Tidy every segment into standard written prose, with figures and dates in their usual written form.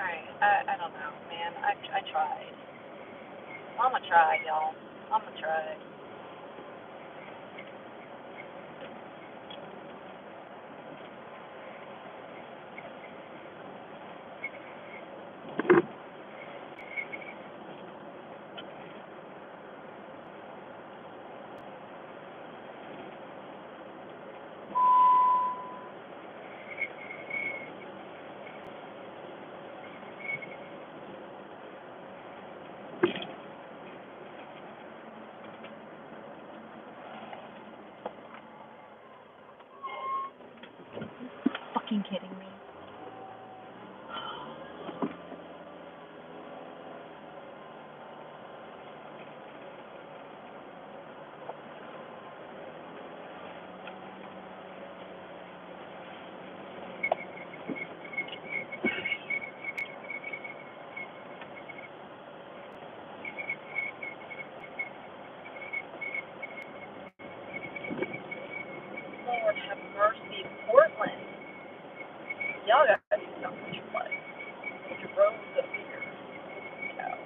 Alright, I don't know, man. I tried. I'ma try, y'all. I'ma try. Fucking kidding me? Lord have mercy, Portland. Y'all gotta do something with your life. Your roads up here. Yeah.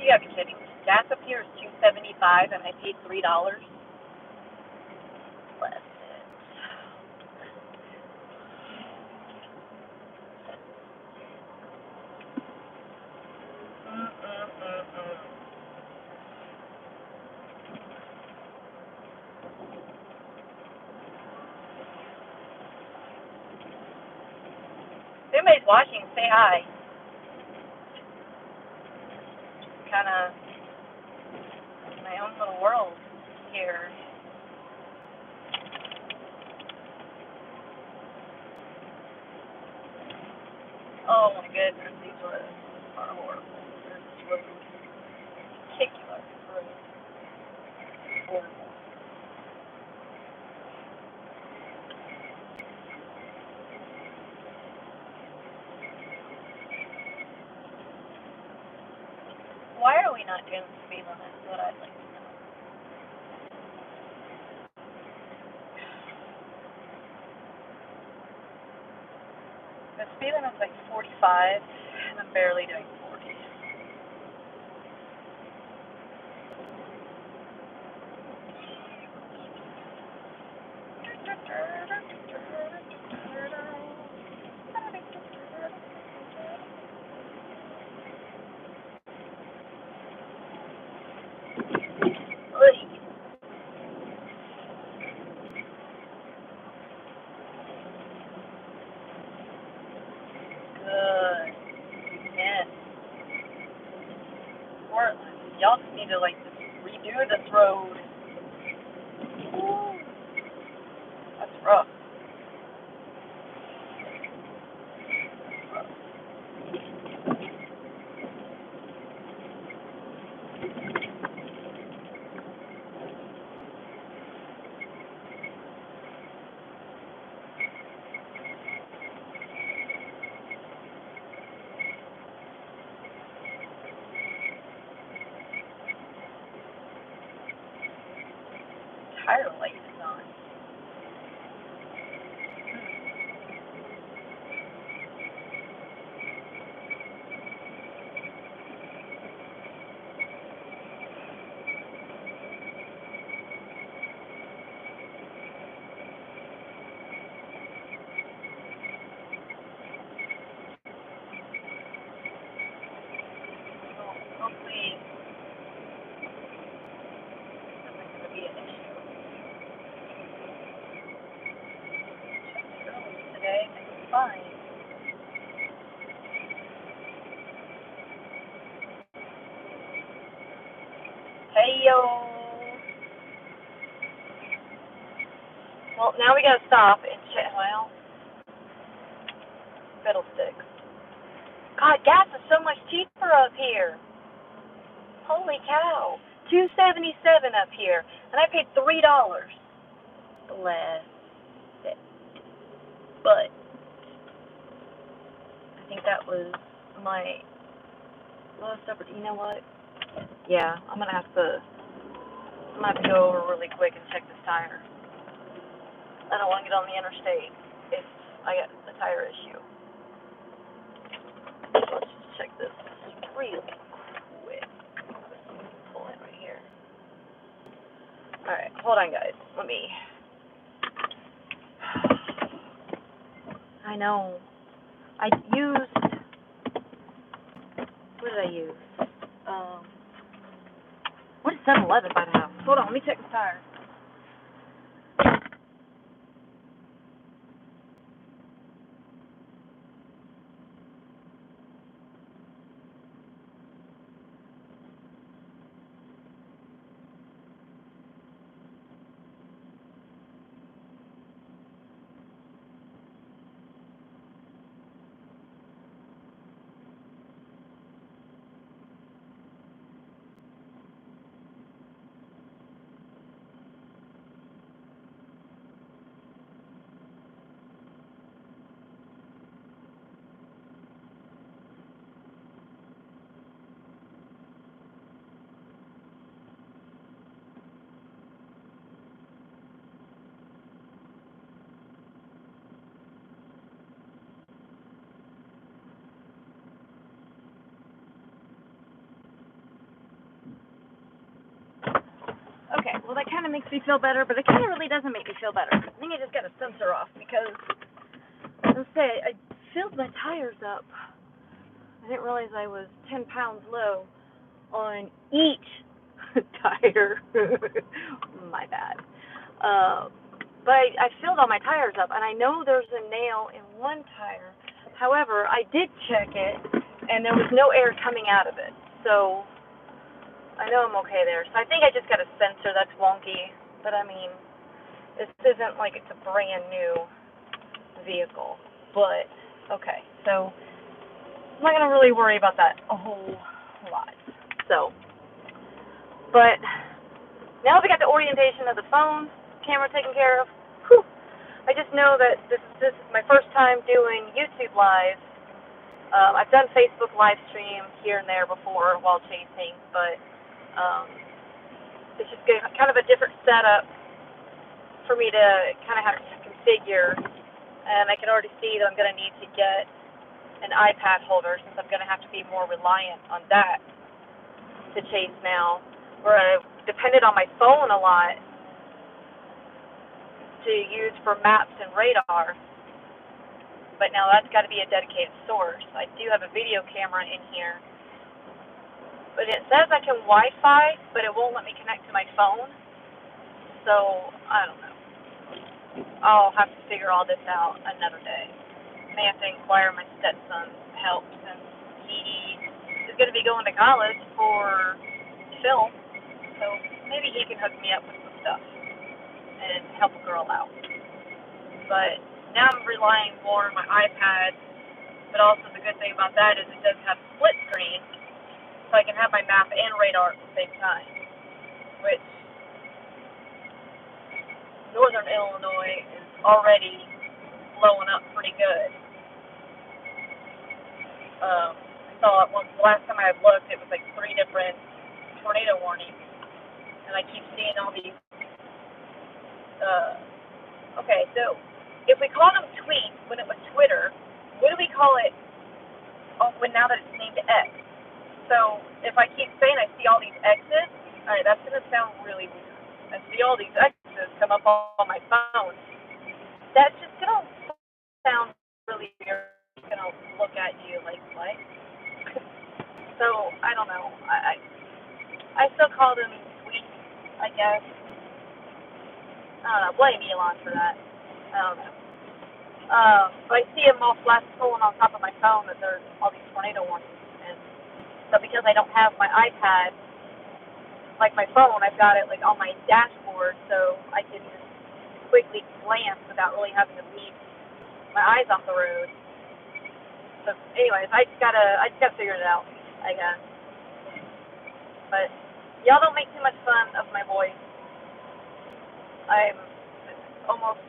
You gotta be kidding me. Gas up here is $2.75 and I paid $3. Bless it. If anybody's watching, say hi. Kind of my own little world here. Oh my goodness, these roads are horrible. This road, particular road, horrible. Why are we not doing the speed limit? Is what I'd like to know. The speed limit's like 45, and I'm barely doing 40. Good. Yes. Portland. Y'all just need to like just redo this road. Woo. That's rough. Tire light is on. Hopefully, this isn't going to be an issue. Checked early today, and it was fine. Hey yo. Well, now we gotta stop and check. Well, fiddlesticks. God, gas is so much cheaper up here. Holy cow. $2.77 up here. And I paid $3. Bless it. But I think that was my lowest ever. You know what? Yeah, I'm gonna have to go over really quick and check this tire. I don't want to get on the interstate if I get a tire issue. So let's just check this real quick. Pull in right here. Alright, hold on guys. Let me. I know. I used. What did I use? What is 7-Eleven by the house? Hold on, let me check the tire. Okay, well that kind of makes me feel better, but it kind of really doesn't make me feel better. I think I just got a sensor off because, let's say, I filled my tires up. I didn't realize I was 10 pounds low on each tire. My bad. But I filled all my tires up, and I know there's a nail in one tire. However, I did check it, and there was no air coming out of it. So I know I'm okay there. So I think I just got a sensor that's wonky. But I mean, this isn't like it's a brand new vehicle. But, okay. So I'm not going to really worry about that a whole lot. So, but now we got the orientation of the phone camera taken care of. Whew. I just know that this is my first time doing YouTube Live. I've done Facebook live stream here and there before while chasing, but it's just kind of a different setup for me to kind of have to configure, and I can already see that I'm going to need to get an iPad holder since I'm going to have to be more reliant on that to chase now, where I depended on my phone a lot to use for maps and radar, but now that's got to be a dedicated source. I do have a video camera in here, but it says I can Wi-Fi, but it won't let me connect to my phone. So, I don't know. I'll have to figure all this out another day. I may have to inquire my stepson's help since he is going to be going to college for film. So, maybe he can hook me up with some stuff and help a girl out. But now I'm relying more on my iPad, but also the good thing about that is it does have split screen, so I can have my map and radar at the same time, which northern Illinois is already blowing up pretty good. I saw it last time I looked, it was like 3 different tornado warnings, and I keep seeing all these. Okay, so if we called them tweets when it was Twitter, what do we call it? Oh, when now that it's named X. So if I keep saying I see all these X's, all right, that's gonna sound really weird. I see all these X's come up on my phone. That's just gonna sound really weird. It's gonna look at you like what? So I don't know. I still call them tweets, I guess. I don't know. Blame Elon for that. I don't know. But I see them all scrolling on top of my phone that there's all these tornado warnings. And so because I don't have my iPad, like my phone, I've got it like on my dashboard, so I can just quickly glance without really having to leave my eyes off the road. So anyways, I just gotta figure it out, I guess. But y'all don't make too much fun of my voice. I almost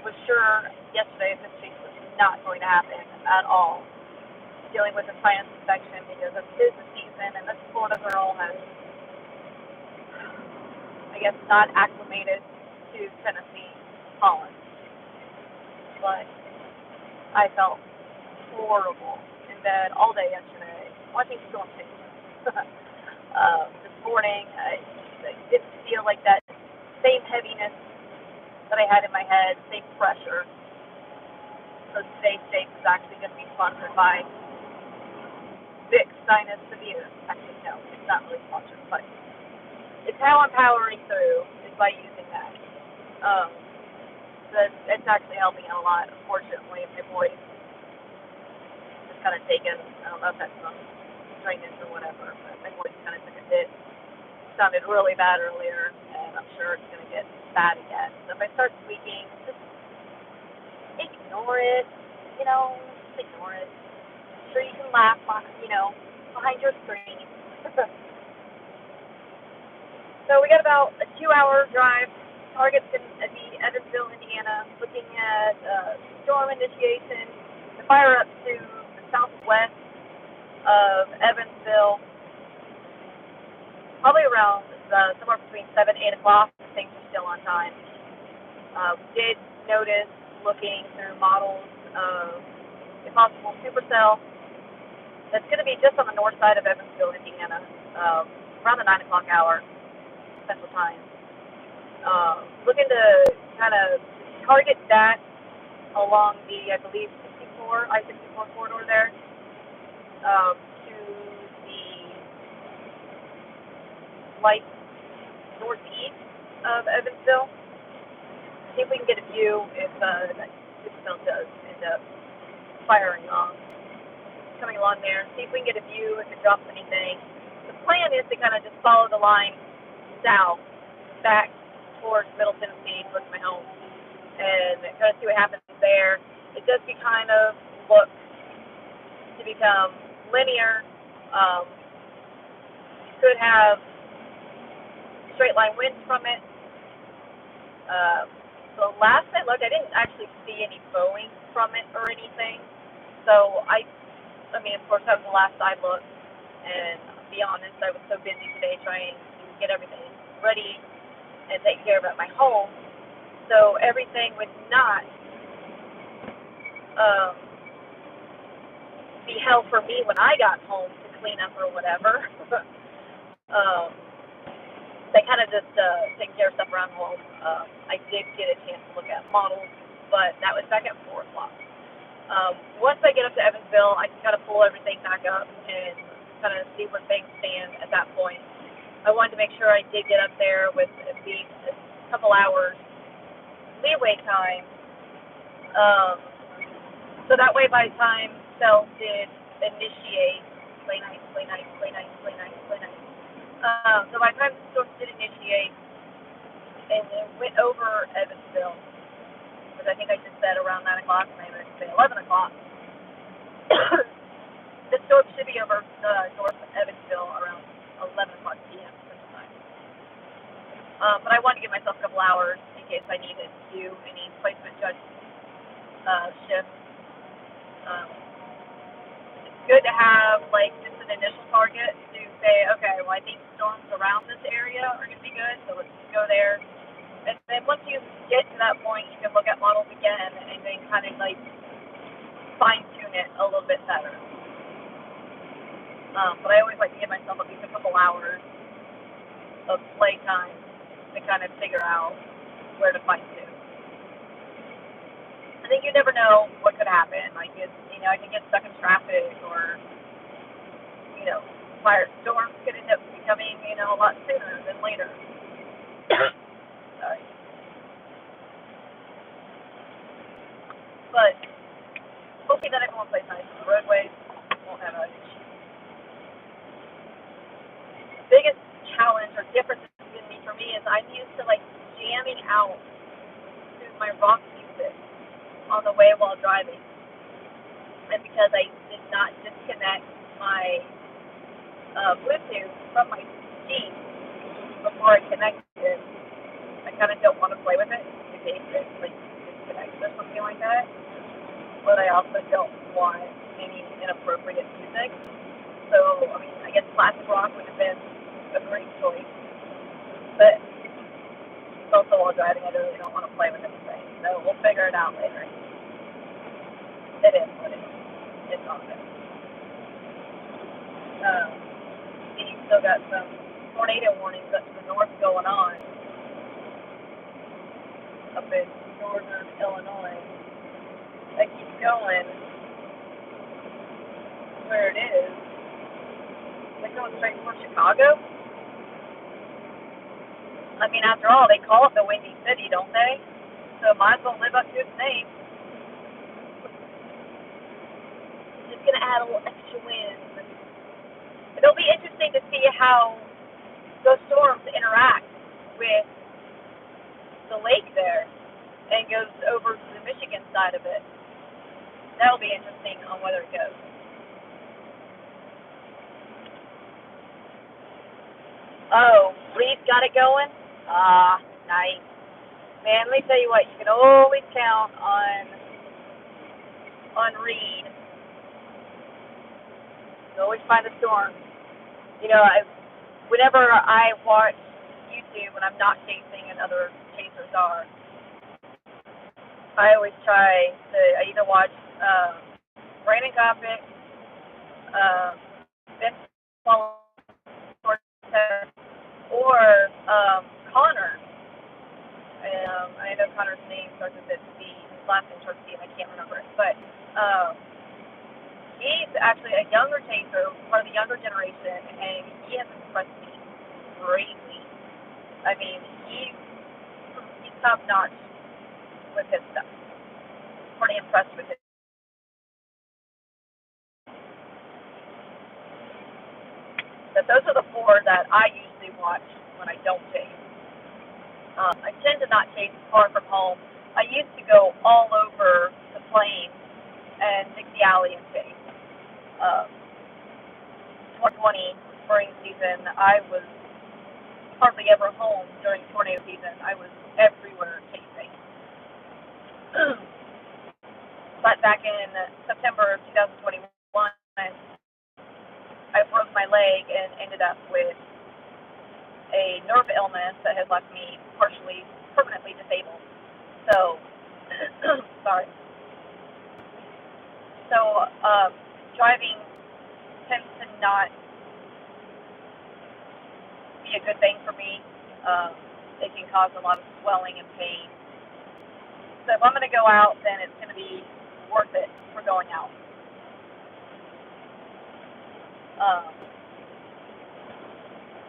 was sure yesterday this case was not going to happen at all. Dealing with a sinus infection because of business season, and this Florida girl has, I guess, not acclimated to Tennessee pollen. But I felt horrible in bed all day yesterday, watching storm changes. This morning, I didn't feel like that same heaviness that I had in my head, same pressure. So today's date is actually going to be sponsored by Vic Sinus Severe. Actually, no, it's not really sponsored, but it's how I'm powering through is by using that. It's actually helping out a lot. Unfortunately, my voice is kind of taken. I don't know if that's some drainage or whatever, but my voice kind of took a hit. It sounded really bad earlier, and I'm sure it's going to get bad again. So if I start squeaking, just ignore it. Just ignore it. I'm sure you can laugh, behind your screen. So we got about a 2-hour drive. Target's in Evansville, Indiana, looking at storm initiation. The fire up to the southwest of Evansville, probably around somewhere between 7 and 8 o'clock. Things are still on time. We did notice, looking through models of a possible supercell that's going to be just on the north side of Evansville, Indiana, around the 9 o'clock hour Central Time. Looking to kind of target that along the, I believe, I-64 corridor there, to the light northeast of Evansville. See if we can get a view if that supercell does end up firing off. Coming along there, see if we can get a view if it drops anything. The plan is to kind of just follow the line south, back towards Middle Tennessee, towards my home, and kind of see what happens there. It does kind of look to become linear. Could have straight line winds from it. So last I looked, I didn't actually see any bowing from it or anything. So I mean, of course, that was the last I looked, and to be honest, I was so busy today trying to get everything ready and take care of at my home, so everything would not be held for me when I got home to clean up or whatever. They kind of just taking care of stuff around home. I did get a chance to look at models, but that was back at 4 o'clock. Once I get up to Evansville, I can kind of pull everything back up and kind of see where things stand at that point. I wanted to make sure I did get up there with at least a couple hours leeway time, so that way by the time cells did initiate, play nice. So by the time the storm did initiate and it went over Evansville, because I think I just said around 9 o'clock, and I meant to say 11 o'clock. The storm should be over north of Evansville around 11 o'clock p.m. Central Time. But I wanted to give myself a couple hours in case I needed to do any placement judge shifts. It's good to have like just an initial target to say, okay, well I think storms around this area are going to be good, so let's just go there. And then once you get to that point, you can look at models again and then kind of like fine tune it a little bit better. But I always like to give myself at least a couple hours of play time to kind of figure out where to fine tune. I think you never know what could happen. Like, I can get stuck in traffic, or, fire storms could end up becoming, a lot sooner than later. Sorry. But hopefully that everyone plays nice on the roadways. Won't have an issue. Biggest challenge or difference for me is I'm used to like jamming out to my rock music on the way while driving, and because I did not disconnect my Bluetooth from my see before it connects it. I kind of don't want to play with it in case it like disconnects or something like that. But I also don't want any inappropriate music. So, I mean, I guess classic rock would have been a great choice. But it's also while driving, I really don't want to play with anything. So we'll figure it out later. It is what it is. It's on there. You still got some tornado warnings up to the north going on up in northern Illinois. That keeps going where it is. They're going straight for Chicago. I mean, after all, they call it the Windy City, don't they? So might as well live up to its name. Just gonna add a little extra wind. It'll be interesting to see how those storms interact with the lake there and goes over to the Michigan side of it. That'll be interesting on whether it goes. Oh, Reed's got it going? Ah, nice. Man, let me tell you what, you can always count on Reed. You can always find a storm. You know, whenever I watch YouTube when I'm not chasing and other chasers are, I always try to either watch Brandon Gopic, Ben Cortez, or Connor. I know Connor's name starts with a C. His last name starts with C, and I can't remember it. But he's actually a younger chaser, part of the younger generation, and he has impressed me greatly. I mean, he's top notch with his stuff. Pretty impressed with it. But those are the four that I usually watch when I don't chase. I tend to not chase far from home. I used to go all over the plains and Dixie Alley and chase. 2020 spring season, I was hardly ever home during tornado season. I was everywhere chasing. But back in September of 2021, I broke my leg and ended up with a nerve illness that has left me partially permanently disabled. So, sorry. So, driving tends to not be a good thing for me. It can cause a lot of swelling and pain. So if I'm going to go out, then it's going to be worth it for going out.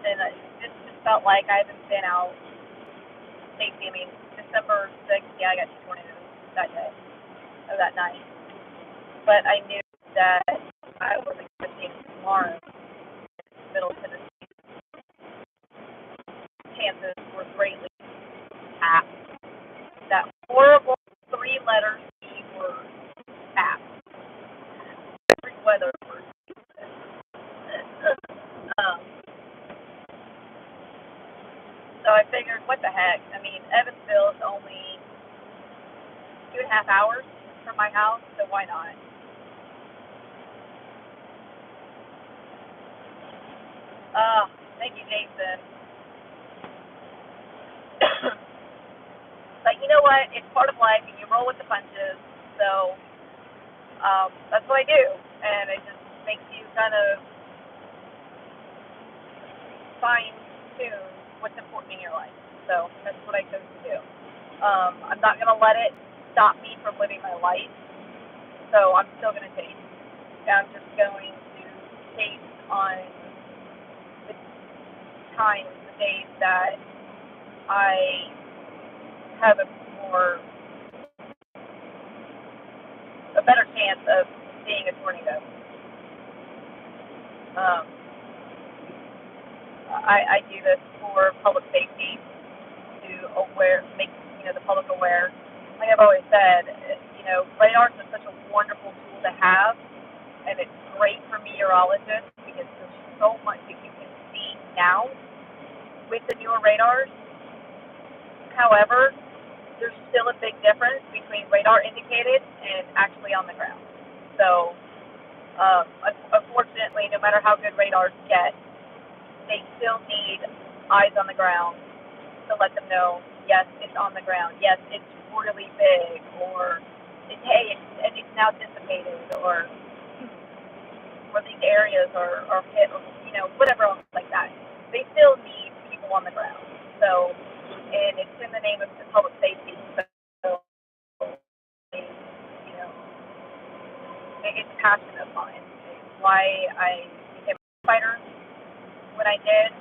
And this just felt like I haven't been out safety. I mean, December 6th, yeah, I got 2 tornadoes that day, or that night. But I knew that I was expecting tomorrow, middle Tennessee, chances were greatly tapped. That horrible 3-letter C word, tapped. Every weather word. So I figured, what the heck? I mean, Evansville is only 2.5 hours from my house, so why not? Thank you, Jason. But you know what? It's part of life, and you roll with the punches. So that's what I do, and it just makes you kind of fine tune what's important in your life. So that's what I chose to do. I'm not gonna let it stop me from living my life. So I'm still gonna taste. I'm just going to taste on the times, the days that I have a better chance of seeing a tornado. I do this for public safety to make the public aware. Like I've always said, radar is such a wonderful tool to have, and it's great for meteorologists because there's so much that you can see now with the newer radars. However, there's still a big difference between radar indicated and actually on the ground. So, unfortunately, no matter how good radars get, they still need eyes on the ground to let them know, yes, it's on the ground. Yes, it's really big, or hey, it's now dissipated, or these areas are hit, or whatever else like that. They still need people on the ground. So, and it's in the name of public safety. So, it's passion of mine. It's why I became a fighter when I did.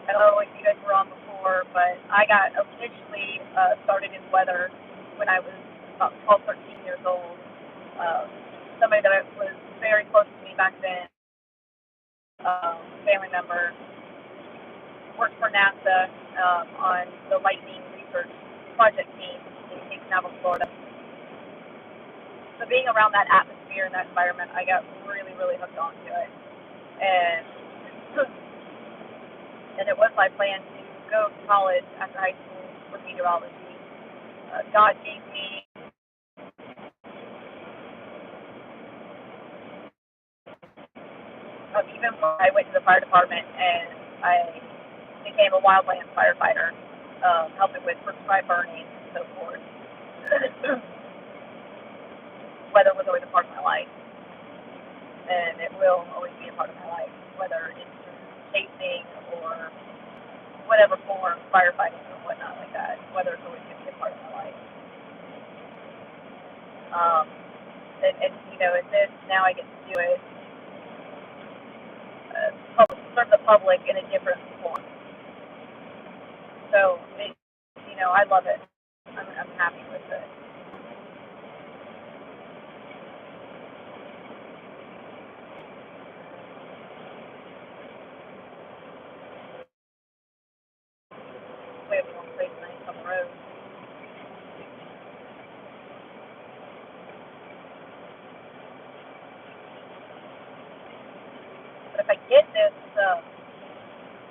I don't know if you guys were on before, but I got officially started in weather when I was about 12, 13 years old. Somebody that was very close to me back then, family member, worked for NASA on the Lightning Research Project team in Cape Canaveral, Florida. So being around that atmosphere and that environment, I got really, really hooked onto it. And it was my plan to go to college after high school for meteorology. God gave me even when I went to the fire department and I became a wildland firefighter, helping with prescribed burning and so forth. Weather was always a part of my life, and it will always be a part of my life, whether it's through chasing or whatever form, firefighting or whatnot like that. Weather is always going to be a part of my life. And in this, now I get to do it, serve the public in a different form. So, I love it. I'm happy with it. We have one place nice on the road. But if I get this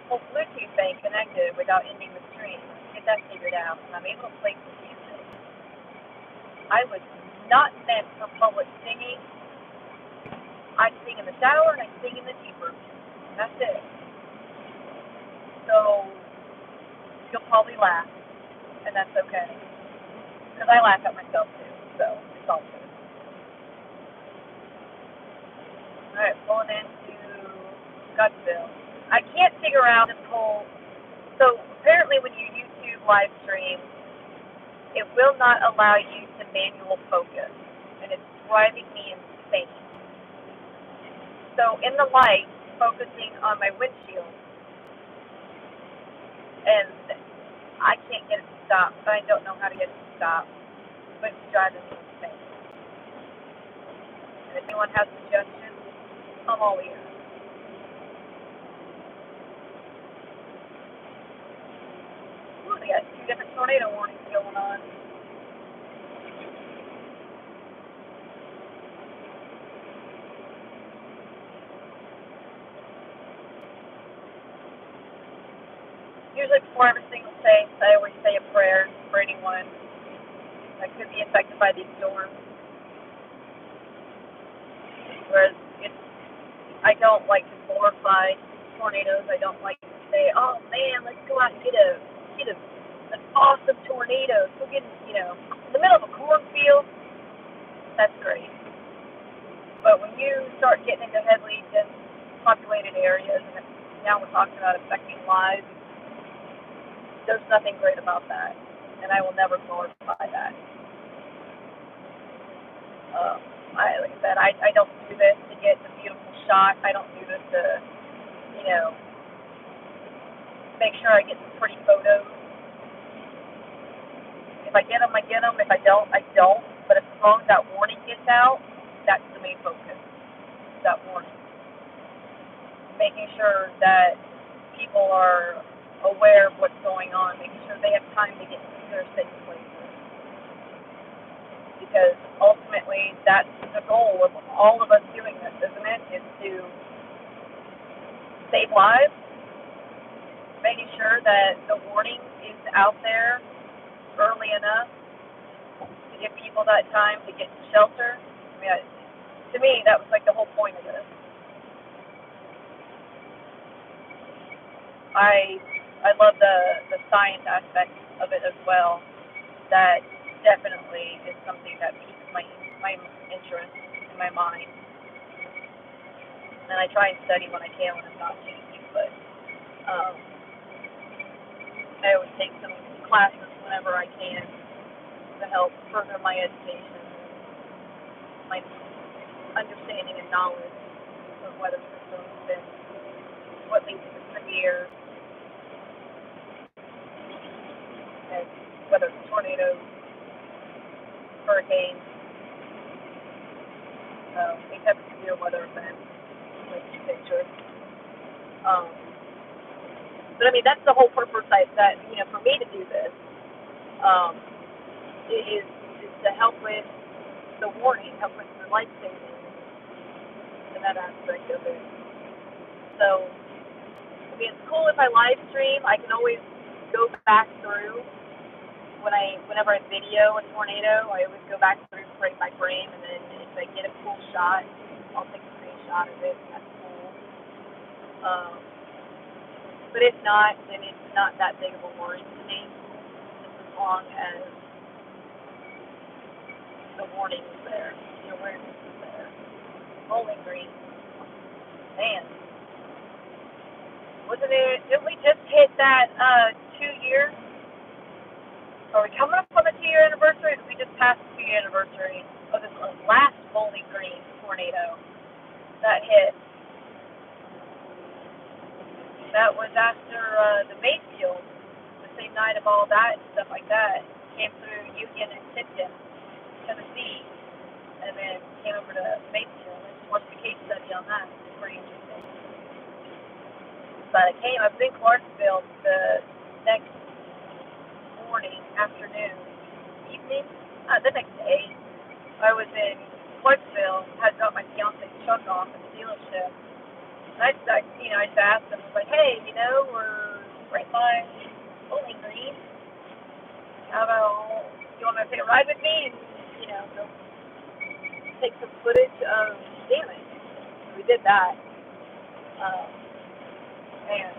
whole Bluetooth thing connected without ending the stream, get that figured out, and I'm able to play some music. I was not meant for public singing. I sing in the shower and I sing in the Jeep room. That's it. So you'll probably laugh, and that's okay. Because I laugh at myself too, so it's all good. Alright, pulling into Scottsdale. I can't figure out this whole. So apparently, when you YouTube live stream, it will not allow you to manual focus, and it's driving me insane. So in the light, focusing on my windshield, and I can't get it to stop. I don't know how to get it to stop, but it's driving me insane. And if anyone has suggestions, I'm all ears. Ooh, they got 2 different tornado warnings going on. Usually before every single face, I always say a prayer for anyone that could be affected by these storms. Whereas I don't like to glorify tornadoes. I don't like to say, "Oh man, let's go out and get an awesome tornado." So get in the middle of a cornfield. That's great. But when you start getting into heavily dense populated areas, and now we're talking about affecting lives, there's nothing great about that, and I will never glorify that. Like I said, I don't do this to get a beautiful shot. I don't do this to, make sure I get some pretty photos. If I get them, I get them. If I don't, I don't. But as long as that warning gets out, that's the main focus, that warning. Making sure that people are aware of what's going on, making sure they have time to get to their safe places. Because ultimately, that's the goal of all of us doing this, isn't it? Is to save lives, making sure that the warning is out there early enough to give people that time to get to shelter. I mean, to me, that was like the whole point of this. I love the science aspect of it as well. That definitely is something that piques my interest in my mind. And I try and study when I can when I'm not teaching, but I always take some classes whenever I can to help further my education, my understanding and knowledge of weather systems and what leads to severe, and whether it's tornadoes, hurricanes, any type of severe weather event, like you picture. But I mean, that's the whole purpose that for me to do this, is to help with the warning, help with the life saving, and that aspect of it. So, I mean, it's cool if I live stream. I can always go back through whenever I video a tornado. I always go back through frame by frame, and then if I get a cool shot, I'll take a screenshot of it. That's cool. But if not, then it's not that big of a worry to me, just as long as the warning is there, the awareness is there. Bowling Green, man, wasn't it? Didn't we just hit that 2-year? Are we coming up on the 2-year anniversary? We just passed the 2-year anniversary of this last Bowling Green tornado that hit. That was after the Mayfield, the same night of all that and stuff like that, came through Union and Tipton, Tennessee, and then came over to Mayfield. I just watched the case study on that. It's pretty interesting. But I was in Clarksville the next morning, afternoon, evening, the next day. I was in Clarksville, had dropped my fiance's truck off at the dealership. And I just asked them, I was like, hey, we're right by Bowling Green. How about, you want to take a ride with me and, go take some footage of damage? So we did that. Man,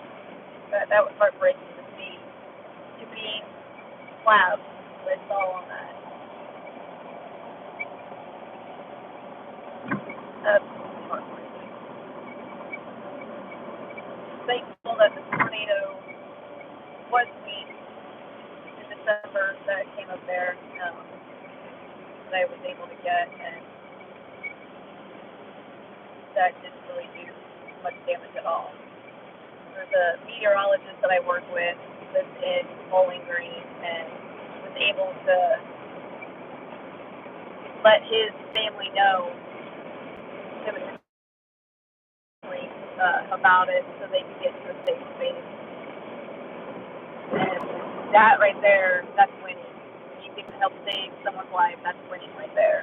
that was heartbreaking to see. To be clouds with all on that. That's heartbreaking. Thankful that the tornado was weak in December that came up there, that I was able to get, and that didn't really do much damage at all. There's a meteorologist that I work with that's in Bowling Green and was able to let his family know about it so they could get to a safe space. And that right there, that's winning. You can help save someone's life, that's winning right there.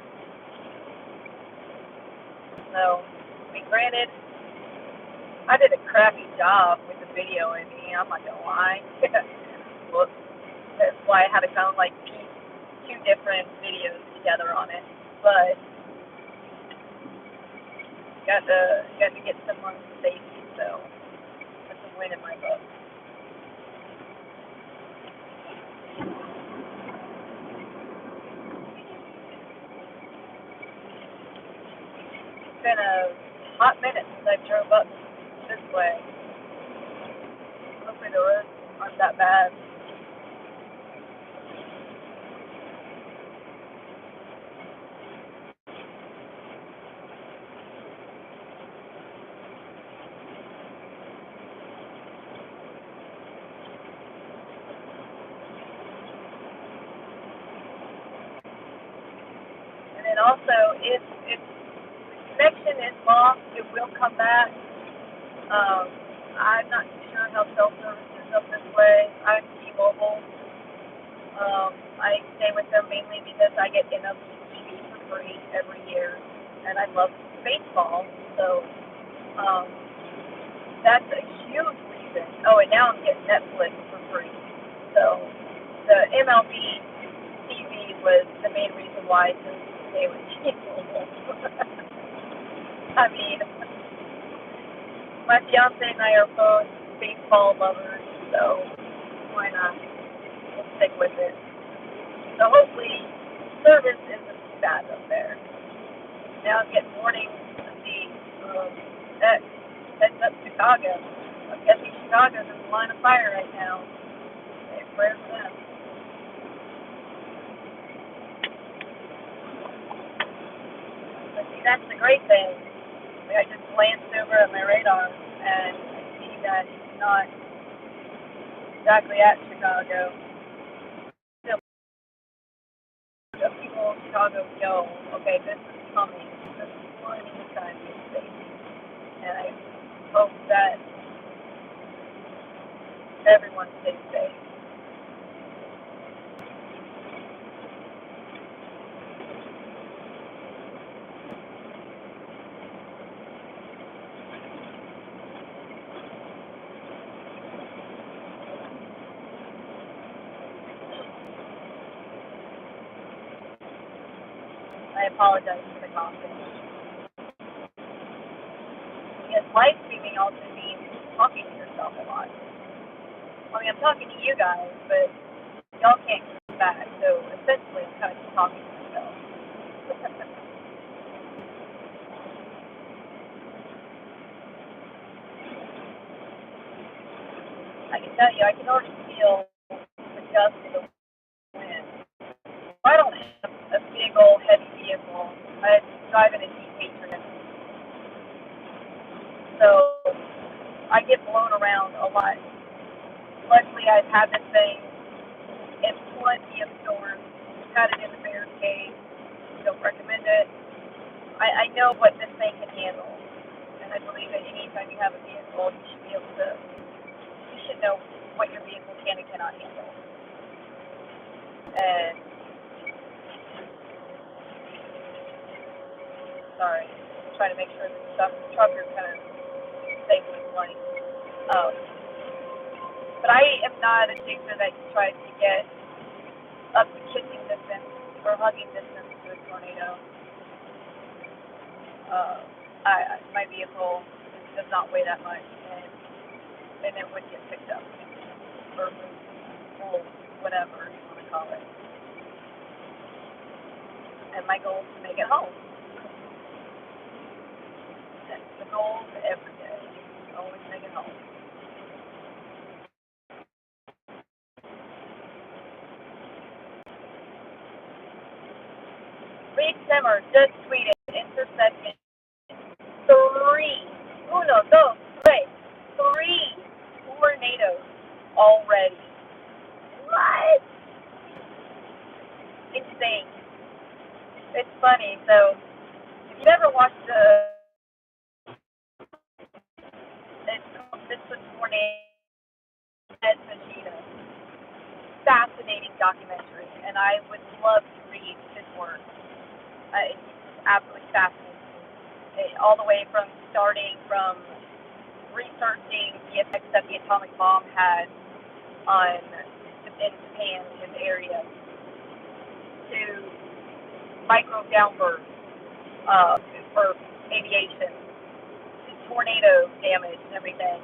So, I mean, granted, I did a crappy job with the video. I mean, I'm not going to lie. Well, that's why I had to kind of like piece 2 different videos together on it. But got to get someone's safety, so that's a win in my book. It's been a hot minute since I drove up this way. Hopefully the roads aren't that bad. And then also, if the connection is lost, it will come back. I'm not too sure how cell service is up this way. I'm T-Mobile. I stay with them mainly because I get MLB TV for free every year, and I love baseball, so that's a huge reason. Oh, and now I'm getting Netflix for free. So the MLB TV was the main reason why they were canceled. I mean, my fiance and I are both baseball lovers, so why not? We'll stick with it. So hopefully service isn't too bad up there. Now I'm getting warnings to see that heads up Chicago. I'm guessing Chicago's in the line of fire right now. Hey, prayers for them. But see, that's the great thing. I just glanced over at my radar and I see that it's not exactly at Chicago. Still, the people in Chicago know, okay, this is coming. This is plenty of time to be safe. And I hope that everyone stays safe. I apologize for the coughing. Because live streaming also means talking to yourself a lot. I mean, I'm talking to you guys, but y'all can't come back, so essentially I'm kind of just talking to myself. I can tell you, I can already feel the gust of the wind. I don't have a big old heavy vehicle. I drive in a Jeep Patriot. So I get blown around a lot. Luckily, I've had this thing in plenty of storms. Had it in the Bears cave. Don't recommend it. I know what this thing can handle. And I believe that anytime you have a vehicle, you should be able to, you should know what your vehicle can and cannot handle. And, sorry, trying to make sure that the truck is kind of safely flying. But I am not a chaser that tries to get up to kissing distance or hugging distance to a tornado. My vehicle does not weigh that much, and it would get picked up or moved, or whatever you want to call it. And my goal is to make it home. That's the goal every day. Always make it home. Reed Simmer just tweeted interception. 3 tornadoes already. What? Insane. It's funny. So, if you've ever watched this tornado at Machina, fascinating documentary, and I would love to read his work. It's absolutely fascinating. All the way from starting from researching the effects that the atomic bomb had on in Japan, his area, to micro downbursts for aviation, to tornado damage and everything.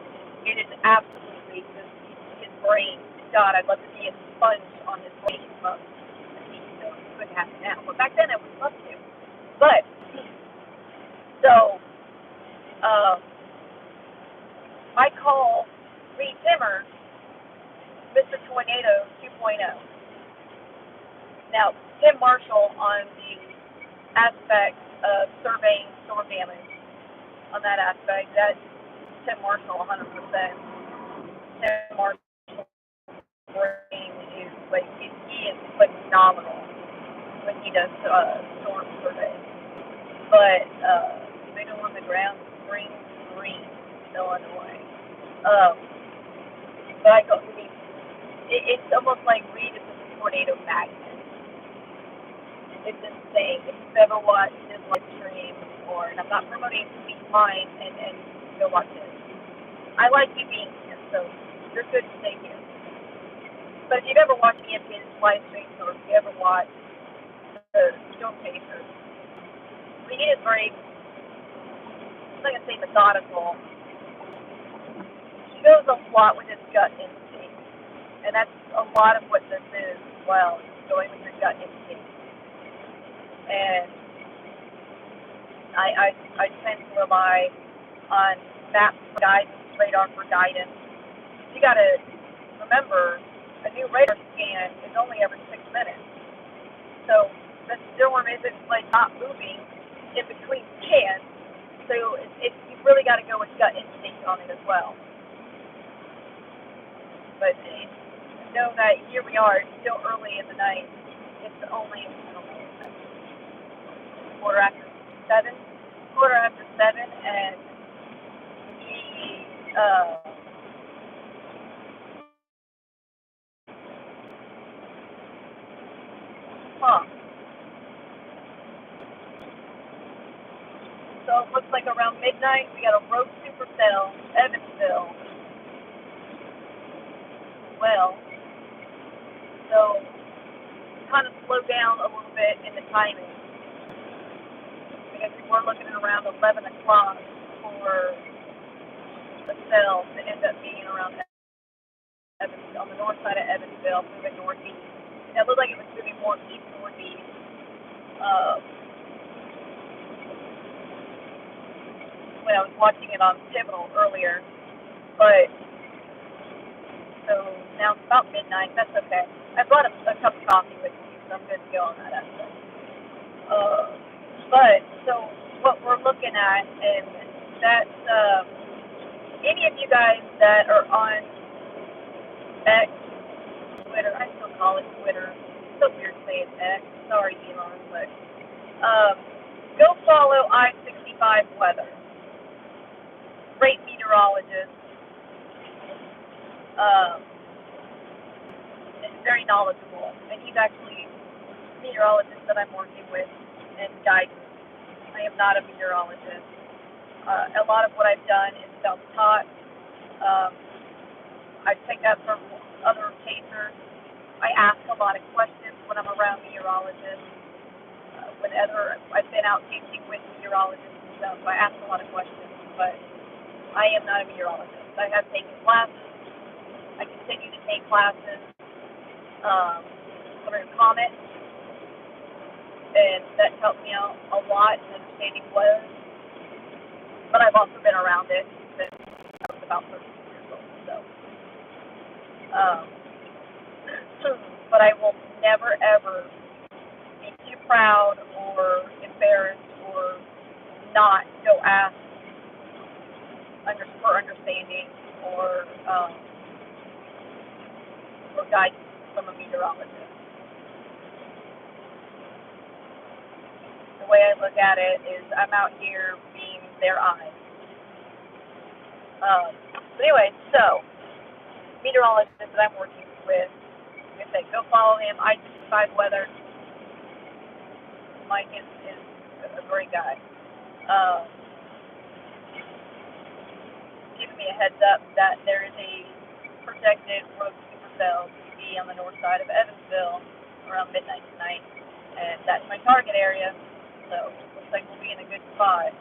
It is absolutely just his brain. God, I'd love to see a sponge on his brain. Well, he couldn't have it now, but back then I would love to. But so. I call Reed Zimmer Mr. Tornado 2.0. Now, Tim Marshall on the aspect of surveying storm damage, on that aspect, that's Tim Marshall 100%. Tim Marshall's brain is like, he is phenomenal when he does storm surveys. But tornado on the ground, spring green, still underway. But I go, it's almost like Reed is a tornado magnet. It's insane. If you've ever watched his live stream, and I'm not promoting Sweet Mind, and go watch it. I like you being here, so you're good to stay here. But if you've ever watched EMP's live streams, or if you ever watched the showcases, he is very, I'm not going to say methodical. He goes a lot with his gut instinct. And that's a lot of what this is as well, going with your gut instinct. And I tend to rely on maps for guidance, radar for guidance. You got to remember, a new radar scan is only every 6 minutes. So the storm isn't like not moving in between scans. So you've really got to go with gut instinct on it as well. But know that here we are, it's still early in the night. It's only, I don't know, quarter after 7, and he, So it looks like around midnight, we got a rogue supercell, Evansville. Well, so kind of slow down a little bit in the timing. Because we're looking at around 11 o'clock for the cell to end up being around Evansville, on the north side of Evansville, moving northeast. It looked like it was moving more east-northeast. When I was watching it on Pivotal earlier. But, so now it's about midnight. That's okay. I brought a cup of coffee with me, so I'm good to go on that aspect. But, so what we're looking at, and that's, any of you guys that are on X, Twitter, I still call it Twitter. It's so weird saying X. Sorry, Elon, but go follow I-65 Weather. Great meteorologist. And very knowledgeable. And he's actually a meteorologist that I'm working with and guidance. I am not a meteorologist. A lot of what I've done is self-taught. I picked up from other chasers. I ask a lot of questions when I'm around meteorologists. Whenever I've been out teaching with meteorologists and stuff, so I ask a lot of questions. But I am not a meteorologist. I have taken classes. I continue to take classes through Comet, and that's helped me out a lot in understanding weather. But I've also been around it since I was about 13 years old. So, but I will never ever be too proud or embarrassed or not go ask for understanding or guidance from a meteorologist. The way I look at it is I'm out here being their eyes. But anyway, so meteorologist that I'm working with, like I say, go follow him. I-65 Weather. Mike is a great guy. Giving me a heads up that there is a projected rogue supercell to be on the north side of Evansville around midnight tonight, and that's my target area. So looks like we'll be in a good spot.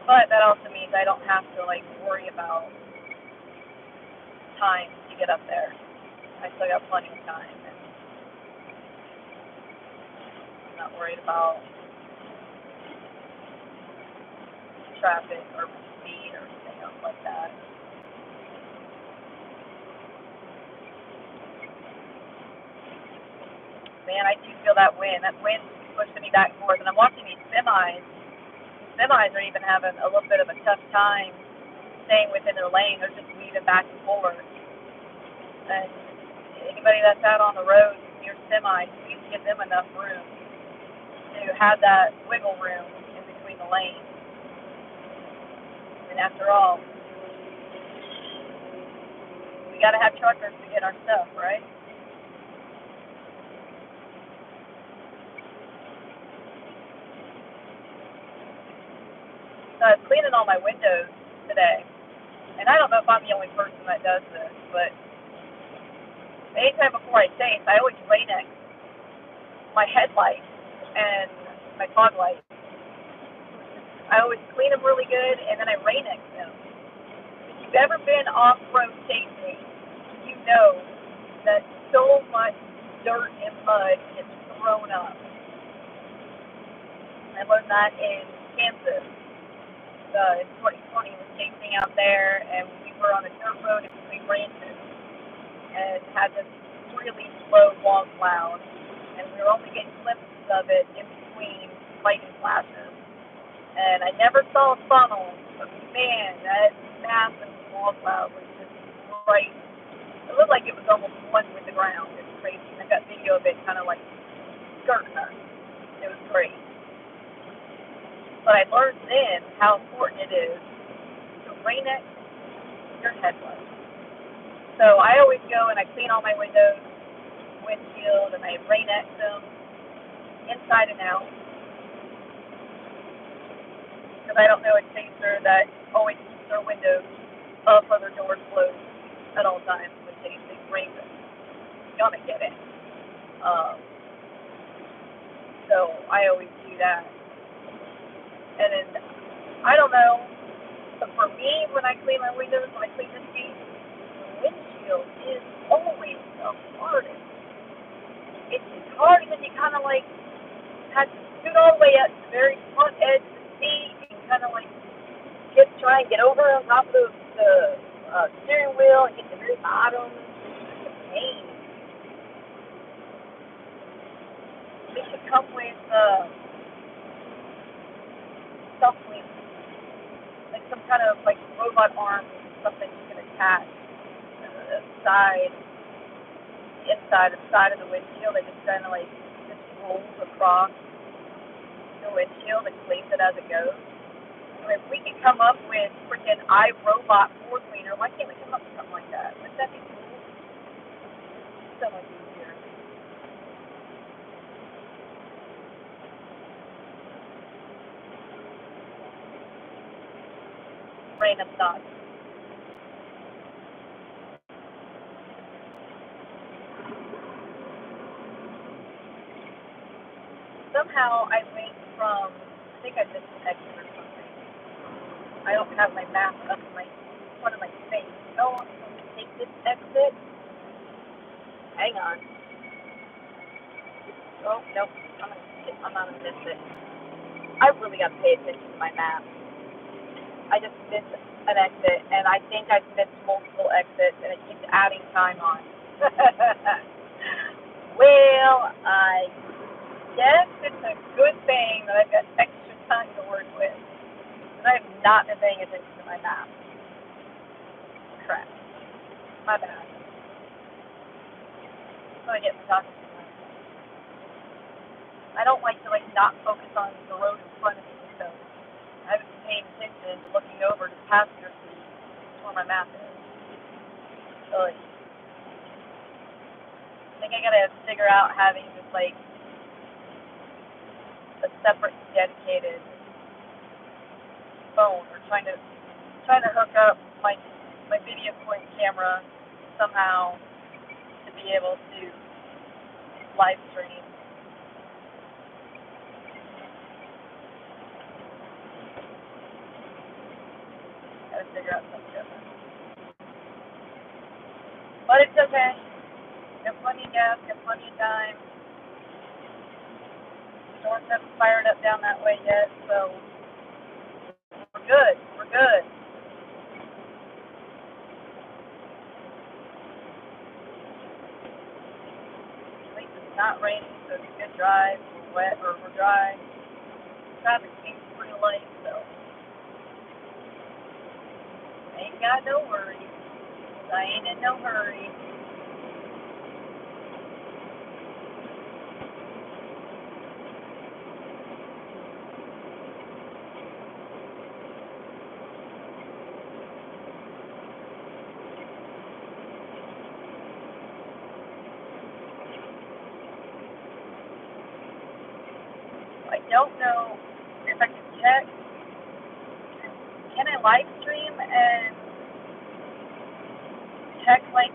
But that also means I don't have to worry about time to get up there. I still got plenty of time, and I'm not worried about traffic or speed or anything else like that. Man, I do feel that wind. That wind's pushing me back and forth, and I'm watching these semis. Semis are even having a little bit of a tough time staying within their lane. They're just weaving back and forth. And anybody that's out on the road near semis, please give them enough room to have that wiggle room in between the lanes. And after all, we got to have truckers to get our stuff, right? cleaning all my windows today, and I don't know if I'm the only person that does this, but anytime before I safe, I always Rain-X my headlights and my fog lights. I always clean them really good, and then I Rain-X them. If you've ever been off-road chasing, you know that so much dirt and mud gets thrown up. I learned that in Kansas. In 2020, was chasing out there, and we were on a dirt road in between branches, and had this really slow log cloud, and we were only getting glimpses of it in between lightning flashes. And I never saw a funnel, but man, that massive log cloud was just bright. It looked like it was almost one with the ground. It was crazy. I got video of it kind of like skirting us. It was great. But I learned then how important it is to Rain-X your headlights. So I always go and I clean all my windows, windshield, and I Rain-X them inside and out. Because I don't know a chaser that always keeps their windows up or their doors closed at all times when chasing rain. Gonna get it. So I always do that. And then, I don't know, but for me, when I clean my windows, when I clean the seat, the windshield is always the hardest. It's hard, and then you kind of like have to scoot all the way up to the very front edge of the seat and kind of like try and get over on top of the steering wheel and get to the very bottom. It's a pain. They should come with self-clean, like some kind of like robot arm, something you can attach to the inside of the windshield that just kind of like just rolls across the windshield and cleans it as it goes. So if we could come up with freaking iRobot floor cleaner, why can't we come up with something like that? Wouldn't that be cool? So much easier. Random thoughts. Somehow I went from, I think I disconnected or something. I don't have my map up in front of my face. Oh, I'm supposed to take this exit. Hang on. Oh, nope. I'm not going to miss it. I really got to pay attention to my map. I just missed an exit, and I think I've missed multiple exits, and it keeps adding time on. Well, I guess it's a good thing that I've got extra time to work with. And I have not been paying attention to my map. Crap. My bad. So I get to talking too much. I don't like to not focus on the road in front of me, so I haven't been paying attention to looking over to the passenger seat where my map is. So I think I gotta figure out having just a separate dedicated phone, or trying to hook up my video point camera somehow to be able to live stream. Gotta figure out something different. But it's okay. Got plenty of gas, got plenty of time. Storms haven't fired up down that way yet, so we're good. We're good. At least it's not raining, so it's a good drive. We're wet or we're dry. Traffic seems pretty light, so ain't got no worries. I ain't in no hurry. I don't know if I can check I live stream and check like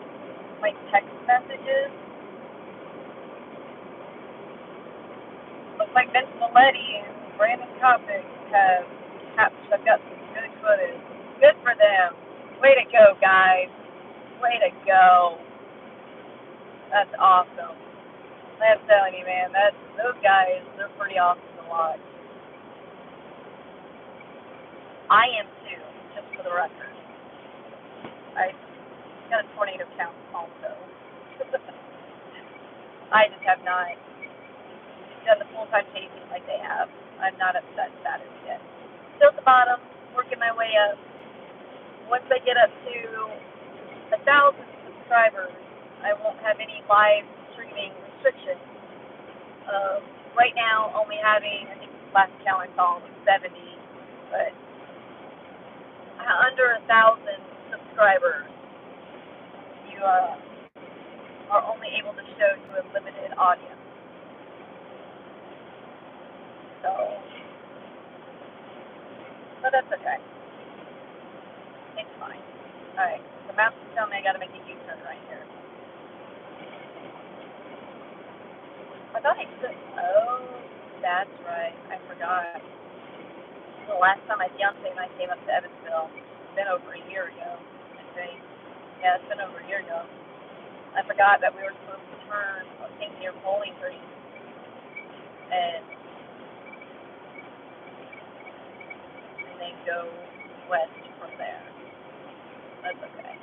my text messages, looks like Vince Maletti and Brandon Kopic have got some good footage. Good for them. Way to go, guys. Way to go. That's awesome. I'm telling you, man, those guys, they're pretty awesome to watch. I am too, just for the record. I got a tornado count also. I just have not done the full-time chasing like they have. I'm not up to that status yet. Still at the bottom, working my way up. Once I get up to 1,000 subscribers, I won't have any live streaming restrictions. Right now, only having, I think last count I saw was 70, but under 1,000 subscribers, you are only able to show to a limited audience. So, but that's okay. It's fine. Alright, the map's telling me I gotta make a U-turn right here. I thought I said, oh, that's right. I forgot. The last time my fiance and I came up to Evansville, it's been over a year ago, I think. Yeah, it's been over a year ago. I forgot that we were supposed to turn, I think, near Bowling Green. And then go west from there. That's okay.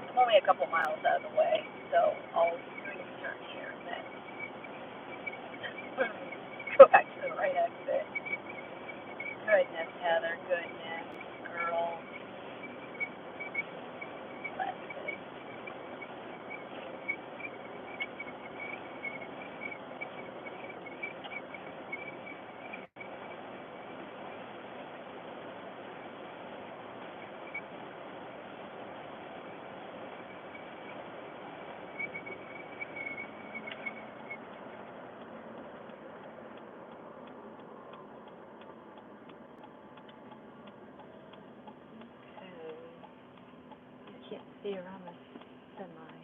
I'm only a couple miles out of the way, so I'll do a U-turn here and then go back to the right exit. Goodness, Heather, goodness, girl. Left it. Can't see around the semi.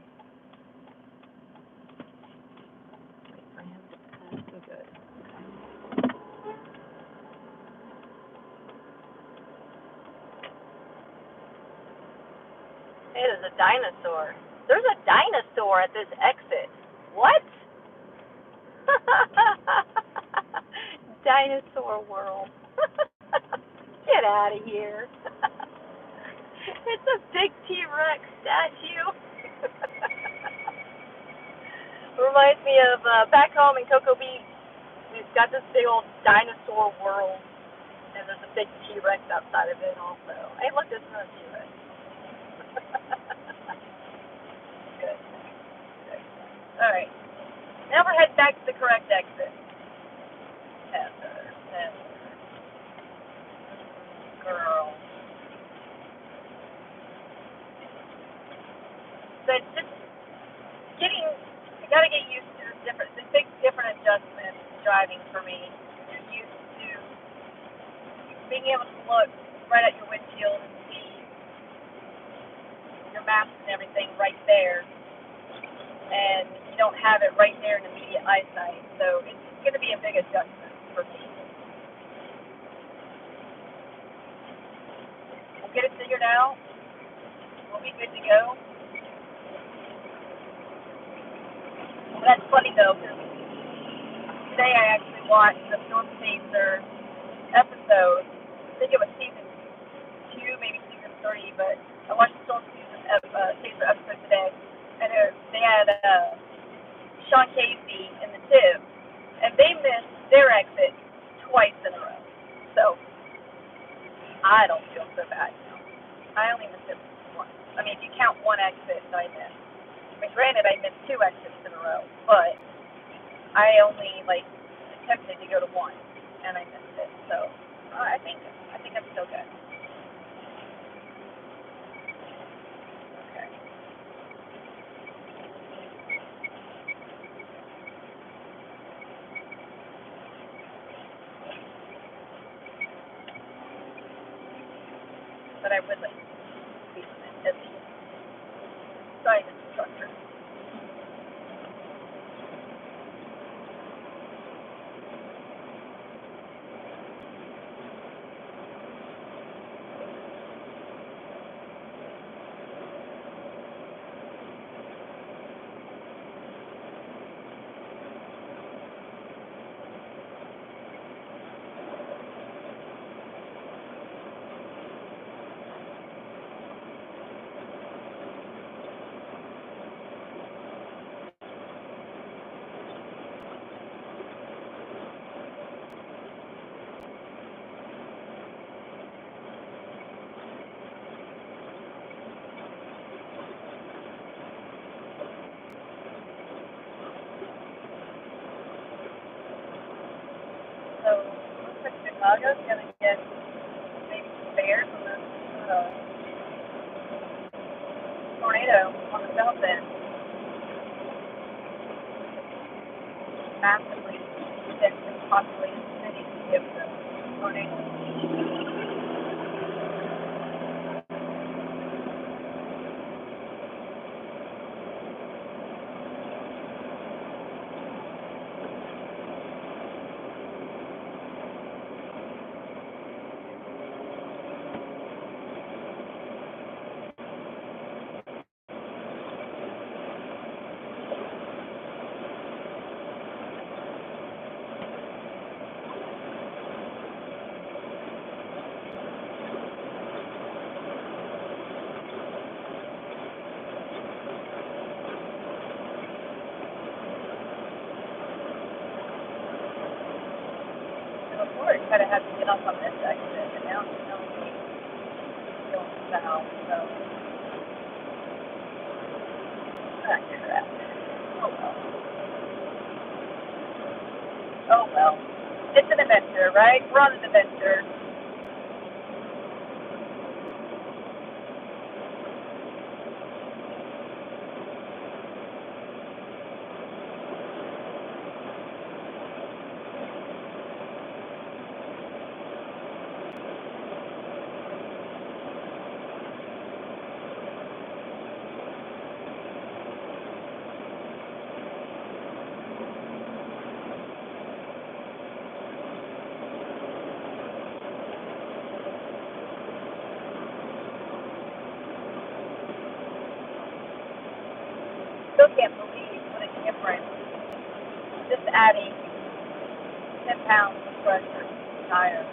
Wait for him to pass. So good. Hey, there's a dinosaur. There's a dinosaur at this exit. What? Dinosaur world. Get out of here. It's a big T-Rex statue. Reminds me of back home in Cocoa Beach. We've got this big old dinosaur world, and there's a big T-Rex outside of it also. Hey, look, there's another T-Rex. Good. Good. All right. Now we're heading back to the correct exit. Heather. Girl. So it's just I gotta get used to the big different adjustments driving for me. You're used to being able to look right at your windshield and see your maps and everything right there, and you don't have it right there in immediate eyesight. So it's going to be a big adjustment for me. We'll get it figured out. We'll be good to go. Well, that's funny though, because today I actually watched the Storm Chaser episode. I think it was season 2, maybe season 3, but I watched the Storm Chaser episode today, and they had Sean Casey in the tip, and they missed their exit twice in a row. So I don't feel so bad now. I only missed it once. I mean, if you count one exit that I missed. I mean, granted, I missed 2 exits in a row, but I only attempted to go to one, and I missed it. So I think I'm still good. Okay. Chicago's going to get maybe some bears from the tornado on the south end. Massively densely populated city if the tornado. Before it kind of had to get off on this exit, and now it's telling me going south, so. Ah, crap. Oh well. Oh well. It's an adventure, right? We're on an adventure. Still can't believe what a difference just adding 10 pounds of pressure tire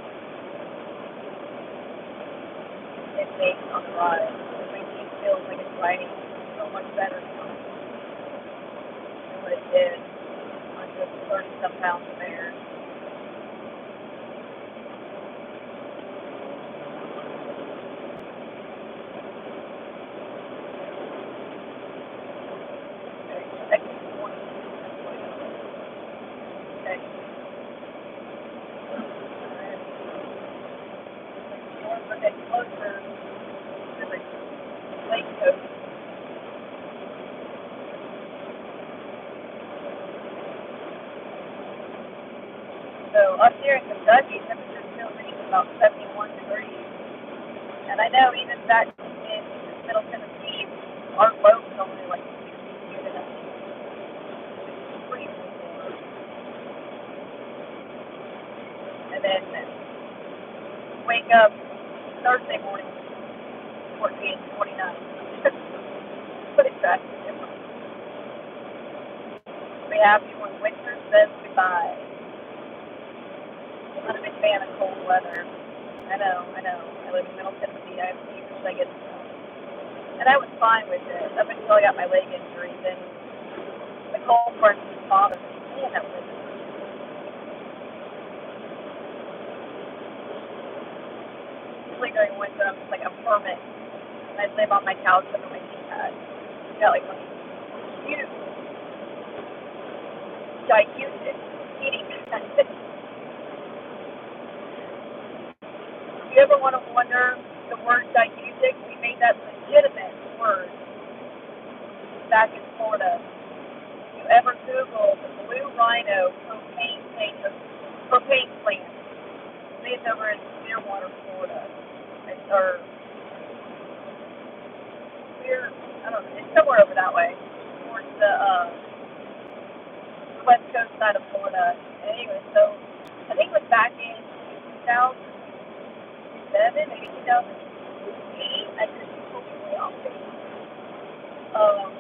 it makes on the ride. It makes me feel like it's riding so much better than what it did on just 30 some pounds of air. Closer to the lake coast. So up here in Kentucky, temperatures still reach about 71 degrees. And I know even back in Middle Tennessee, our low was only like 62 degrees. It's pretty cool. And then wake up Thursday morning, 14, 29. Pretty drastic difference. Be happy when winter says goodbye. I'm not a big fan of cold weather. I know. I live in Middle Tennessee. I have seasons I get snow. And I was fine with it up until I got my leg injury. Then the cold part just bothered me. Man, that was usually during winter, I'm just like a hermit. And I'd live on my couch under my knee pad. Got like one huge, gigantic eating pad. If you ever want to wonder the word gigantic, we made that legitimate word back in Florida. If you ever Google the Blue Rhino propane plant, it's over in Clearwater, Florida. Or I don't know, it's somewhere over that way, towards the west coast side of Florida. Anyway, so I think it was back in 2007, maybe 2008. I could be totally off base. No,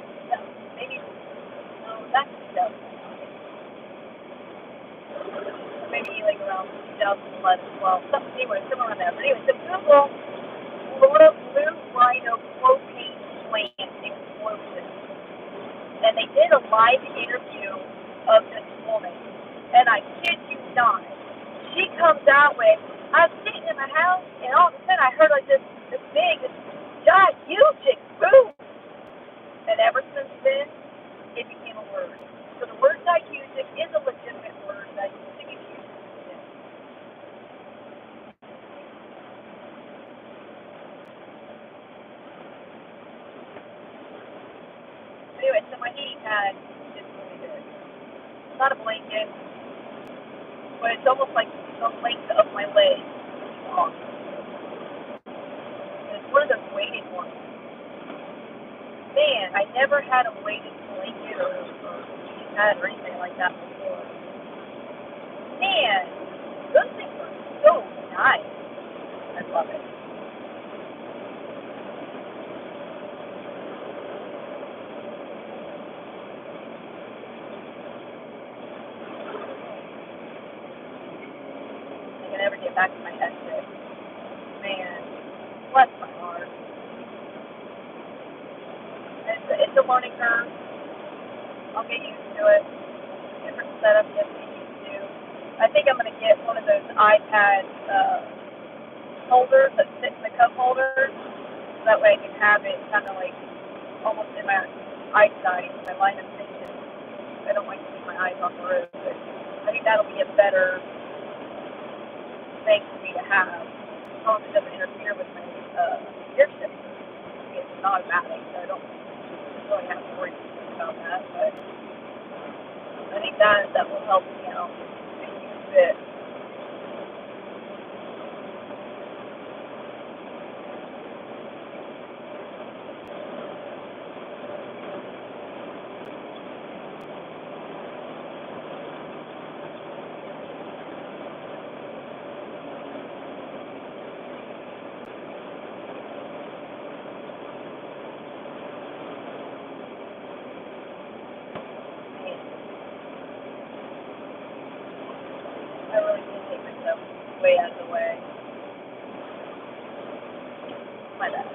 maybe that's 2000. Maybe like around 2011, 12, something around there. But anyway, so Google Florida Blue Rhino propane plant explosion. And they did a live interview of this woman. And I kid you not, she comes out with, I was sitting in my house, and all of a sudden I heard like this big, gigantic boom. And ever since then, it became a word. So the word gigantic is a legitimate word that you can use. had is really good. It's not a blanket, but it's almost like the length of my leg, which is awesome. And it's one of those weighted ones. Man, I never had a weighted blanket or pad or anything like that before. Man, those things are so nice. I love it. I can never get back to my headset. Man, bless my heart. It's a learning curve. I'll get used to it. Different setup you have to get used to. I think I'm going to get one of those iPad holders that sit in the cup holder. So that way I can have it kind of like almost in my eyesight, my line of vision. I don't like to keep my eyes on the road, but I think that'll be a better thing for me to have. As long as it doesn't interfere with my ear shift. It's an automatic, so I don't really have to worry about that. But I think that will help me out a huge bit. I really did take myself way out of the way. My bad.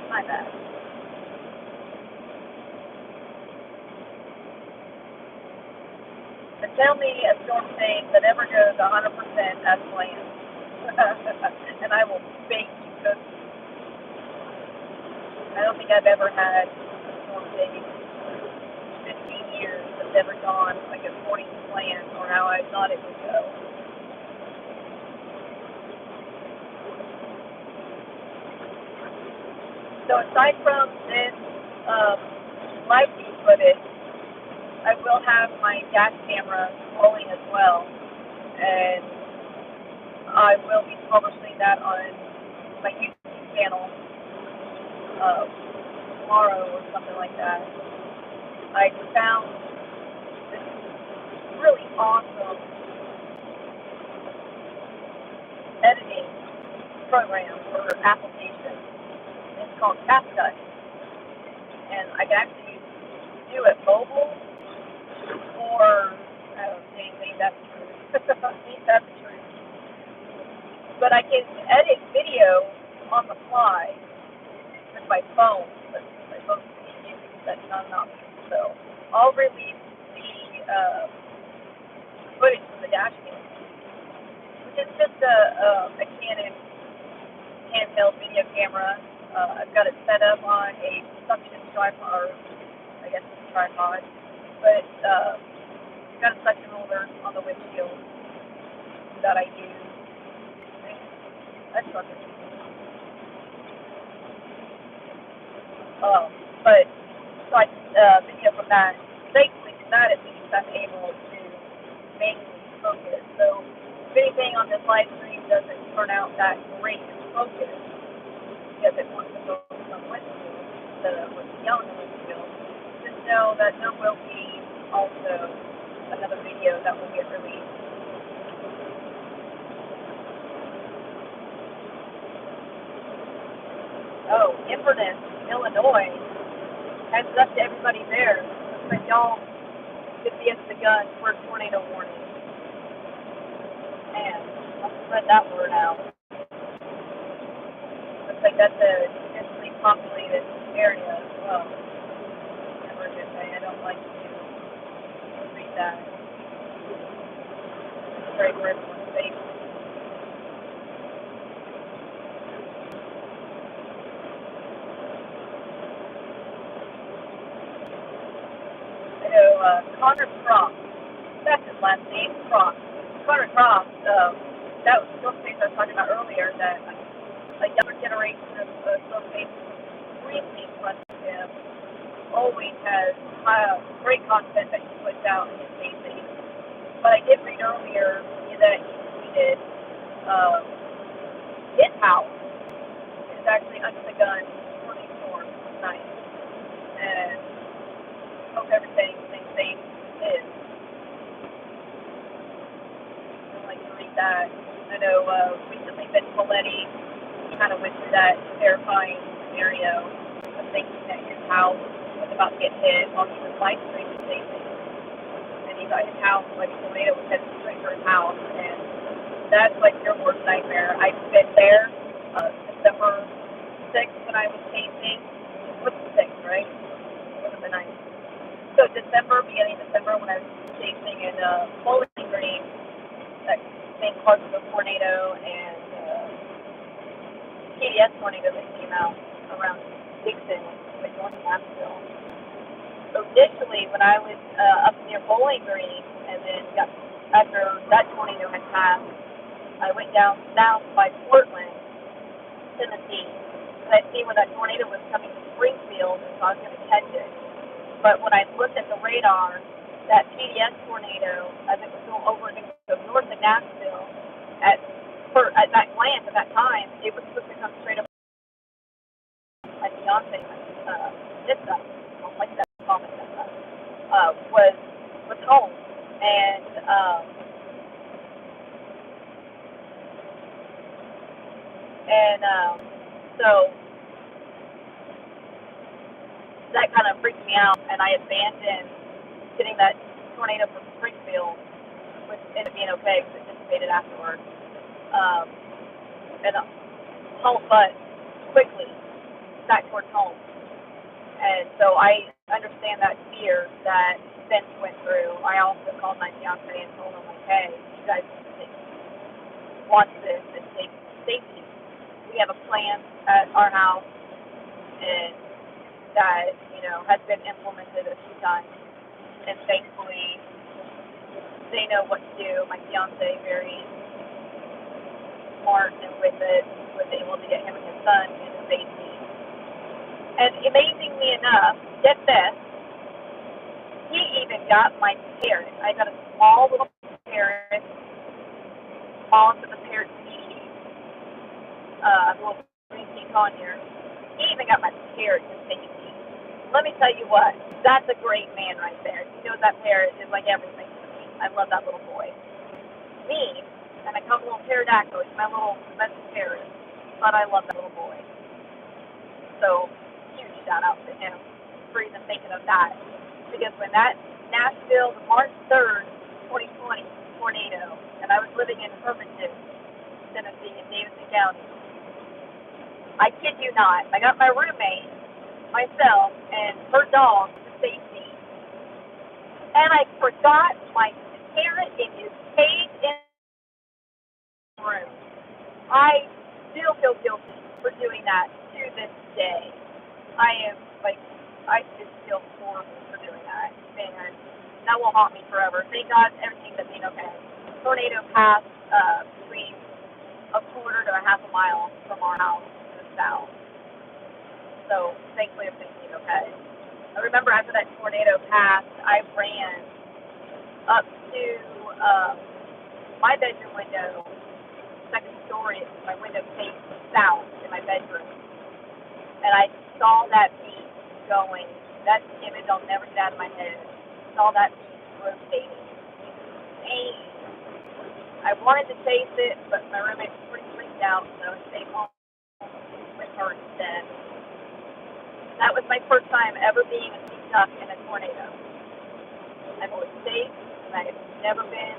My bad. But tell me a storm thing that ever goes 100% as planned. And I will bake you cookies. I don't think I've ever had a storm day in 15 years that's ever gone like according to plan or how I thought it would go. So aside from this live feed footage, I will have my dash camera rolling as well, and I will be publishing that on my YouTube channel tomorrow or something like that. I found this really awesome editing program or application. It's called CapCut, and I can actually do it mobile or maybe that's true. Maybe that's true. But I can edit video on the fly with my phone, but my phone's being used. That's not an option. So I'll release the footage from the dash cam, which is just a Canon handheld video camera. I've got it set up on a suction tripod, or I guess it's a tripod, but I've got a suction holder on the windshield that I use. That's something. But so I video from that. Thankfully, from that at least, I'm able to manually focus. So if anything on this live stream doesn't turn out that great in focus, because it wants to focus on windshield instead of what's beyond the windshield, just know that there will be also another video that will get released. Oh, Inverness, Illinois. Heads up to everybody there. Looks like y'all could be at the gun for a tornado warning. Man, I'll spread that word out. Looks like that's a densely populated area as well. Never a good thing. I don't like to read that. It's great for everyone's safety. I know Connor Croft, that's his last name, Croft. Connor Croft, that was the face I was talking about earlier, that a younger generation of Philippines really impressed him. always has great content that he puts out in his casing. But I did read earlier that he tweeted his house is actually under the gun for these storms tonight. And hope everything stays safe. I'd like to read that. I know recently Vince Folletti kind of went through that terrifying scenario of thinking that his house was about to get hit while he was live streaming safety. And he thought his house, like a tornado, was headed straight for his house. And that's like your worst nightmare. I've been there December 6th when I was casing. What's the 6th, right? It wasn't the 9th. So beginning of December, when I was casing in Bowling Green, that same parts of the tornado and TDS tornado that came out around Dixon, like north of Nashville. So initially, when I was up near Bowling Green, and then after that tornado had passed, I went down south by Portland, Tennessee, and I see where that tornado was coming to Springfield, and so I was going to catch it. But when I looked at the radar, that TDS tornado, as it was going over to go north of Nashville, at that glance at that time, it was supposed to come straight up. My fiance, this stuff, like that comment, was home, and so that kind of freaked me out, and I abandoned getting that tornado from Springfield, which ended up being okay because it dissipated afterwards. And home, but quickly back towards home. And so I understand that fear that Vince went through. I also called my fiance and told him, like, hey, you guys watch this and take safety. We have a plan at our house, and that, has been implemented a few times. And thankfully, they know what to do. My fiance, very smart and with it, was able to get him and his son into safety. And amazingly enough, get this, he even got my parrot. I got a small little parrot, small to the parrot species, a little green king conure. He even got my parrot to safety. Let me tell you what, that's a great man right there. He knows that parrot is like everything to me. I love that little boy. Me, and I call him a little pterodactyl. He's my little domestic parrot, but I love that little boy. So, huge shout out to him for even thinking of that. Because when that Nashville, March 3rd, 2020 tornado, and I was living in Hermitage, Tennessee, in Davidson County, I kid you not, I got my roommate, myself, and her dog to safety, and I forgot my parrot in his cage in the room. I still feel guilty for doing that to this day. I just feel horrible for doing that. Man, that will haunt me forever. Thank God everything's been okay. Tornado passed between a quarter to a half a mile from our house to the south. So thankfully everything's okay. I remember after that tornado passed, I ran up to my bedroom window, second story. My window faced south in my bedroom, and I saw that beast going. That image I'll never get out of my head. Saw that beast rotating. Insane. I wanted to chase it, but my roommate was pretty freaked out, so I stayed home with her instead. That was my first time ever being stuck in a tornado. I've always safe, and I've never been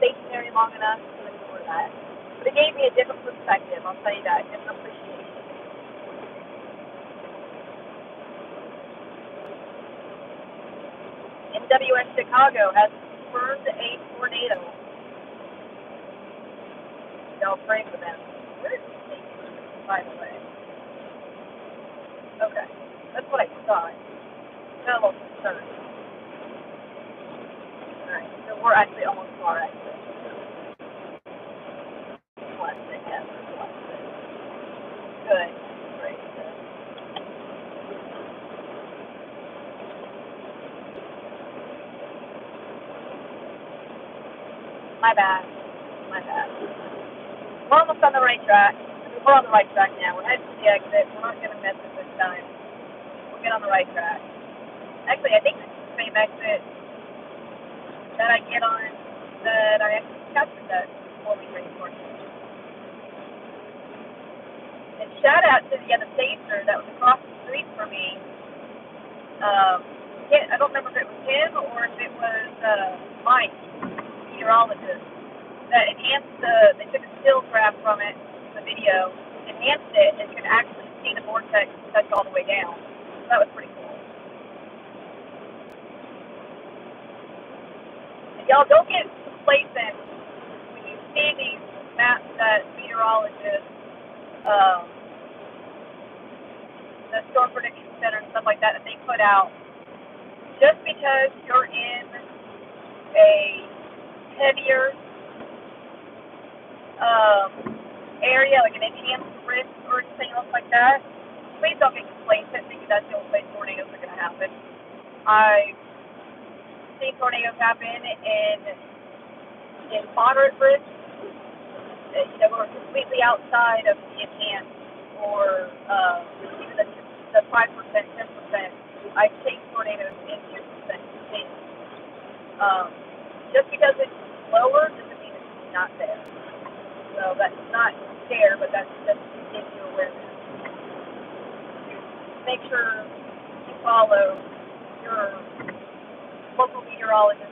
stationary long enough to endure that. But it gave me a different perspective, I'll tell you that, different appreciation. NWX Chicago has confirmed a tornado. Y'all pray for them. Where is the station, by the way? Okay, that's what I thought. Got a little concerned. Alright, so we're actually almost to our exit. Good. Great. Good. My bad. My bad. We're almost on the right track. We're on the right track now. We're heading to the exit. We're not going to miss it this time. We'll get on the right track. Actually, I think this is the same exit that I get on, that I actually captured that before we reinforced it. And shout out to the other pacer that was across the street from me. I don't remember if it was him or if it was Mike, meteorologist, that enhanced they took a still grab from it, the video, enhanced it, and you can actually see the vortex touch all the way down. So that was pretty cool. And y'all don't get complacent when you see these maps that meteorologists, the Storm Prediction Center and stuff like that they put out. Just because you're in a heavier area, like an enhanced risk or anything else like that, please don't get complacent thinking that's the only place tornadoes are going to happen. I've seen tornadoes happen in moderate risk, who are completely outside of the enhanced or even the 5%, 10%. I've seen tornadoes in 2% states. Just because it's lower doesn't mean it's not there. So that's not scare, but that's just to give you awareness. Make sure you follow your local meteorologist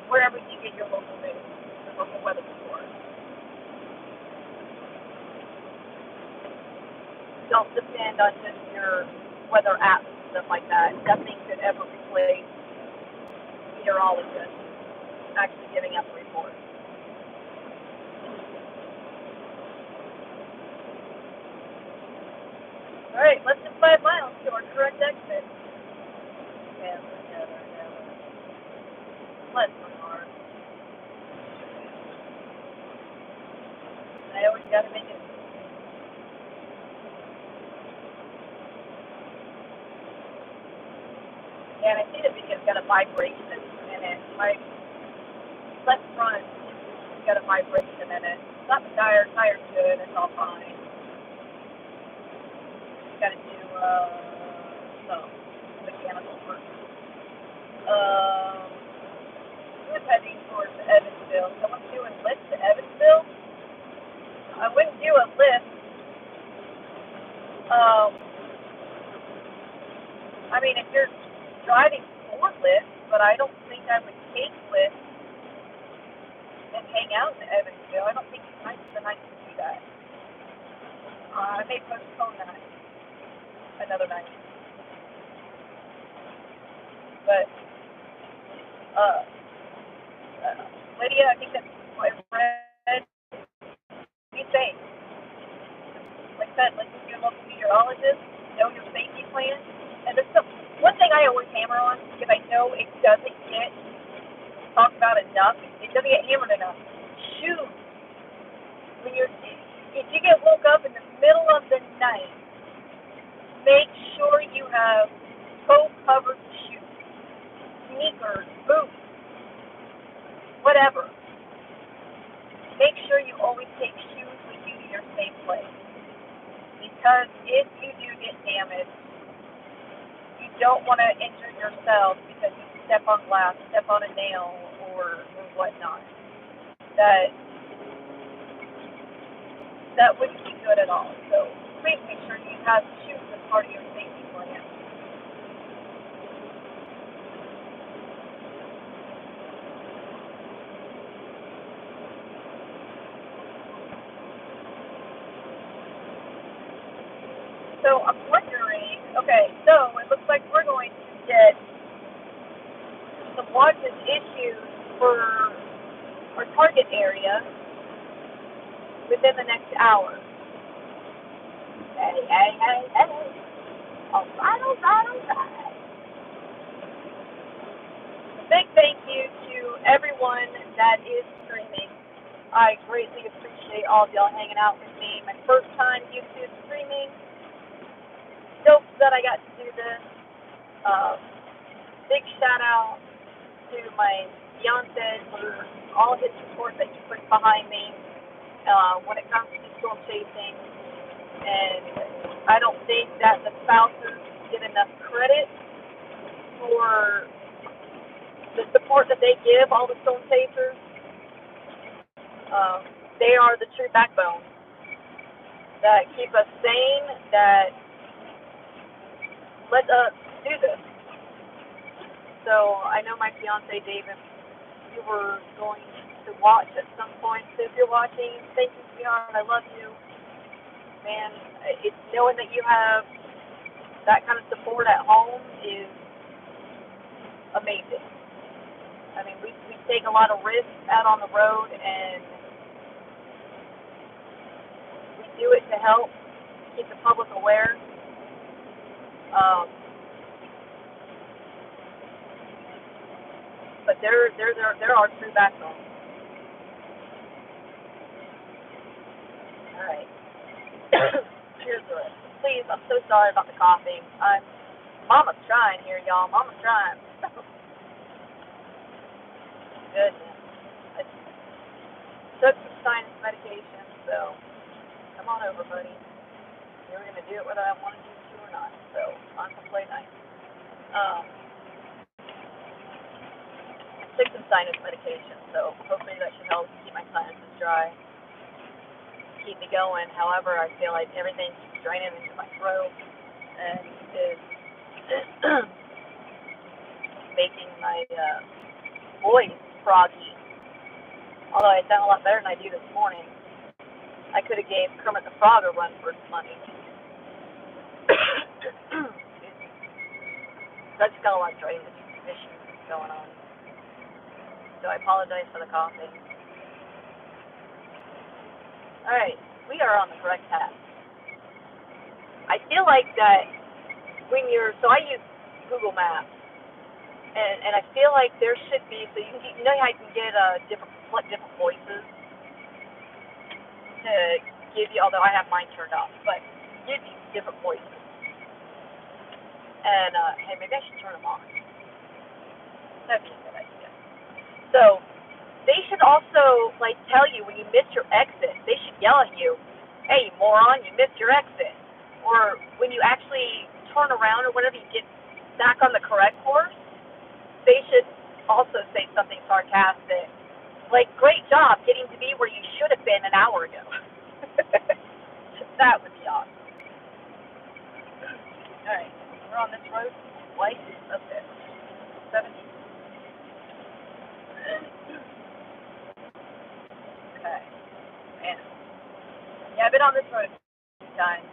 wherever you get your local news, your local weather report. Don't depend on just your weather apps and stuff like that. Nothing could ever replace meteorologists actually giving out the report. All right, less than 5 miles to our correct exit. Less than hard. I always got to make it. And I see the video's got a vibration in it. My left front has got a vibration in it. Not the tire's good, it's all fine. Got to do some mechanical work. We're heading towards Evansville. Someone's doing lift to Evansville. I wouldn't do a lift. I mean, if you're driving for Lyft, but I don't think I would take Lyft and hang out in Evansville. I don't think tonight's the night to do that. I may postpone that another night. But, Lydia, I think that's what I read. Be safe. Like I said, listen to your local meteorologist, know your safety plan. And there's one thing I always hammer on, because I know it doesn't get talked about enough, it doesn't get hammered enough. Shoes. If you get woke up in the middle of the night, make sure you have toe-covered shoes, sneakers, boots, whatever. Make sure you always take shoes with you to your safe place. Because if you do get damaged, you don't want to injure yourself because you step on glass, step on a nail, or whatnot. That wouldn't be good at all. So please make sure you have shoes as part of your safety plan. So I'm wondering, okay, so it looks like we're going to get some watches issued for our target area within the next hour. Hey. All right. Big thank you to everyone that is streaming. I greatly appreciate all of y'all hanging out with me. My first time YouTube streaming. Stoked that I got to do this. Big shout out to my fiance for all his support that he puts behind me when it comes to storm chasing. And I don't think that the spouses get enough credit for the support that they give all the storm chasers. They are the true backbone that keep us sane, that let us do this. So I know my fiance David, you were going to watch at some point. So if you're watching, thank you, sweetheart. I love you. Man, it's knowing that you have that kind of support at home is amazing. I mean, we take a lot of risks out on the road, and we do it to help keep the public aware. But they're our true backbone. All right. Cheers to it. Please, I'm so sorry about the coughing. Mama's trying here, y'all. Mama's trying. Goodness. I took some sinus medication, so come on over, buddy. You were gonna do it whether I wanted you to or not. So on to play nice. Took some sinus medication, so hopefully that should help keep my sinuses dry, keep me going. However, I feel like everything keeps draining into my throat and is making my voice froggy. Although I sound a lot better than I do this morning. I could have gave Kermit the Frog a run for his money. I just got a lot of drainage issues going on. So I apologize for the coughing. Alright, we are on the correct path. I feel like that when so I use Google Maps, and I feel like there should be, so you know how you can get different voices to give you, although I have mine turned off, but give you different voices. And, hey, maybe I should turn them off. That'd be a good idea. So, they should also, like, tell you when you miss your exit. They should yell at you, hey, moron, you missed your exit. Or when you actually turn around or whatever, you get back on the correct course, they should also say something sarcastic. Like, great job getting to be where you should have been an hour ago. That would be awesome. All right, we're on this road. Light is up there. 70. Okay. Man. Yeah, I've been on this road a few times.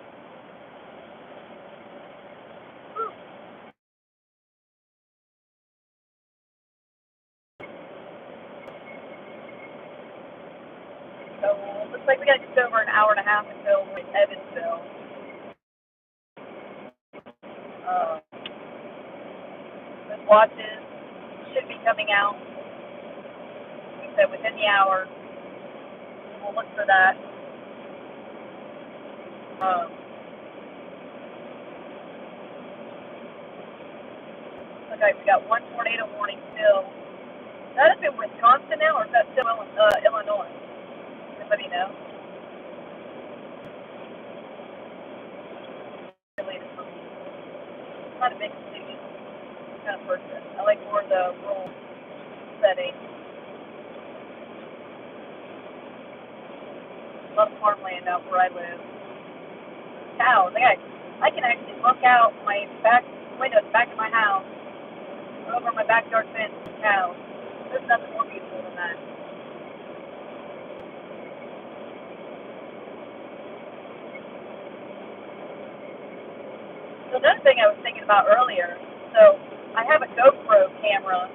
So, looks like we got just over an hour and a half until we're in Evansville. Those watches should be coming out. Like I said, within the hour. We'll look for that. Okay, we got one tornado warning still. Is that up in Wisconsin now, or is that still Illinois? Anybody know? I'm not a big city kind of person. I like more the rural setting. A lot of farmland out where I live. Cows. I can actually look out my back window at the back of my house, over my backyard fence, and cows. There's nothing more beautiful than that. So another thing I was thinking about earlier, so I have a GoPro camera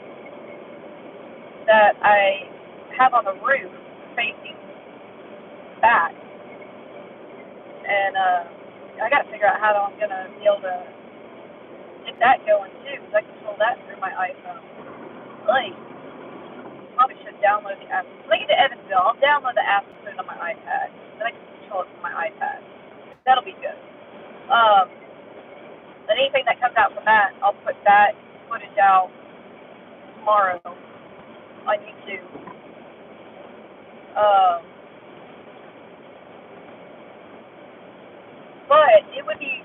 that I have on the roof facing back. And I got to figure out how I'm going to be able to get that going too, because I control that through my iPhone. Like, probably should download the app. When I get to Evansville, I'll download the app and put it on my iPad. Then I can control it from my iPad. That'll be good. And anything that comes out from that, I'll put that footage out tomorrow. on YouTube. Um, but it would be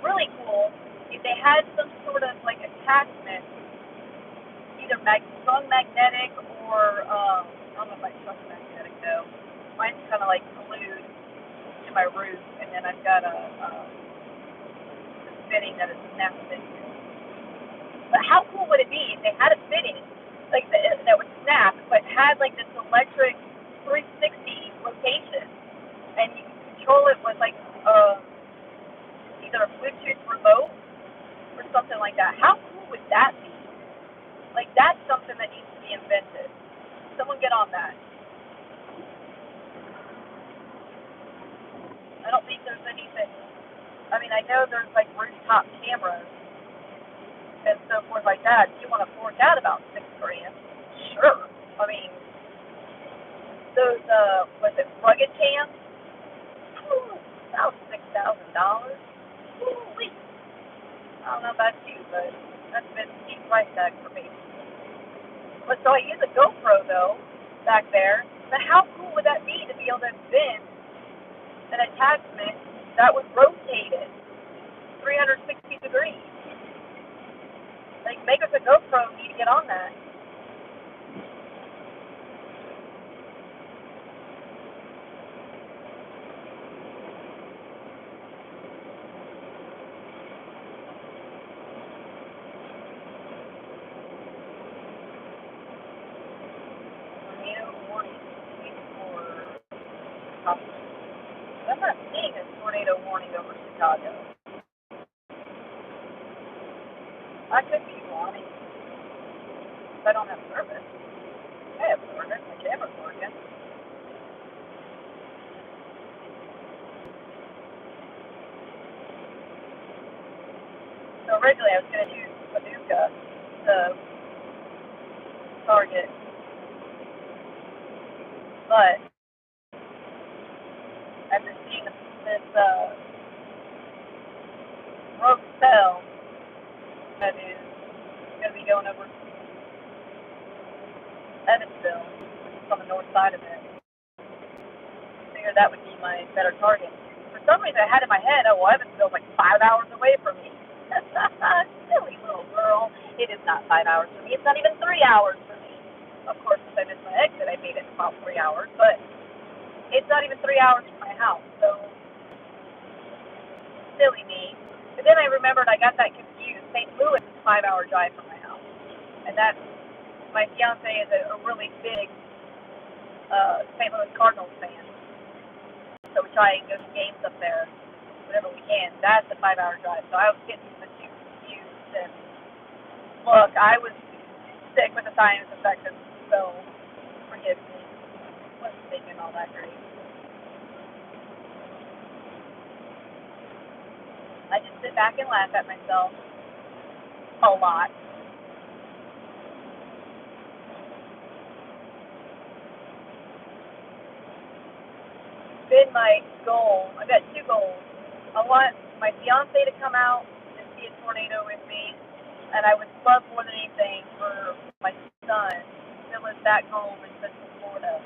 really cool if they had some sort of like attachment, either strong magnetic or I don't know if I trust magnetic though. Mine's kind of like glued to my roof, and then I've got a fitting that is snapped into. But how cool would it be if they had a fitting like that would snap, but had like this electric 360 rotation, and you can control it with like either a Bluetooth remote or something like that? How cool would that be? Like, that's something that needs to be invented. Someone get on that. I don't think there's anything. I mean, I know there's like rooftop cameras and so forth like that. You want to fork out about $6,000? Sure. I mean, those was it rugged cams? About $6,000. Holy! I don't know about you, but that's been a steep price tag for me. But so I use a GoPro though back there. But how cool would that be to be able to invent an attachment that would rotate it 360 degrees? Like, make us a GoPro, need to get on that. Tornado warning for I'm not seeing a tornado warning over Chicago. I could be warning. I don't have service. I have service. My camera's working. So originally I was going to use Paducah to target, but after seeing this rogue cell that is going to be going over Evansville, on the north side of it, I figured that would be my better target. For some reason I had in my head, oh, well, Evansville's like 5 hours away from me. Silly little girl. It is not 5 hours for me. It's not even 3 hours for me. Of course, if I missed my exit, I made it in about 3 hours, but it's not even 3 hours from my house, so silly me. But then I remembered I got that confused. St. Louis is a 5-hour drive from my house, and that's, my fiance is a really big St. Louis Cardinals fan, so we try and go to games up there whenever we can. That's a 5-hour drive, so I was getting the two confused. And look, I was sick with the sinus infection, so forgive me. Wasn't thinking all that great. I just sit back and laugh at myself a lot. Been my goal. I've got two goals. I want my fiance to come out and see a tornado with me, and I would love more than anything for my son that lives back home in Central Florida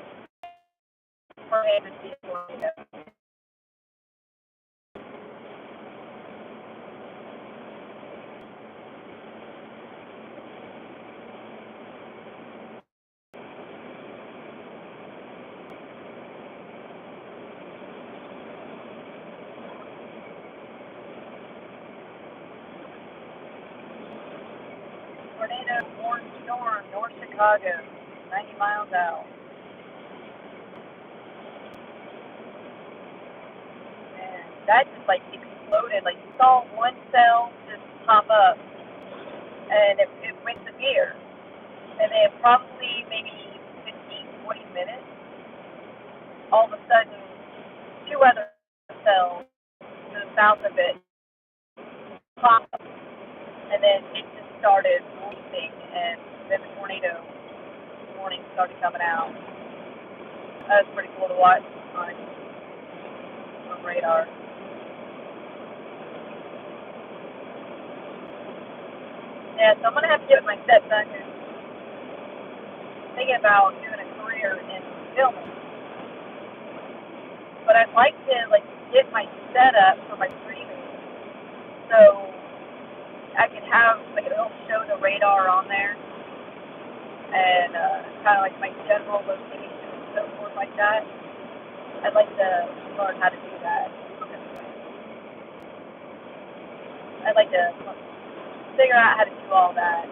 for him to see a tornado. Tornado warned storm, North Chicago, 90 miles out. And that just like exploded. Like, you saw one cell just pop up, and it went severe. And then probably maybe 15, 20 minutes, all of a sudden, two other cells to the south of it popped up. And then it just started releasing, and then the tornado warning started coming out. That was pretty cool to watch on radar. Yeah, so I'm going to have to give it my stepson, who's thinking about doing a career in filming, but I'd like to like get my setup for my streaming, so I could have like it'll show the radar on there and kind of like my general location and so forth like that. I'd like to learn how to do that. I'd like to figure out how to do all that.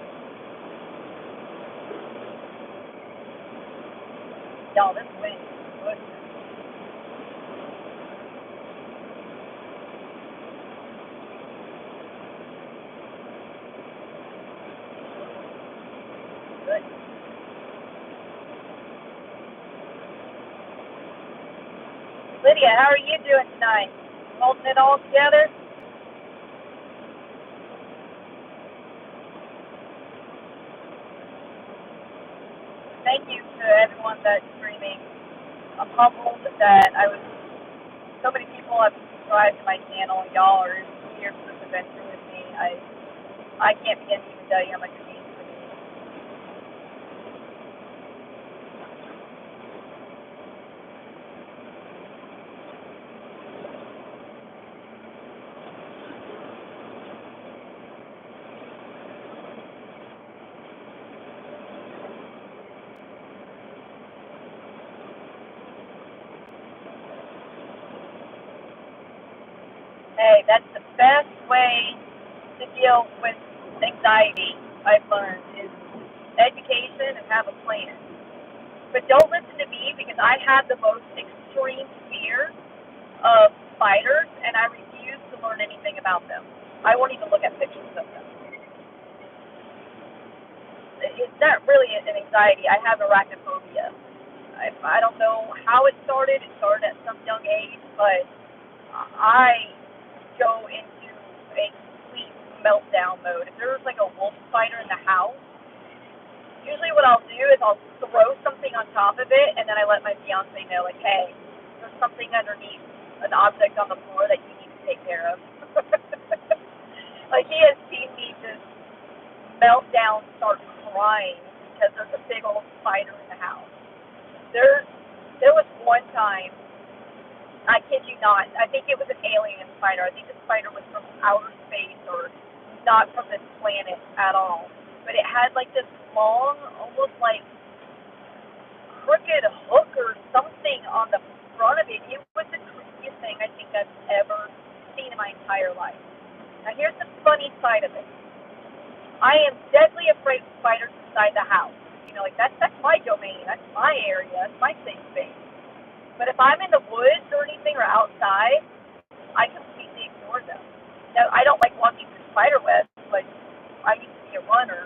Y'all, this wind is good. Good. Lydia, how are you doing tonight? Holding it all together? Thank you to everyone that's streaming. I'm humbled that so many people have subscribed to my channel. Y'all are here for this adventure with me. I can't begin to even tell you how much it means to me. Hey, that's the best way to deal with anxiety, I've learned, is education and have a plan. But don't listen to me because I have the most extreme fear of spiders, and I refuse to learn anything about them. I won't even look at pictures of them. It's not really an anxiety. I have arachnophobia. I don't know how it started. It started at some young age, but I go into a complete meltdown mode. If there was like a wolf spider in the house, usually what I'll do is I'll throw something on top of it, and then I let my fiance know, like, hey, there's something underneath an object on the floor that you need to take care of. Like, he has seen me just melt down, start crying because there's a big old spider in the house. There was one time, I kid you not, I think it was an alien spider. I think the spider was from outer space or not from this planet at all. But it had like this long, almost like crooked hook or something on the front of it. It was the creepiest thing I think I've ever seen in my entire life. Now here's the funny side of it. I am deadly afraid of spiders inside the house. You know, like that's my domain. That's my area. That's my safe space. But if I'm in the woods or anything or outside, I completely ignore them. Now, I don't like walking through spider webs, but I used to be a runner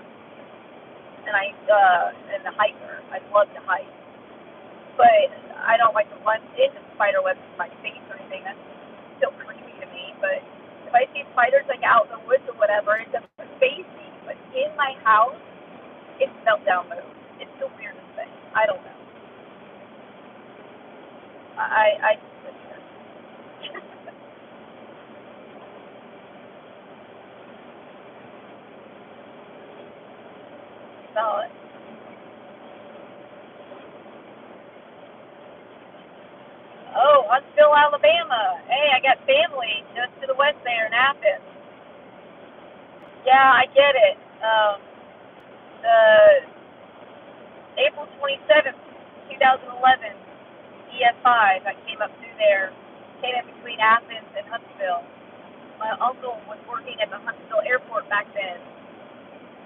and and a hiker. I love to hike. But I don't like to run into spider webs with my face or anything. That's still creepy to me. But if I see spiders like out in the woods or whatever, it doesn't faze me. But in my house, it's meltdown mode. It's the weirdest thing. I don't know. I just live here. So, Huntsville, Alabama. Hey, I got family just to the west there in Athens. Yeah, I get it. The April 27th, 2011, EF5, I came up through there, came in between Athens and Huntsville. My uncle was working at the Huntsville airport back then,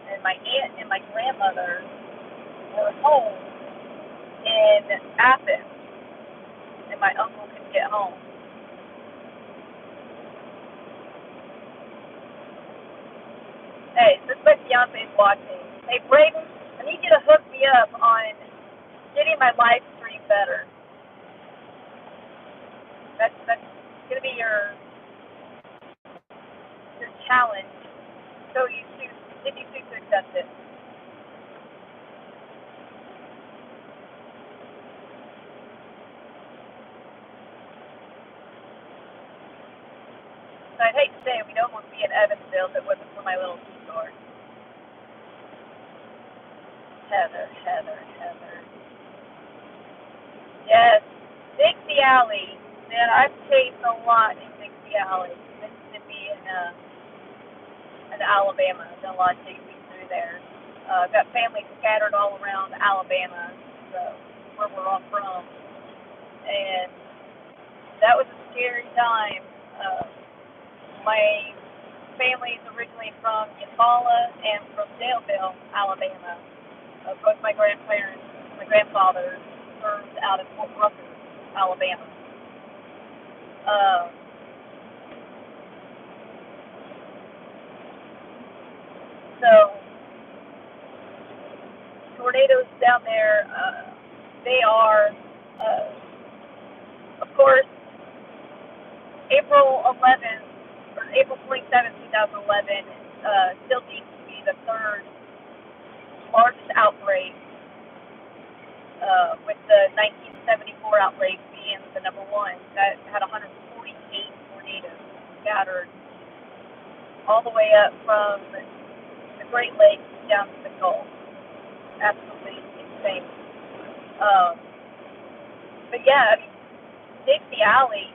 and my aunt and my grandmother were home in Athens, and my uncle couldn't get home. Hey, this is my fiance's watching. Hey, Braden, I need you to hook me up on getting my live stream better. That's gonna be your challenge. So you choose if you choose to accept it. So I'd hate to say we'd almost be in Evansville if it wasn't for my little store. Heather. Yes, Dixie Alley. Man, I've chased a lot in Dixie Alley, Mississippi and Alabama. I've done a lot of chasing through there. I've got family scattered all around Alabama, so where we're all from. And that was a scary time. My family's originally from Eufaula and from Daleville, Alabama. Both my grandfathers served out in Fort Rucker, Alabama. So tornadoes down there, they are, of course, April 11th, or April 27th, 2011, still seems to be the third largest outbreak, with the 1974 outbreak being the number one. That had 148 tornadoes scattered all the way up from the Great Lakes down to the Gulf. Absolutely insane. But yeah, I mean, Dixie Alley,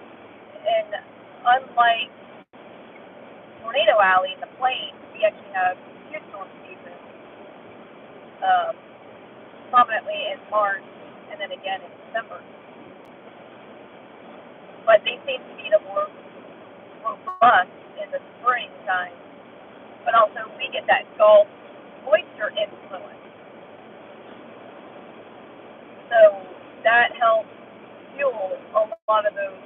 and unlike Tornado Alley in the Plains, we actually have huge storm season, prominently in March and then again in December. But they seem to be the more robust in the springtime. But also we get that Gulf moisture influence. So that helps fuel a lot of those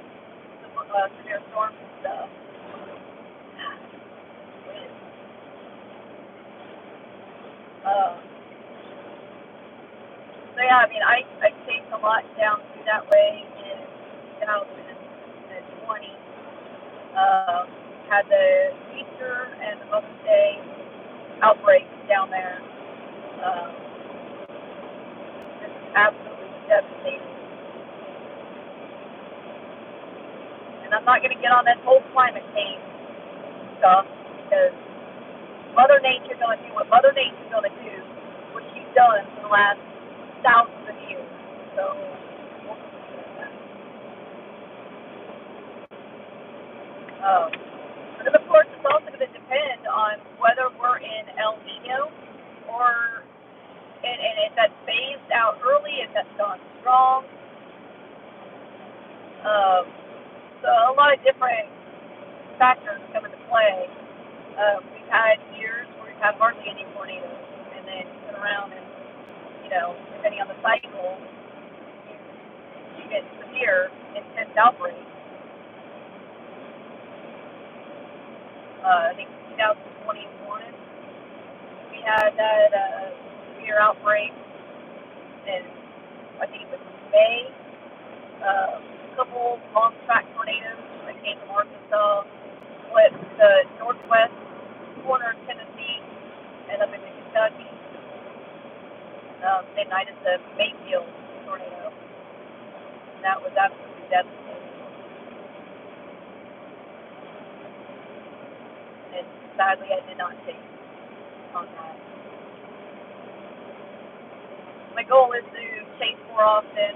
severe storms and stuff. So yeah, I mean, I chased a lot down through that way in 2020. Had the Easter and the Mother's Day outbreaks down there. Just absolutely devastating. And I'm not going to get on that whole climate change stuff because Mother Nature's going to do what Mother Nature's going to do, what she's done for the last thousands of years. So we'll consider that. And then of course it's also going to depend on whether we're in El Nino or and if that's phased out early, if that's gone strong. So a lot of different factors come into play. We've had years where we've had hardly any tornadoes, and then you turn around and, depending on the cycle, you get severe, intense outbreaks. I think 2021, we had that severe outbreak, and I think it was May. A couple long track tornadoes that came from Arkansas, flipped the northwest corner of Tennessee and up into Kentucky. Same night as the Mayfield tornado. And that was absolutely devastating. And sadly, I did not take on that. My goal is to chase more often.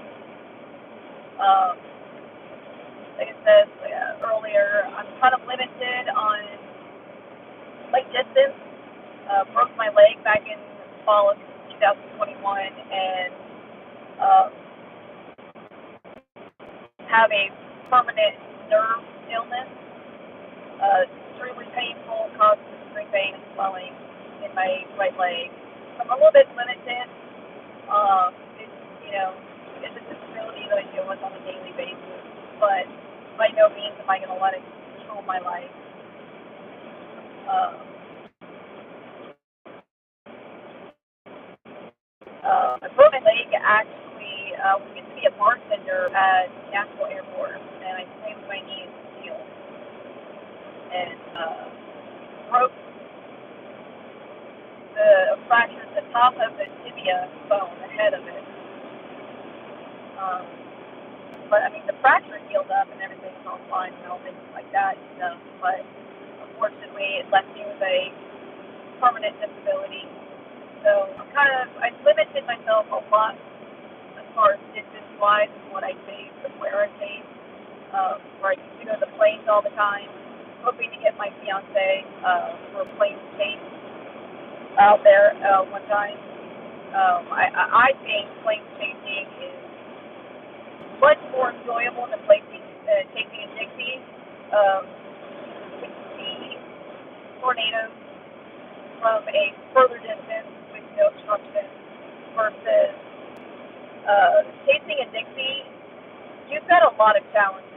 Like I said earlier, I'm kind of limited on lake distance. Broke my leg back in fall of 2021 and have a permanent nerve illness. Extremely painful, causes extreme pain and swelling in my right leg. So I'm a little bit limited. It's a disability that I deal with on a daily basis, but by no means am I going to let it control my life. I broke my leg actually. We used to be a bartender at Nashville Airport, and I slammed my knee in the steel and broke fractured the top of the tibia bone, the head of it. But I mean, the fracture healed up and everything was all fine and all things like that and stuff. But unfortunately, it left me with a permanent disability. So I've limited myself a lot as far as distance-wise and what I taste and where I taste. Where I used to go to the plains all the time, hoping to get my fiance for a plains taste out there one time. I think plains tasting is much more enjoyable than tasting in Dixie. We can see tornadoes from a further distance with no obstruction versus tasting in Dixie. You've got a lot of challenges.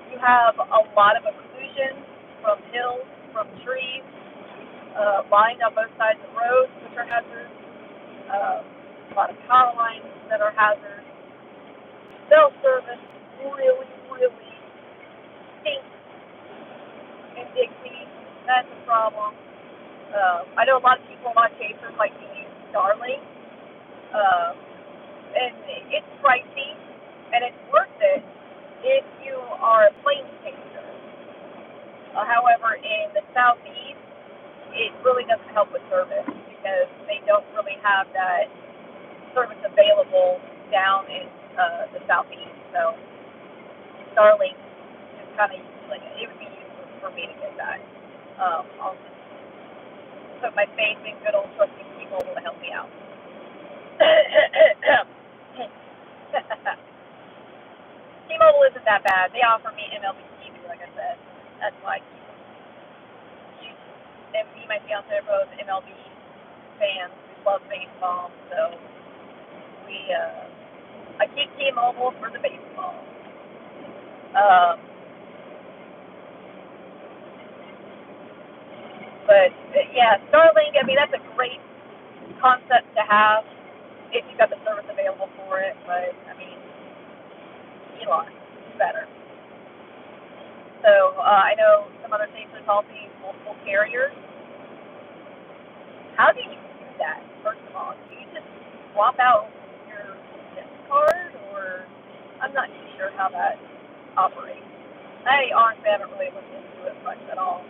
You have a lot of occlusions from hills, from trees, lined on both sides of roads, which are hazards. A lot of power lines that are hazards. Cell service really, really stinks in Dixie. That's a problem. I know a lot of people, a lot of chasers like to use Starlink, and it's pricey, and it's worth it if you are a plains chaser. However, in the southeast, it really doesn't help with service because they don't really have that service available down in the southeast. So Starlink is kind of like it would be useless for me to get that. I'll just put my faith in good old trusting T-Mobile to help me out. T-Mobile isn't that bad. They offer me MLB TV, like I said. That's why and me and my fiance are both MLB fans. We love baseball, so I keep T-Mobile for the baseball. But yeah, Starlink. I mean, that's a great concept to have if you've got the service available for it. But I mean, Elon is better. So I know some other states are calling multiple carriers. How do you do that? First of all, do you just swap out your SIM card, or I'm not too sure how that operates. I honestly haven't really looked into it much at all.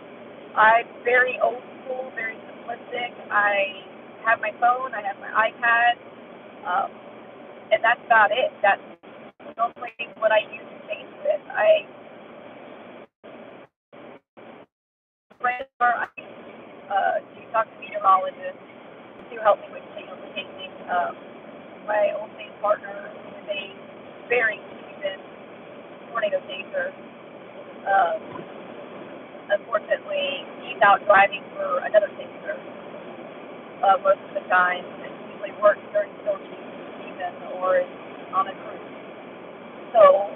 I'm very old school, very simplistic. I have my phone, I have my iPad, and that's about it. That's mostly what I use to taste with. I to talk to meteorologists to help me with tasting. My old state partner is a very seasoned tornado chaser. Unfortunately, he's out driving for another chaser most of the time, and usually works during snow season or is on a cruise. So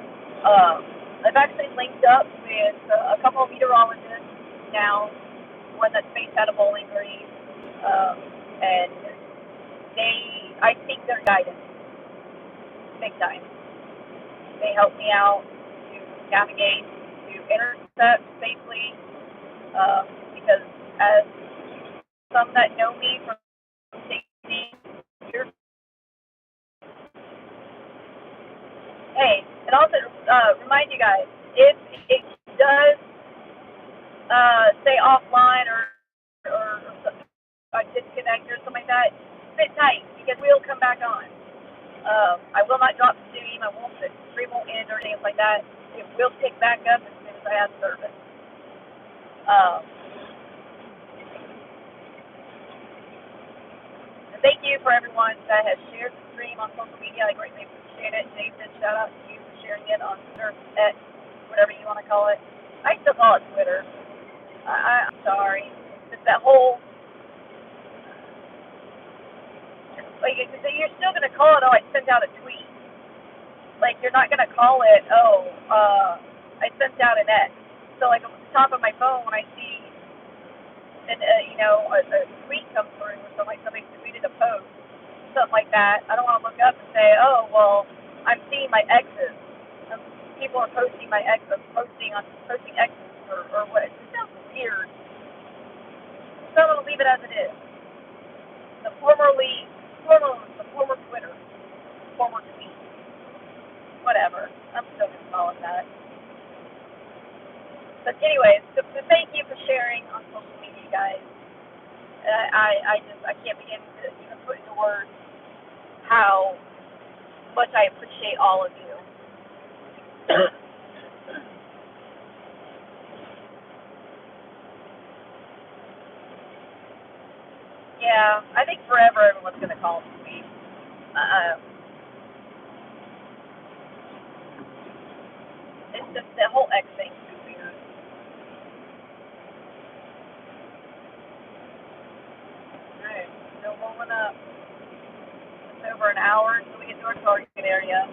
I've actually linked up with a couple of meteorologists now, one that's based out of Bowling Green, and I seek their guidance big time. They help me out to navigate, to intercept safely, because as some that know me from safety here, hey, and also remind you guys, if it does say offline or disconnect or something like that, sit tight because we'll come back on. I will not drop the stream. The stream won't end or anything like that. It will pick back up as soon as I have service. Thank you for everyone that has shared the stream on social media. I greatly appreciate it. Jason, shout out to you for sharing it on Twitter, X, whatever you want to call it. I still call it Twitter. I'm sorry. It's that whole, like, you're still going to call it, I sent out a tweet. Like, you're not going to call it, I sent out an X. So, like, on the top of my phone, when I see, a tweet come through, or somebody tweeted a post, something like that, I don't want to look up and say, oh, well, I'm seeing my X's. People are posting my X's, posting X's, or what. It sounds weird. So I'm going to leave it as it is. The former Twitter, former tweet, whatever. I'm still going to call it that. But anyways, so thank you for sharing on social media, guys. I can't begin to even put into words how much I appreciate all of you. Yeah, I think forever everyone's gonna call me sweet. Uh, it's just the whole X thing's too weird. Alright, still rolling up. It's over an hour until we get to our target area.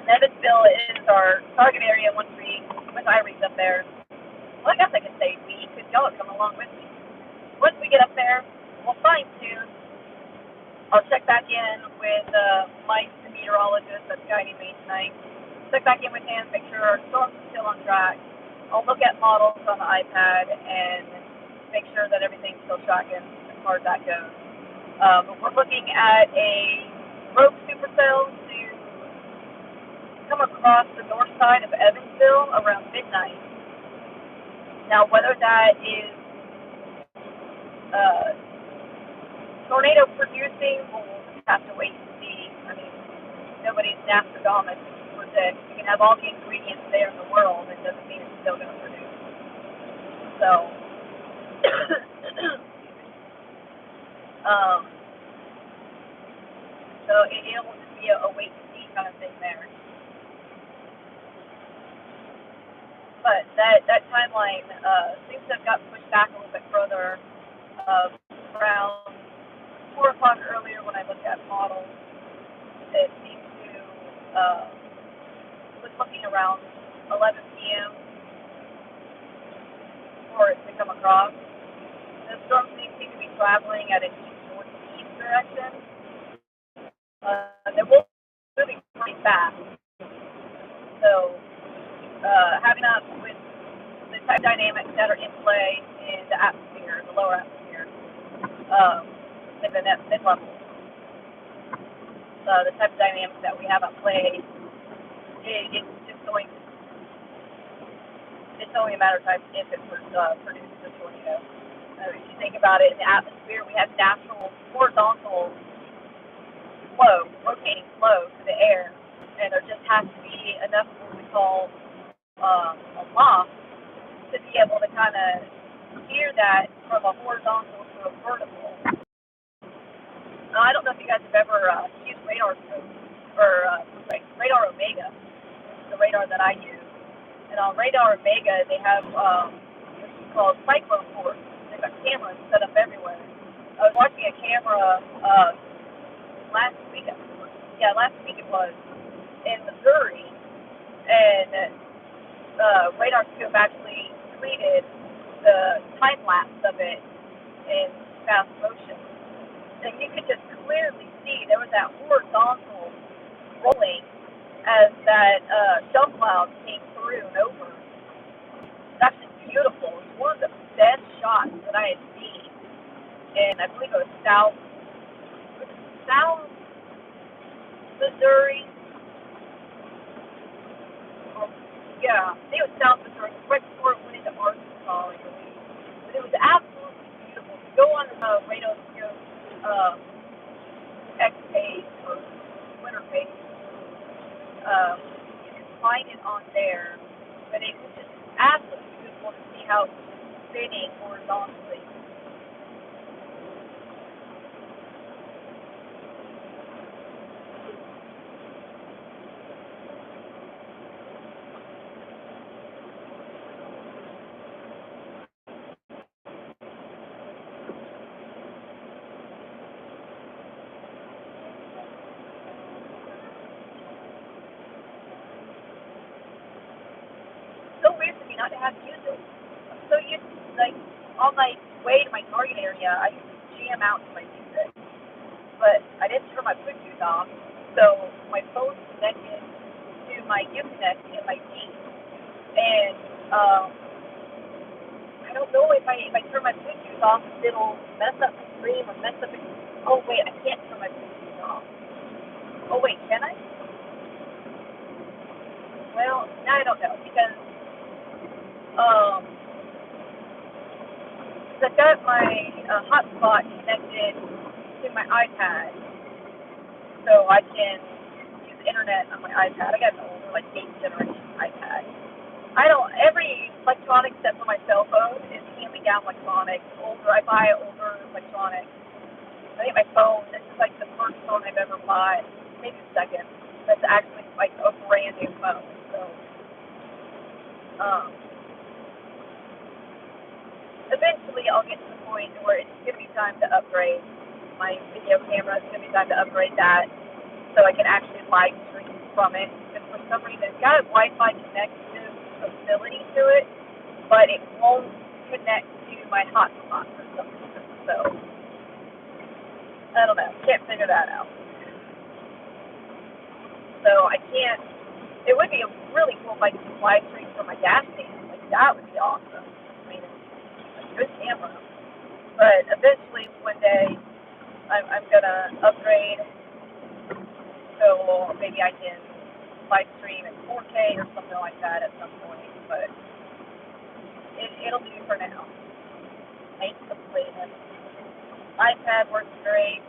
Evansville is our target area once I reach up there. Well, I guess I could say we, because y'all are coming along with me. Once we get up there, we'll fine tune. I'll check back in with Mike, the meteorologist that's guiding me tonight. Check back in with him, make sure our storm's still on track. I'll look at models on the iPad and make sure that everything's still tracking as far as that goes. We're looking at a rogue supercell to come across the north side of Evansville around midnight. Now, whether that is tornado producing, we'll just have to wait and see. I mean, nobody's Nostradamus to predict. You can have all the ingredients there in the world, it doesn't mean it's still going to produce. So, it will just be a wait and see kind of thing there. But that timeline seems to have got pushed back a little bit further. Around 4 o'clock earlier when I looked at models, it seemed to was looking around 11 p.m. for it to come across. The storm seems to be traveling at an east-northeast direction. They're both moving pretty fast. So, having up with the type dynamics that are in play in the atmosphere, the lower atmosphere, and the mid level. The type of dynamics that we have at play, it's just going. It's only a matter of time if it produces a tornado. If you think about it, in the atmosphere, we have natural horizontal flow, rotating flow to the air, and there just has to be enough what we call a loft to be able to kind of steer that from a horizontal to a vertical. Now, I don't know if you guys have ever used radar scope or radar Omega, which is the radar that I use. And on radar Omega, they have what's called cyclone ports. They've got cameras set up everywhere. I was watching a camera last week it was, in Missouri, and radar scope actually tweeted the time lapse of it in fast motion. And you could just clearly see there was that horizontal rolling as that shelf cloud came through and over. It's actually beautiful. It's one of the best shots that I had seen. And I believe it was South Missouri. Yeah, I think it was South Missouri, right before it went into Arkansas, I believe. But it was absolutely beautiful. To go on the radar scope X page or Twitter page, you can find it on there. But it was just absolutely beautiful to see how it's spinning horizontally. So weird to me not to have music. I'm so used to, like, on my way to my target area, I used to jam out to my music. But I didn't turn my Bluetooth off, so my phone's connected to my Uconnect in my Jeep. And I don't know if I turn my Bluetooth off, it'll mess up the stream or mess up the. Oh, wait, I can't turn my Bluetooth off. Oh, wait, can I? Well, now I don't know, because I've got my hotspot connected to my iPad, so I can use the internet on my iPad. I got an older, like 8th generation iPad. Every electronic except for my cell phone is hand-me-down electronics. I buy older electronics. I think my phone, this is like the first phone I've ever bought, maybe the second, that's actually like a brand new phone. So, eventually I'll get to the point where it's going to be time to upgrade my video camera. It's going to be time to upgrade that so I can actually live stream from it. Because for some reason, it's got a Wi-Fi connective ability to it, but it won't connect to my hotspot for some reason. So, I don't know. Can't figure that out. So I can't. It would be really cool if I could live stream from my gas station. Like that would be awesome. I mean, it's a good camera. But eventually, one day, I'm gonna upgrade. So maybe I can live stream in 4K or something like that at some point. But it'll do for now. I ain't complaining. iPad works great.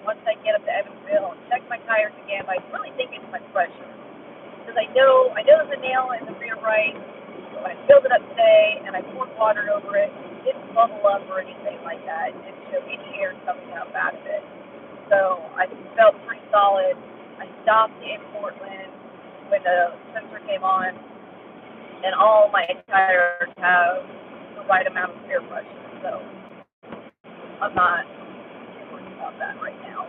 Once I get up to Evansville, I'll check my tires again. But I really think it's my pressure, because I know there's a nail in the rear right. So when I filled it up today and I poured water over it, it didn't bubble up or anything like that. It didn't show any air coming up out of it. So I felt pretty solid. I stopped in Portland when the sensor came on, and all my tires have the right amount of air pressure. So I'm not worried about that right now.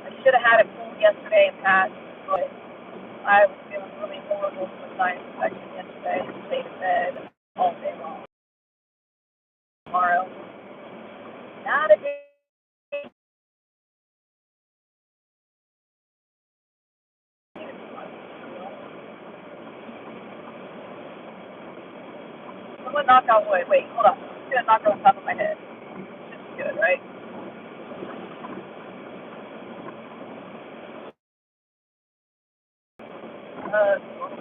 I should have had it pulled yesterday and passed, but I was feeling really horrible from the sinus infection yesterday. Stayed in bed all day long. Tomorrow, not a day. Someone knock on wood. Wait, hold on. I'm just gonna knock on top of my head. This is good, right?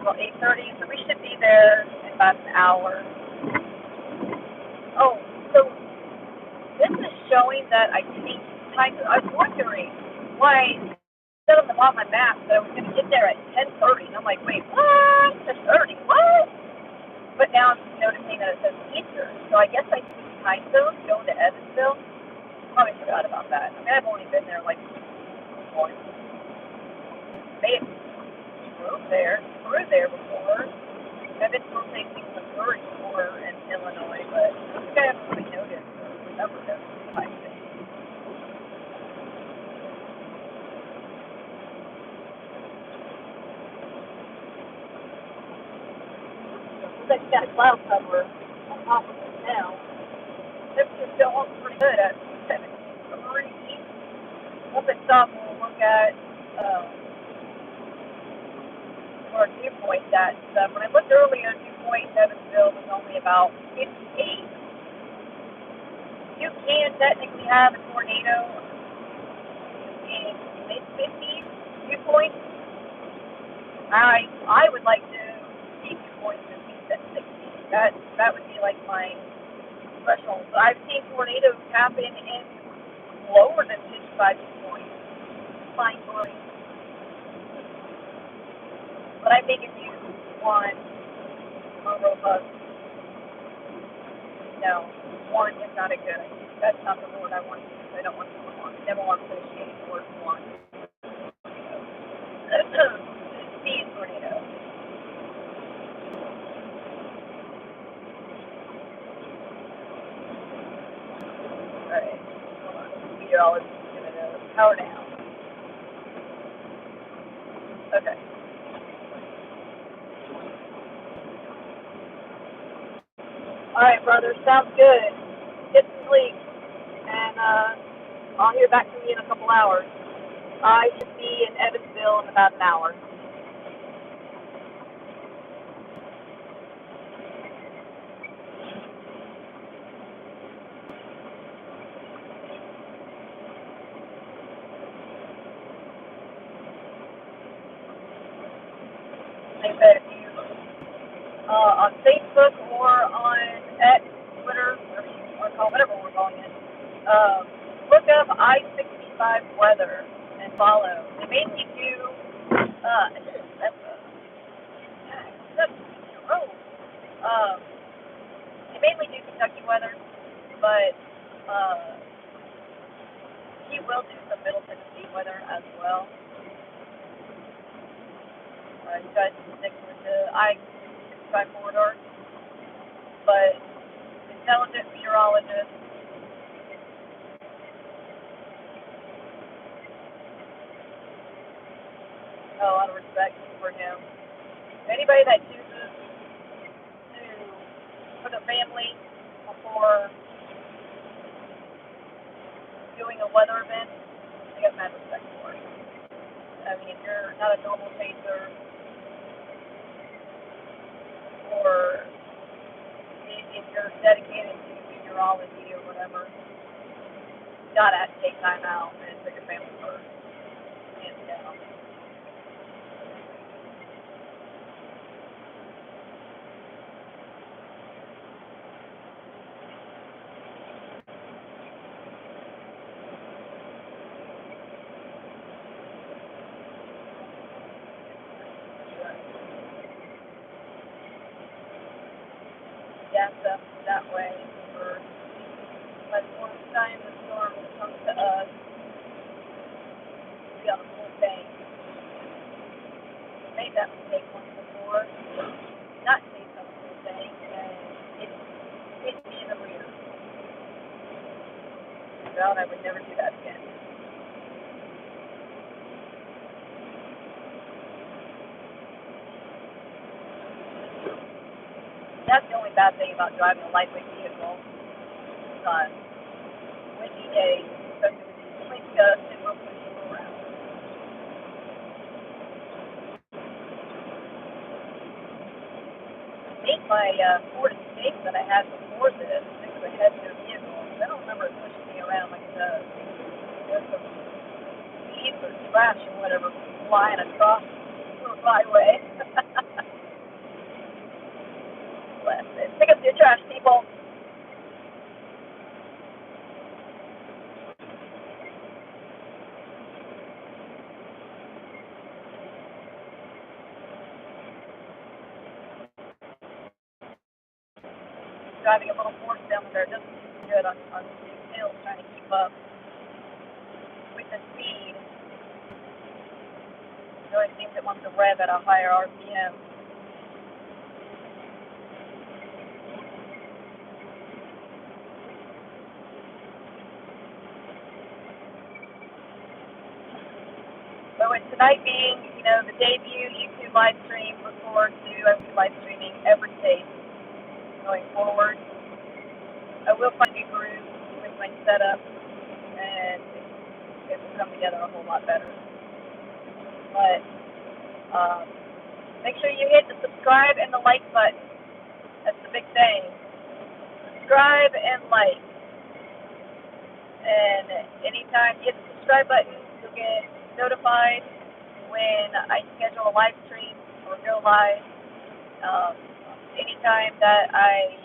Well, 8:30, so we should be there in about an hour. Oh, so this is showing that I changed time. I was wondering why it said on the bottom of my map that I was going to get there at 10:30. And I'm like, wait, what? 10:30? What? But now I'm noticing that it says Eastern. So I guess I switched time zones going to Evansville. Probably forgot about that. I mean, I've only been there like once. They through there before. I've been still taking Missouri before in Illinois, but I think I haven't really noticed or remembered those type things. Looks like you got a cloud cover on top of it now. Temperature's still holding pretty good at 73. Once I stop, we'll look at our dew point that when I looked earlier, dew point in Evansville was only about 58. You can technically have a tornado in mid-50s dew point. I would like to see dew points at least at 60. That would be like my threshold. So I've seen tornadoes happen in lower than 55 dew points. Fine blowing. But I think if you want a robust, no, one is not a good idea. That's not the word I want to use. I don't want to use one. I never want to associate the word one. C is tornado. Alright, hold on. Meteorologist is going to know. Power down. Okay. Alright, brother. Sounds good. Get some sleep. And I'll hear back from you in a couple hours. I should be in Evansville in about an hour. think that if you, on Facebook or on X, Twitter, whatever you want to call whatever we're calling it, look up I-65 weather and follow. They mainly do, that's a road. They mainly do Kentucky weather, but he will do some Middle Tennessee weather as well. He tries to stick with the I-65 corridor, but intelligent meteorologist. A lot of respect for him. Anybody that chooses to put a family before doing a weather event, I got mad respect for it. I mean, if you're not a normal chaser, or if you're dedicated to meteorology or whatever, you gotta have to take time out and put your family first, hands down. Gas up that way for like one time the storm comes to us, we got a full tank. Made that mistake once before, not take some full tank, and it hit me in the rear. Well, I would never do that again. That's the only bad thing about driving a lightweight vehicle. On windy days, especially with these wind gusts, it will push you around. I think my Ford Escape that I had before this, it was a heavier vehicle. I don't remember it pushing me around like it does. There's some leaves or trash or whatever flying across the byway. Bless it. Pick up your trash, people. Driving a little Ford down there doesn't seem good on these hills, trying to keep up with the speed. It always seems it wants to rev at a higher RPM. But with tonight being, the debut YouTube live stream, look forward to I will be live streaming every day going forward. I will find a groove with my setup, and it will come together a whole lot better. But make sure you hit the subscribe and the like button. That's the big thing. Subscribe and like. And anytime you hit the subscribe button, you'll get notified when I schedule a live stream or go live. Anytime that I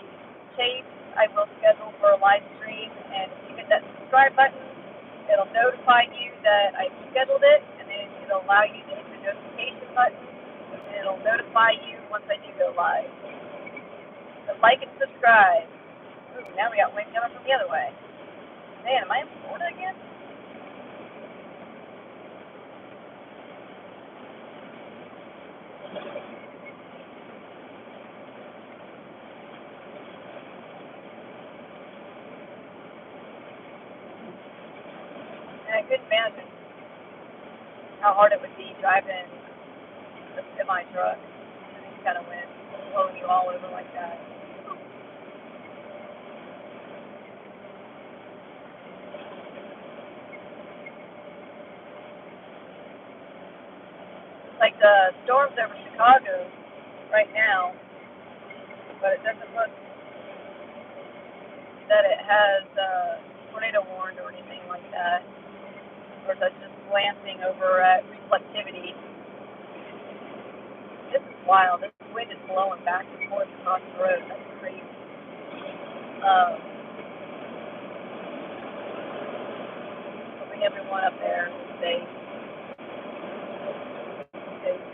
chase, I will schedule for a live stream, and if you hit that subscribe button, it'll notify you that I've scheduled it, and then it'll allow you to hit the notification button, and it'll notify you once I do go live. So like and subscribe. Ooh, now we got wind coming from the other way. Man, am I in Florida again? And I couldn't imagine how hard it would be driving a semi truck in these kind of winds, blowing you all over like that. It's like the storms over Chicago right now, but it doesn't look that it has tornado warned or anything like that. Of course, that's just glancing over at reflectivity. This is wild. This wind is blowing back and forth across the road. That's crazy. Hoping everyone up there stays safe.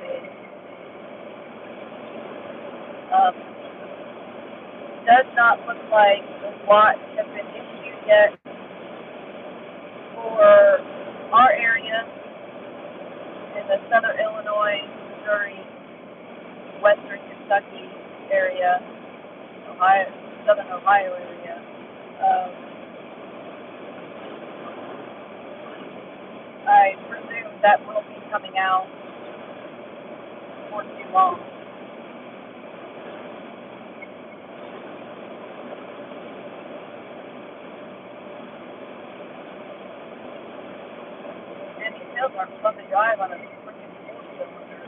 Does not look like the watch has been issued yet for our area in the southern Illinois, Missouri, western Kentucky area, Ohio, southern Ohio area. I presume that will be coming out before too long. And these hills are fun to drive on a freaking 4-cylinder.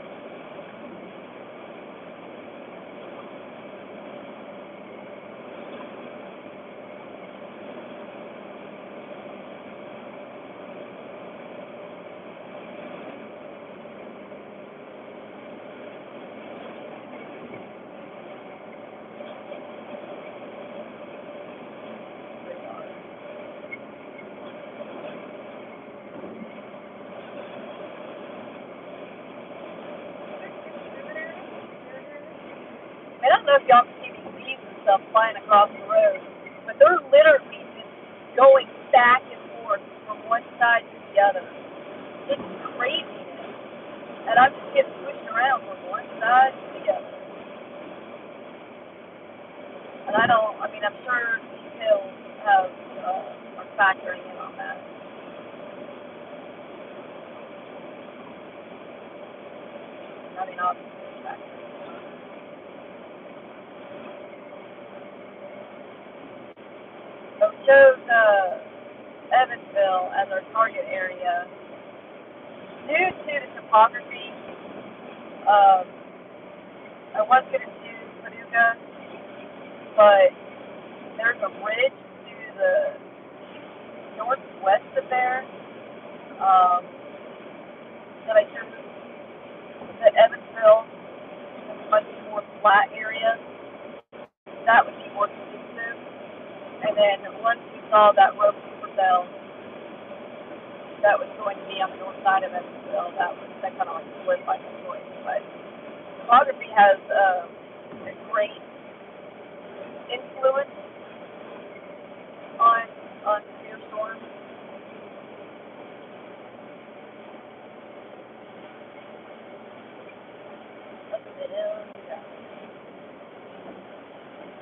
I don't know if y'all can see these leaves and stuff flying across the road, but they're literally just going back and forth from one side to the other. It's craziness. And I'm just getting pushed around from one side to the other. And I'm sure these hills are factoring in on that. Obviously it's factoring in on it. So we chose Evansville as our target area. Due to the topography, I was going to do Paducah, but there's a bridge to the northwest of there that I chose. The Evansville is a much more flat area. That would be more conducive. And then once we saw that road super cell that was going to be on the north side of Evansville, that kind of like split by the choice. But topography has a great influence on severe storms. Up in the hills, yeah.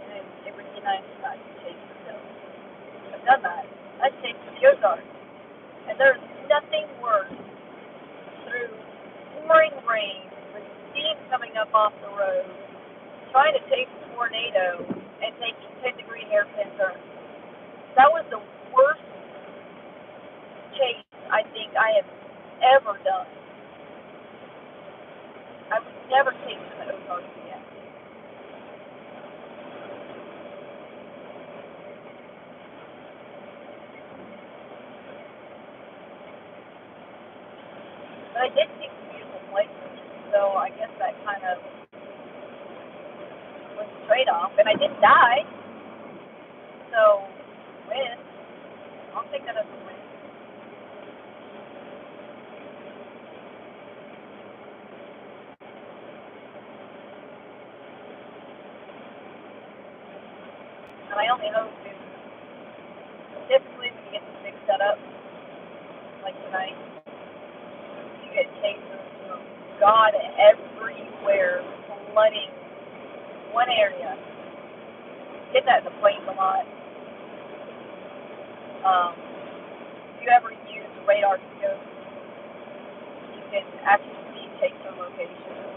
And it would be nice if I could chase the hills. I've done that. I chased the Ozarks. And there's nothing worse through pouring rain with steam coming up off the road, trying to chase a tornado and taking 10-degree hairpin turns. That was the worst chase I think I have ever done. I would never chase in the Ozarks again. But I did see some beautiful places, so I guess that kind of was a trade-off. And I didn't die, so win. I'll take that as a win. And I only hope typically when you get this big setup, like tonight, you get cases of God everywhere flooding one area. Get that in the plains a lot. If you ever use radar scope, you can actually see chaser locations.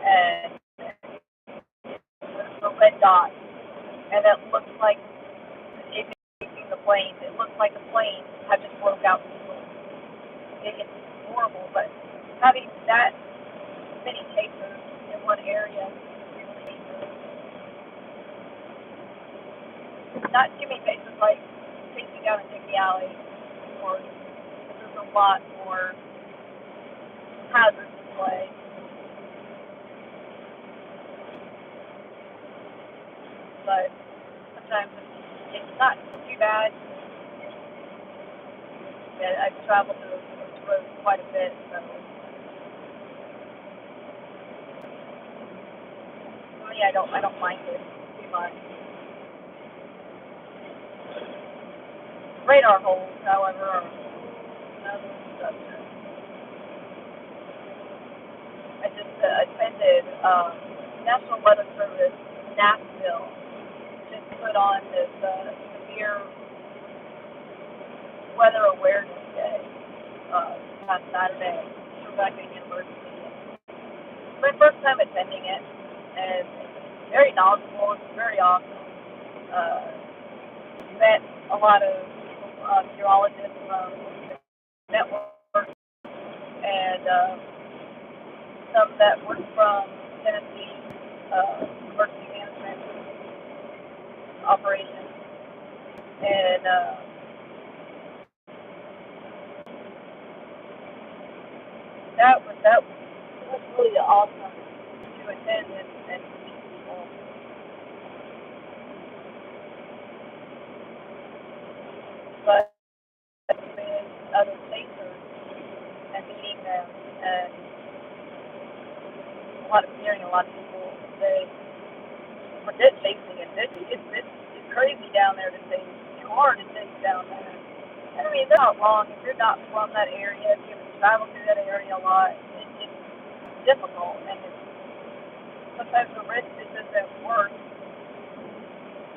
And there's a red dot. And it looks like, if you're using the planes, it looks like the planes have just broke out people. It's horrible, but having that many chasers in one area really dangerous. Not too many cases like chasing down a Dickie Alley, or there's a lot more hazards in play. but sometimes it's not too bad. Yeah, I've traveled those roads quite a bit, so for me, I don't mind it too much. Radar holes, however, are another subject. I just attended National Weather Service Nashville just put on this severe weather awareness day last Saturday at Rebecca University. It's my first time attending it, and it's very knowledgeable. It's very awesome. Met a lot of meteorologists from the network and some that work from Tennessee emergency management operations, and that was really awesome to attend and meet people. But with other chasers and meeting them, and hearing a lot of people say, forget chasing and fishing. It's crazy down there to chase. It's too hard to chase down there. And I mean, they're not wrong. If you're not from that area, if you haven't traveled through that area a lot, it's difficult. And sometimes the risk is just isn't worth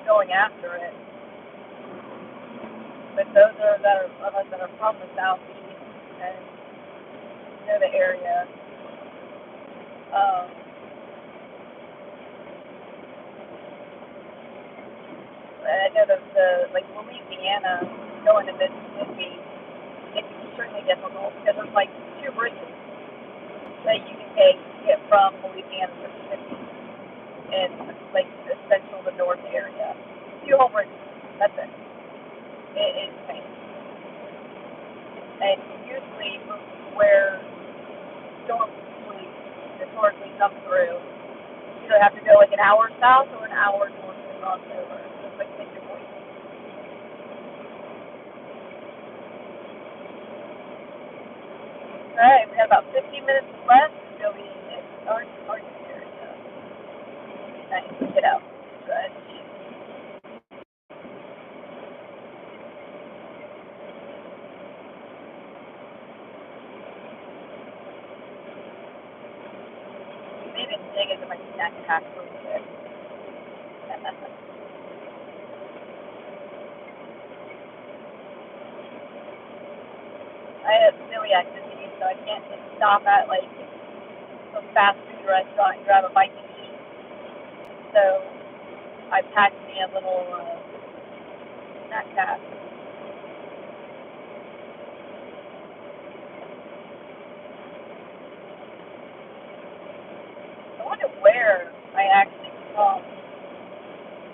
going after it. But those of us that are from the southeast and know the area, I know the like Louisiana going to Mississippi, it's extremely difficult because there's like two bridges that you can take to get from Louisiana to Mississippi in like the central to north area. Two whole bridges. That's it. It's pain. And usually where storms usually historically come through, you either have to go like an hour south or an hour north to cross over. Just like pick your point. Alright, we have about 15 minutes left. We'll be in our target area. Nice. Get out. Stretch. Maybe dig into my snack pack a little bit. I have celiac disease, so I can't just stop at like a fast food restaurant and grab a bite to eat. So I packed me a little snack pack. I wonder where I actually come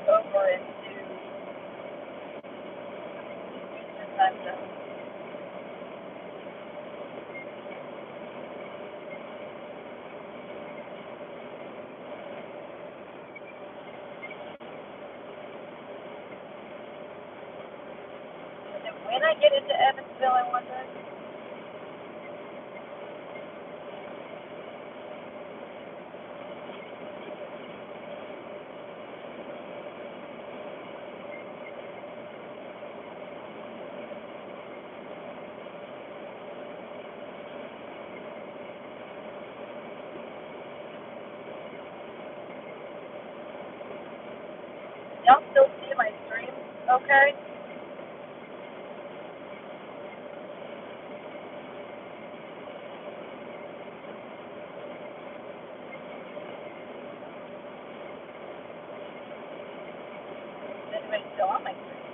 over into Eastern time zone. And then when I get into Evansville, I wonder. Y'all still see my stream? Okay. Is anybody still on my stream?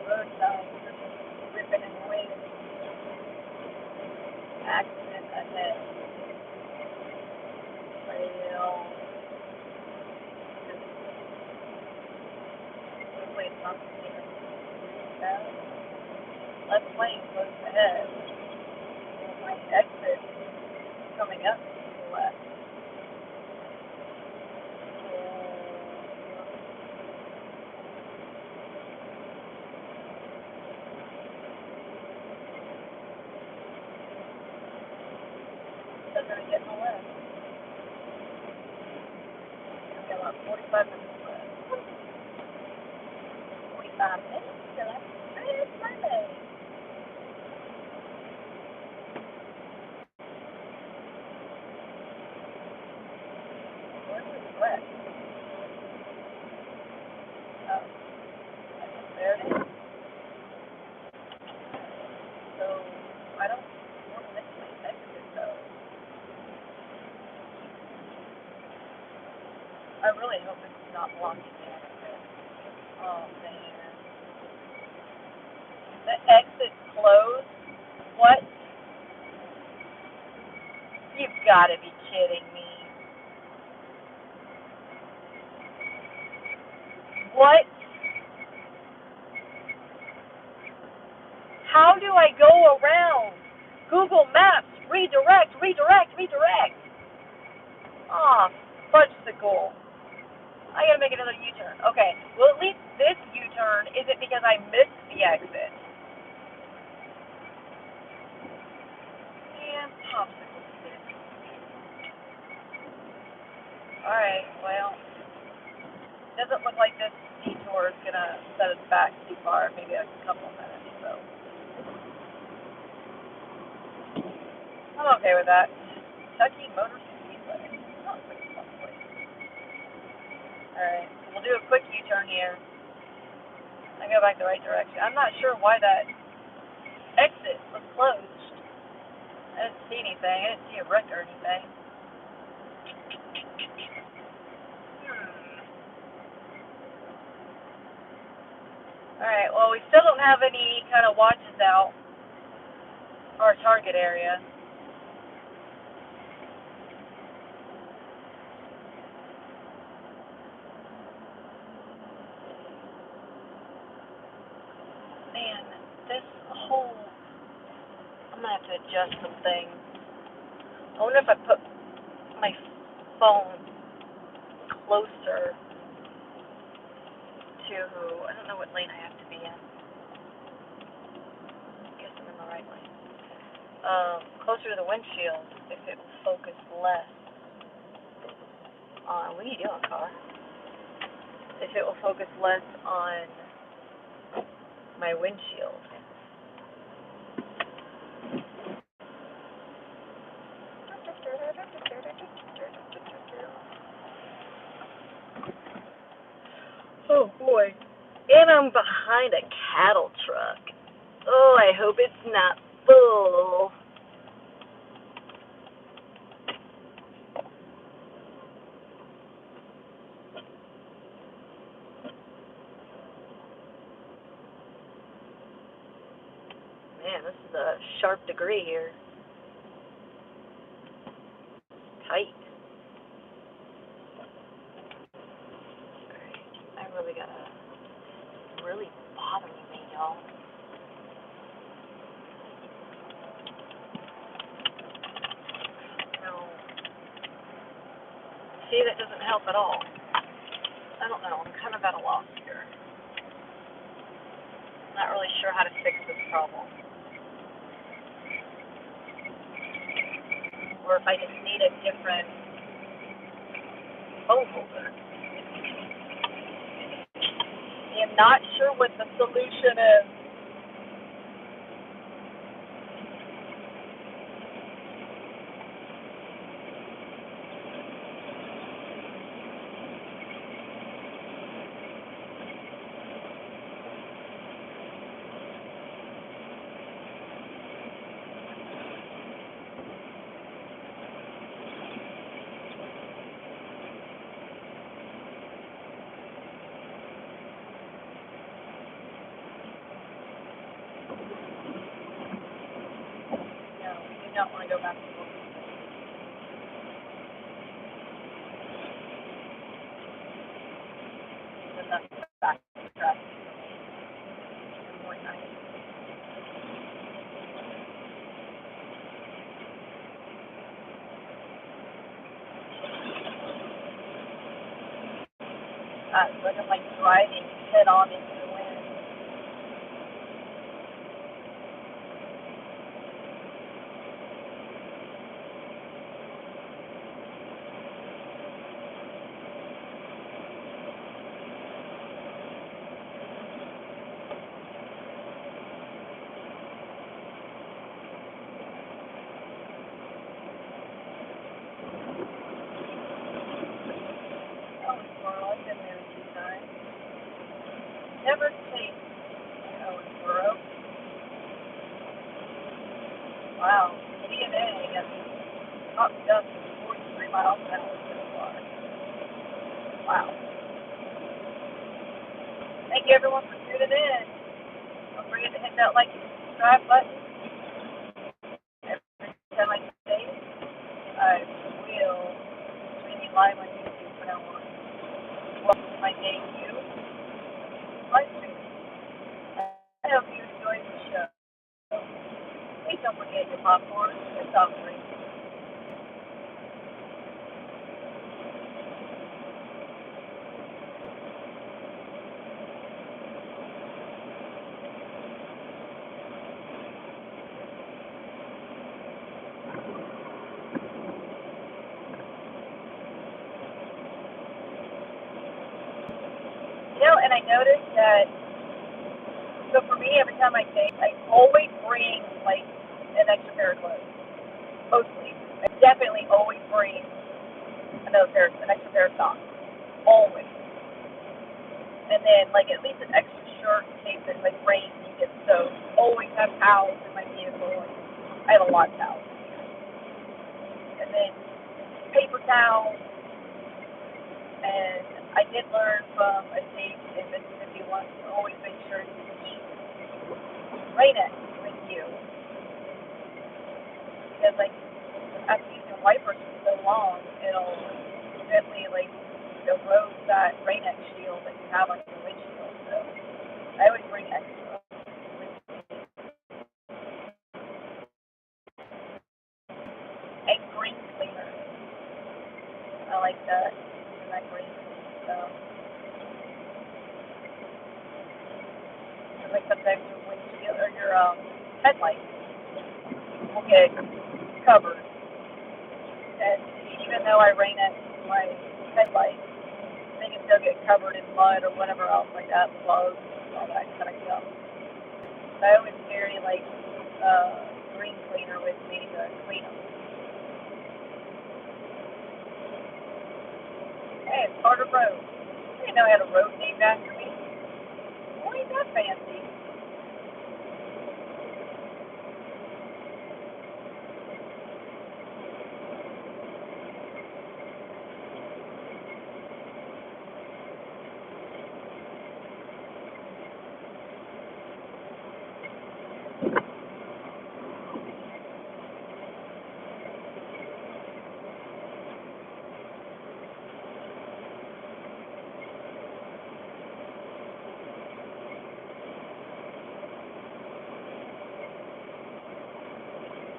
roadside, ripping and waiting. Accident ahead. Trail. Hopefully it's not bad. Left lane close ahead. My exit coming up to the left. They're going to get in the left. We've got about 45 minutes left. 45 minutes till that's Monday. Where's the sweat? Oh, there it is. So, I don't want to miss my exit though. I really hope it's not blocking the exit. Oh man. The exit's closed? What? You've got to be kidding me. What? How do I go around? Google Maps, redirect. Ah, fudgesicle. I gotta make another U-turn. Okay, well at least this U-turn isn't because I missed the exit. Man, popsicle stick. Alright, well, doesn't look like this detour is gonna set us back too far, maybe a couple minutes, so. I'm okay with that. Kentucky Motor Speedway. Oh, pretty fun place. Alright, we'll do a quick U-turn here. I go back the right direction. I'm not sure why that exit was closed. I didn't see anything. I didn't see a wreck or anything. Alright, well, we still don't have any kind of watches out our target area. Man, this whole... I'm going to have to adjust some things. I wonder if I put my phone closer to... I don't know what lane I have to be in. I guess I'm in the right lane. Closer to the windshield, if it will focus less on... What are you doing, car? If it will focus less on my windshield. Oh boy. And I'm behind a cattle truck. Oh, I hope it's not full. Man, this is a sharp degree here. Tight. I really gotta... really bothering me, y'all. No. See, that doesn't help at all. I don't know. I'm kind of at a loss here. Not really sure how to fix this problem. Or if I just need a different phone holder. I'm not sure what the solution is. not want to go back to school. But that's back to stress and more nice. So I'm like driving head on into the wind. Owensboro, I've been there a few times. Never stayed in Owensboro. Wow, DNA has popped up 43 miles an hour so far. Wow. Thank you everyone for tuning in. Don't forget to hit that like and subscribe button. Every time I say I will stream live on YouTube from now on. Welcome to my debut live stream. I hope you enjoyed the show. Please don't forget your popcorn and soft drinks. And I noticed that, so for me, every time I take, I always bring, like, an extra pair of clothes. Mostly. I definitely always bring an extra pair of socks. Always. And then, like, at least an extra shirt in case it, like, rains and you get soaked. Always have towels in my vehicle. I have a lot of towels here. And then paper towels. And I did learn from a state in Mississippi once to always make sure you keep Rain-X with you. Because, like, after using wipers for so long, it'll eventually, like, erode that Rain-X shield that you have on your windshield. So I always bring extra. And green cleaner. I like that. That green stuff. Like sometimes your windshield or your headlights will get covered. And even though I rain at my headlights, they can still get covered in mud or whatever else like that, bugs, all that kind of stuff. So I always carry like green cleaner with me to clean them. Hey, it's Carter Road. I didn't know I had a road named after me. Well, ain't that fancy?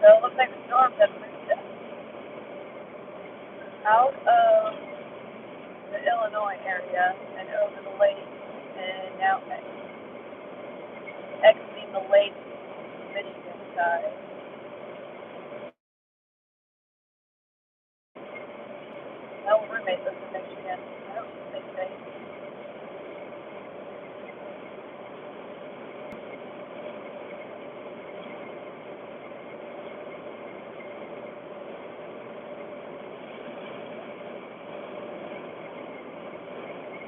So it looks like the storms have moved out of the Illinois area and over the lake, and now exiting the lake, Michigan side. My old roommate lives in Michigan. I hope she stays safe.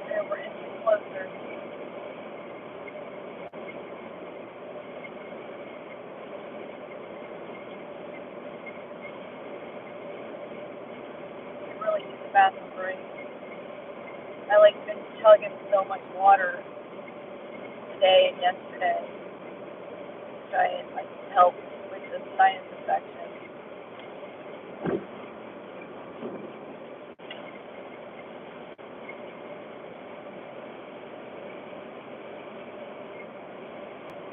Yeah, we're inching closer. I really use the bathroom break. I like been chugging so much water today and yesterday to try and like help with the sinus infection.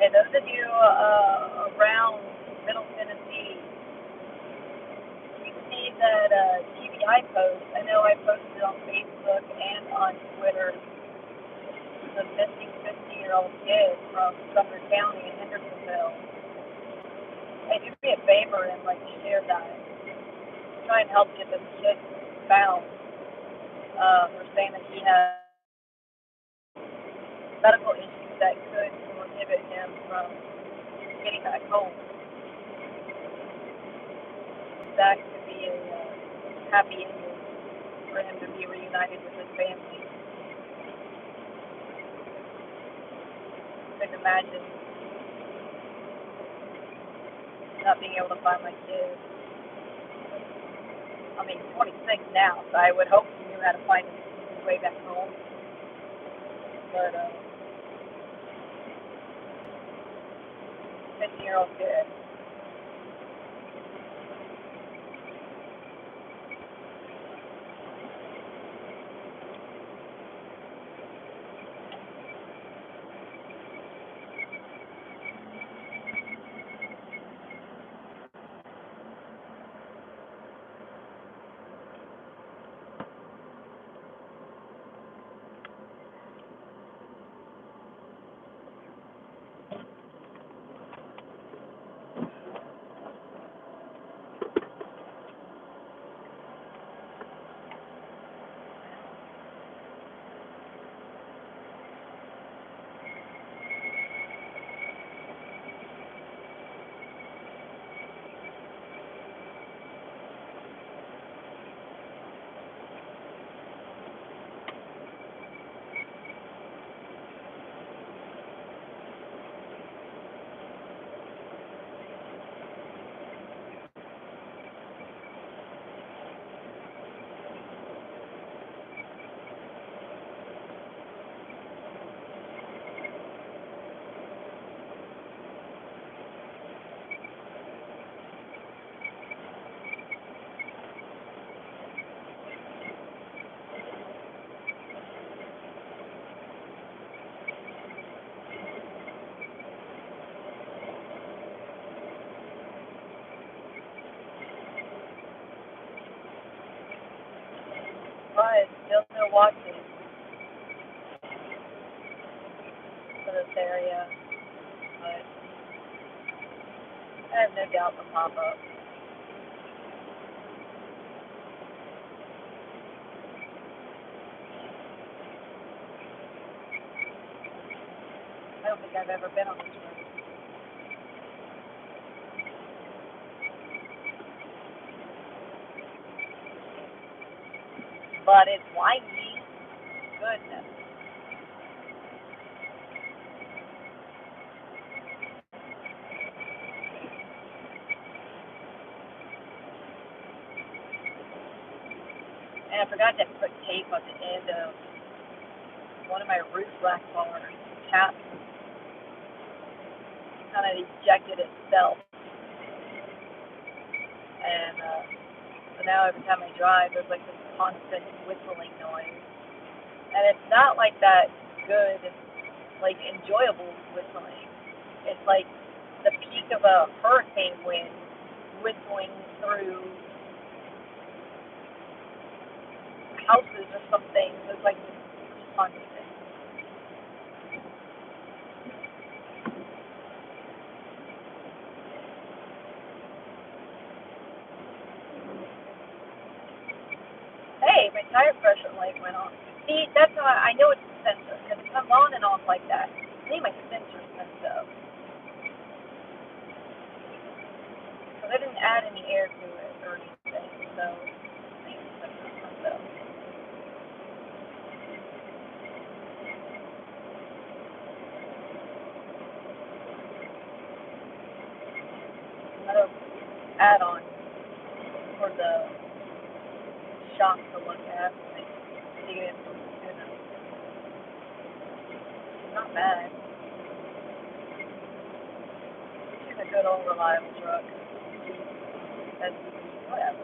Okay, those of you around Middle Tennessee, you see that TBI post. I know I posted on Facebook and on Twitter the missing 15-year-old kid from Sumner County in Hendersonville. Hey, do me a favor and share that. Try and help get this kid found. They're saying that he has medical issues that could prohibit him from getting back home. That could be a happy ending for him to be reunited with his family. Couldn't imagine not being able to find my kid. I mean, he's 26 now, so I would hope he knew how to find his way back home. But 15-year-old kid. But still no watching for this area. But I have no doubt they'll pop up. I don't think I've ever been on this road. But it's windy. Goodness. And I forgot to put tape on the end of one of my roof rack bars. The cap kind of ejected itself. And so now every time I drive, there's this constant whistling noise. And it's not that good, enjoyable whistling. It's like the peak of a hurricane wind whistling through houses or something. So it's constant. Hey, my tire pressure light went on. See, that's how I know it's a sensor, because it comes on and off like that. I think my sensor's messed up. Because I didn't add any air to it or anything, so I think the sensor's messed up. Another add-on for the shop to look at. See it. Not bad. She's a good old reliable truck. That's whatever.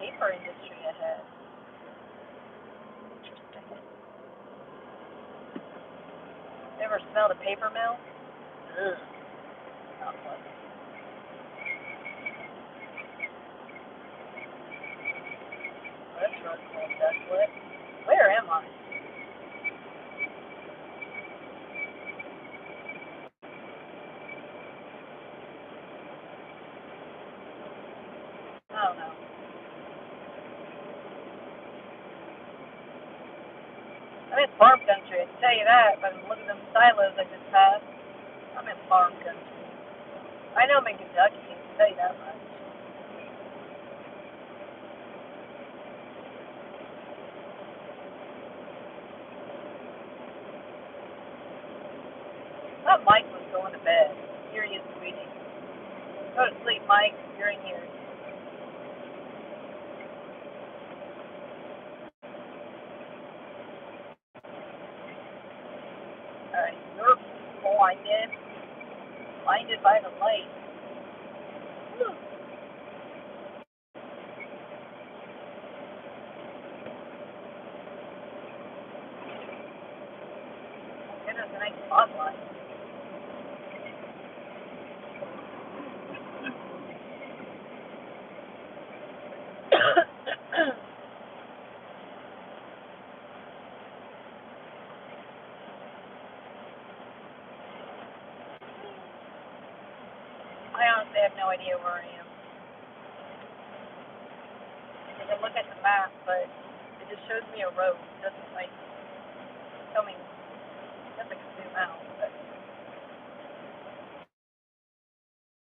paper industry ahead. Interesting. You ever smelled a paper mill? Ugh. Not pleasant. This road's a little desolate. Where am I? I don't know. I'm in farm country, I can tell you that. But look at them silos I just passed. I'm in farm country. I know I'm in Kentucky, I can tell you that much. I thought Mike was going to bed. Here he is, sweetie. Go to sleep, Mike. You're in here. Alright, you're blinded by the light. Whew. Goodness, a nice fog line. I honestly have no idea where I am. I can look at the map, but it just shows me a road. It doesn't like tell me. It doesn't zoom out, but it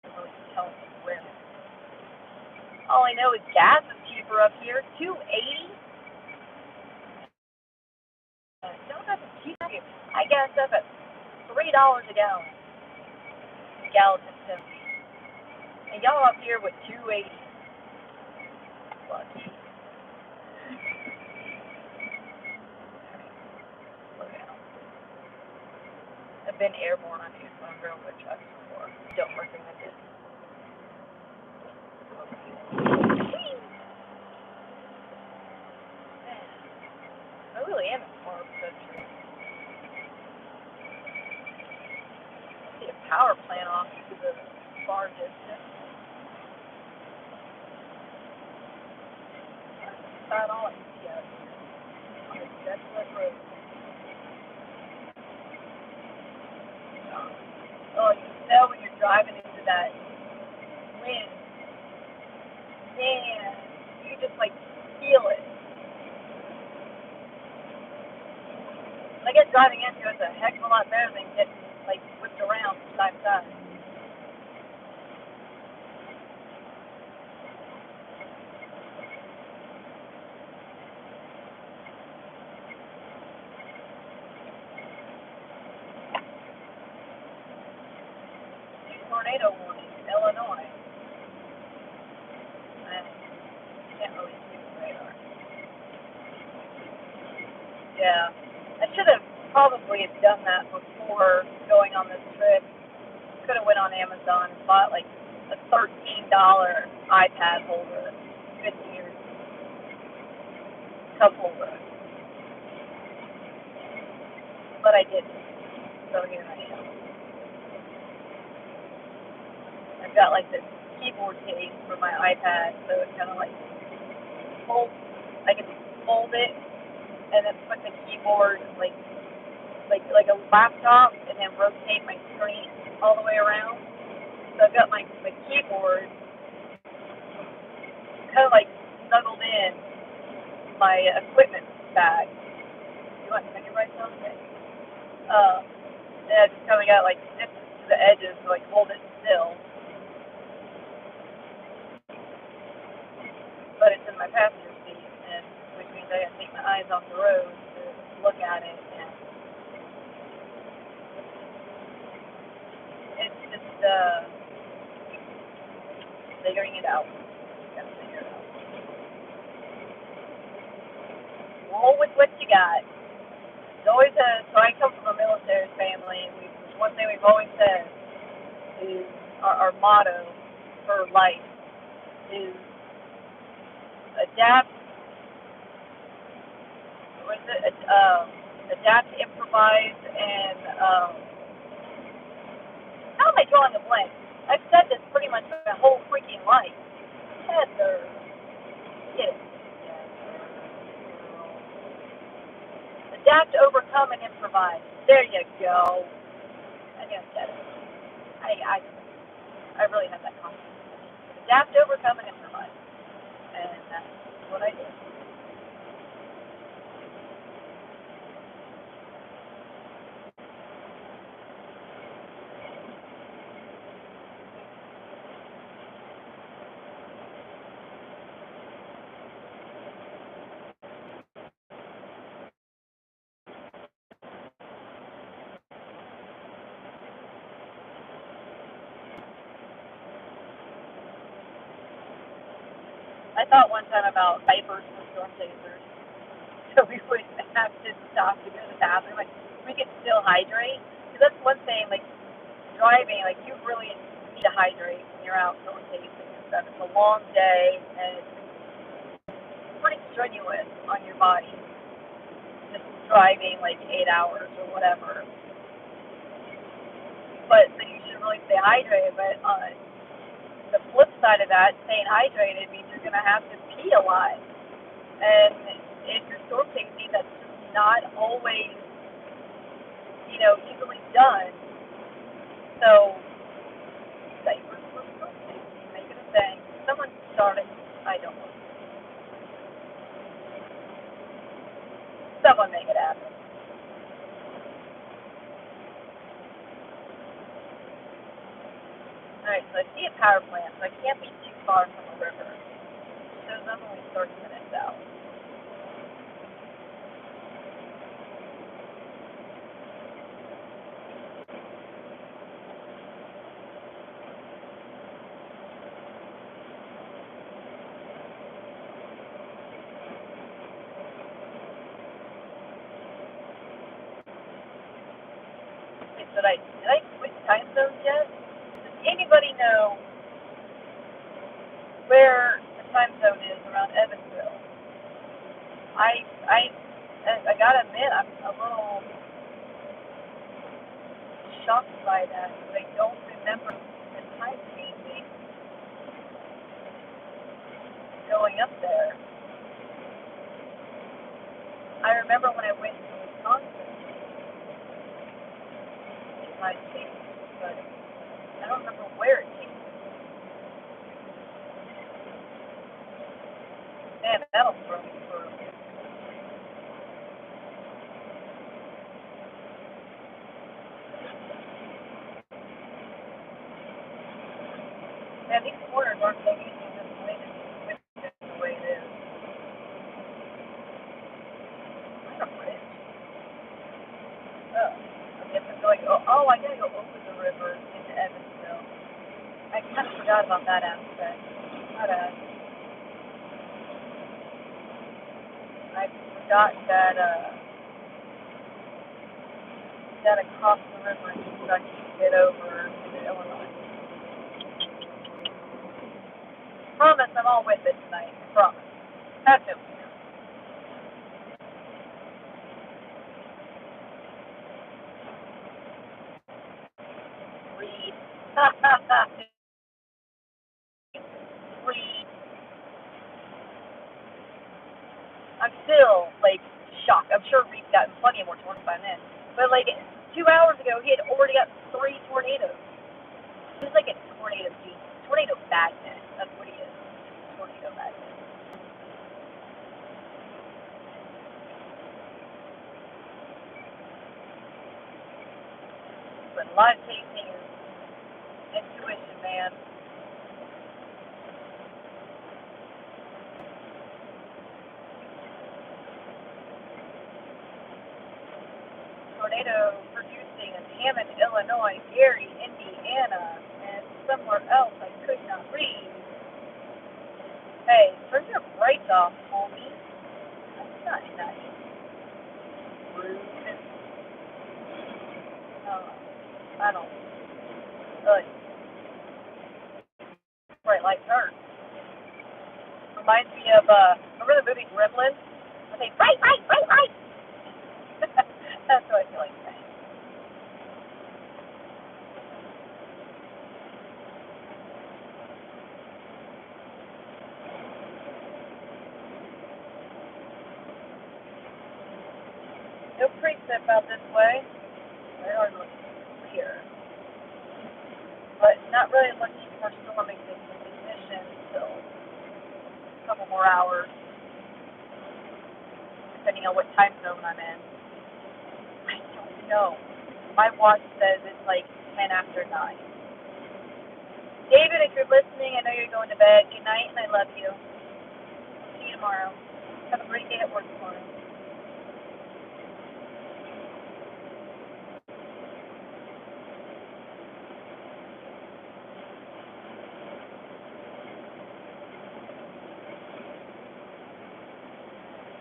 doesn't really tell me where. All I know is gas is cheaper up here. $2.80. Don't have to cheap here. I gassed up at $3 a gallon. Gallatin, Tennessee. And y'all up here with $2.80. Lucky. Slow down. I've been airborne on these when I'm driving with trucks before. Don't recommend it. Man, I really am in farm country. I see a power plant off to the far distance. That's about all I can see out here on this desolate road. Oh, you know when you're driving into that wind, man, you just like feel it. When I get driving into it, it's a heck of a lot better than getting like whipped around from side to side. Tornado warning, Illinois. I can't really see the radar. Yeah, I should have probably done that before going on this trip. Could have went on Amazon and bought like a $13 iPad holder, good years, cup holder. But I didn't, so here I am. I've got like this keyboard case for my iPad, so it kind of like folds. I can fold it and then put the keyboard like a laptop, and then rotate my screen all the way around. So I've got my keyboard kind of like snuggled in my equipment bag. You want to take it right now? Okay. And I just kind of got like zipped to the edges to like hold it still. But it's in my passenger seat, and which means I gotta take my eyes off the road to look at it, and it's just figuring it out. Gotta figure it out. Roll with what you got. It's always so I come from a military family, and one thing we've always said is our motto for life is adapt, what is it? Adapt, improvise, and how am I drawing a blank? I've said this pretty much my whole freaking life. Heather, get it. Adapt, overcome, and improvise. There you go. I knew I said it. I really have that confidence. Adapt, overcome, and improvise. And that's what I did. I thought one time about diapers for storm chasers. So we would have to stop to go to the bathroom. Like, we could still hydrate. Because that's one thing, like, driving, like, you really need to hydrate when you're out storm chasing and stuff. It's a long day, and it's pretty strenuous on your body. Just driving, like, 8 hours or whatever. But so you should really stay hydrated. But on the flip side of that, staying hydrated means you're going to have to pee a lot. And if you're storm chasing, that's just not always, easily done. So, diapers for storm chasing, make it a thing. Someone started, I don't know. Someone make it happen. Alright, so I see a power plant, so I can't be too far from a river. It shows I'm only 30 minutes out. Did I switch time zones yet? Does anybody know where the time zone is around Evansville? I gotta admit, I'm a little shocked by that because I don't remember the time changing going up there. I remember when I went to Wisconsin, the time changed, but I don't remember where it changed. Man, that'll throw me for a bit. Man, these corners aren't so easy just the way it is. What a bridge. Oh, I guess I'm going, I gotta go over the river into Evansville. I kind of forgot about that aspect. I forgot that across the river in Kentucky to get over into Illinois. Promise I'm all with it tonight. Promise. Have no fear. Read. Read. I'm still, like, shocked. I'm sure Reed's gotten plenty more tornadoes by then. But, like, 2 hours ago, he had already got 3 tornadoes. He's like a tornado genius. Tornado magnet. That's what he is. Tornado magnet. But live tasting is intuition, man. Tornado producing in Hammond, Illinois, Gary, Indiana, and somewhere else I could not read. Hey, turn your brights off, homie. That's not nice. Rude. I don't. Bright lights hurt. reminds me of, remember the movie Gremlins? I say, right. That's what I feel like saying. No precip out this way. They are looking clear. But not really looking for storm ignition until a couple more hours, depending on what time zone I'm in. I don't know. My watch says it's like 10 after 9. David, if you're listening, I know you're going to bed. Good night, and I love you. See you tomorrow. Have a great day at work tomorrow.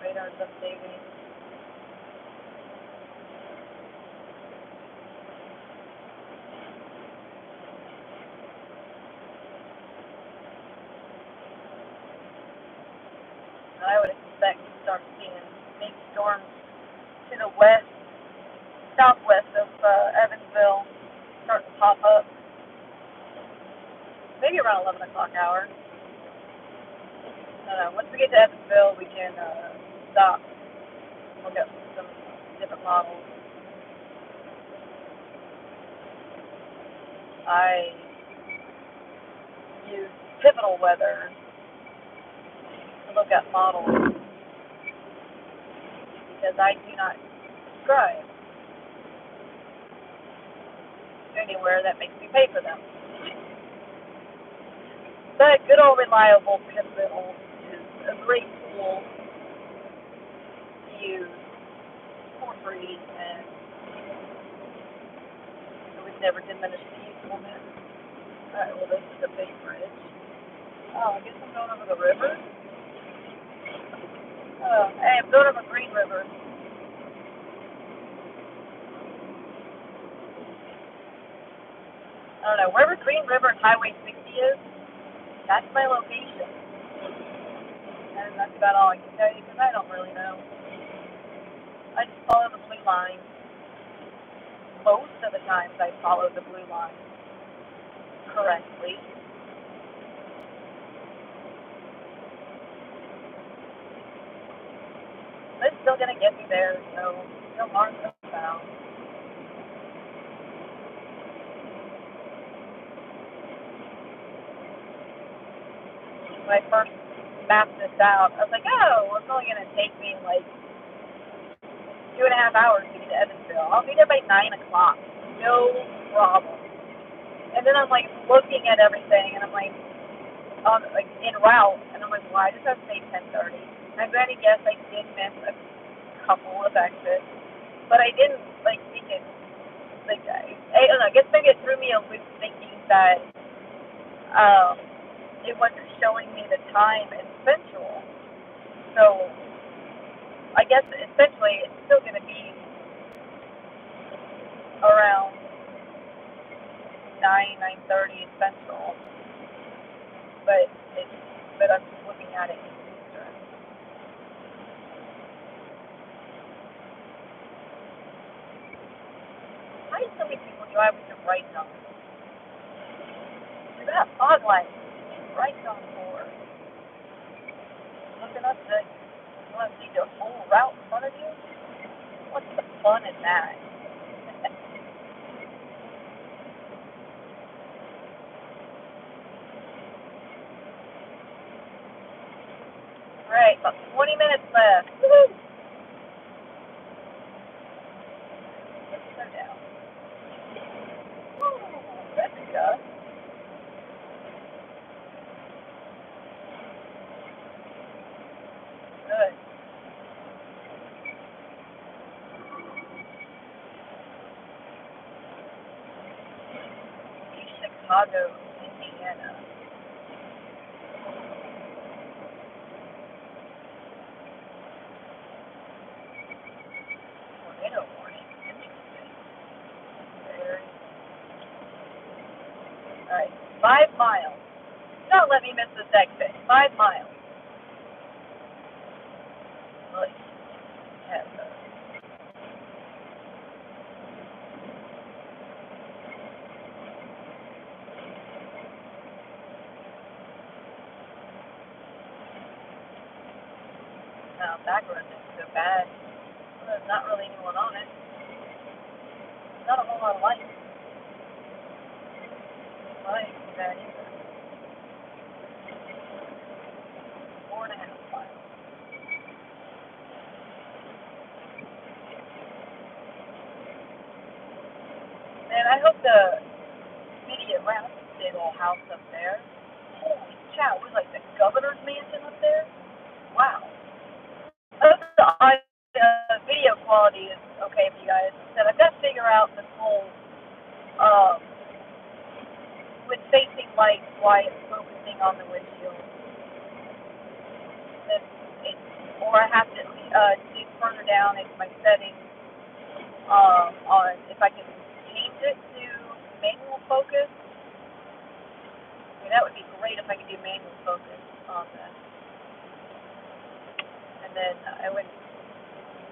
Radar's updating. I would expect to start seeing big storms to the west, southwest of Evansville start to pop up. Maybe around 11 o'clock hour. I don't know. Once we get to Evansville, we can stop, look at some different models. I use Pivotal Weather to look at models because I do not subscribe to anywhere that makes me pay for them. But good old reliable Pivotal is a great tool to use for free, and it would never diminish the usefulness. Alright, well, this is a big bridge. Oh, I guess I'm going over the river? Oh, hey, I'm going over Green River. I don't know, wherever Green River and Highway 60 is, that's my location. And that's about all I can tell you because I don't really know. I just follow the blue line. Most of the times I follow the blue line correctly. But it's still going to get me there, so no harm, no foul. When I first mapped this out, I was like, oh, it's only going to take me like 2.5 hours to get to Evansville. I'll be there by 9 o'clock. No problem. And then I'm like looking at everything, and I'm like, en route, and I'm like, well, I just have to say 10:30. I'm going to guess I did miss a couple of exits, but I didn't like think it. Like I don't know. I guess maybe it threw me a loop thinking that it wasn't showing me the time in Central. So I guess essentially it's still going to be around 9:30 in Central, but I'm just looking at it in Eastern. Why do so many people drive with their brights on? You're gonna have fog lights. Brights on for looking up the. You want to see the whole route in front of you? What's the fun in that? Alright, about 20 minutes left. Woo-hoo! Let's go down. Woo! That's good. Good. Chicago, Indiana. Tornado warning. Interesting. Very. Alright, 5 miles. Don't let me miss this exit. 5 miles. Like, have now back road isn't so bad. There's not really anyone on it. Not a whole lot of light. Light is bad either. 4.5 miles. Man, I hope the media wraps big old house up there. Holy cow, it was like the governor's mansion up there. Wow. I hope the video quality is okay for you guys. Said I've got to figure out this whole with facing lights, why it's focusing on the windshield. Or I have to dig further down into my settings on if I can change it to manual focus. I mean, that would be great if I could do manual focus on this. And then I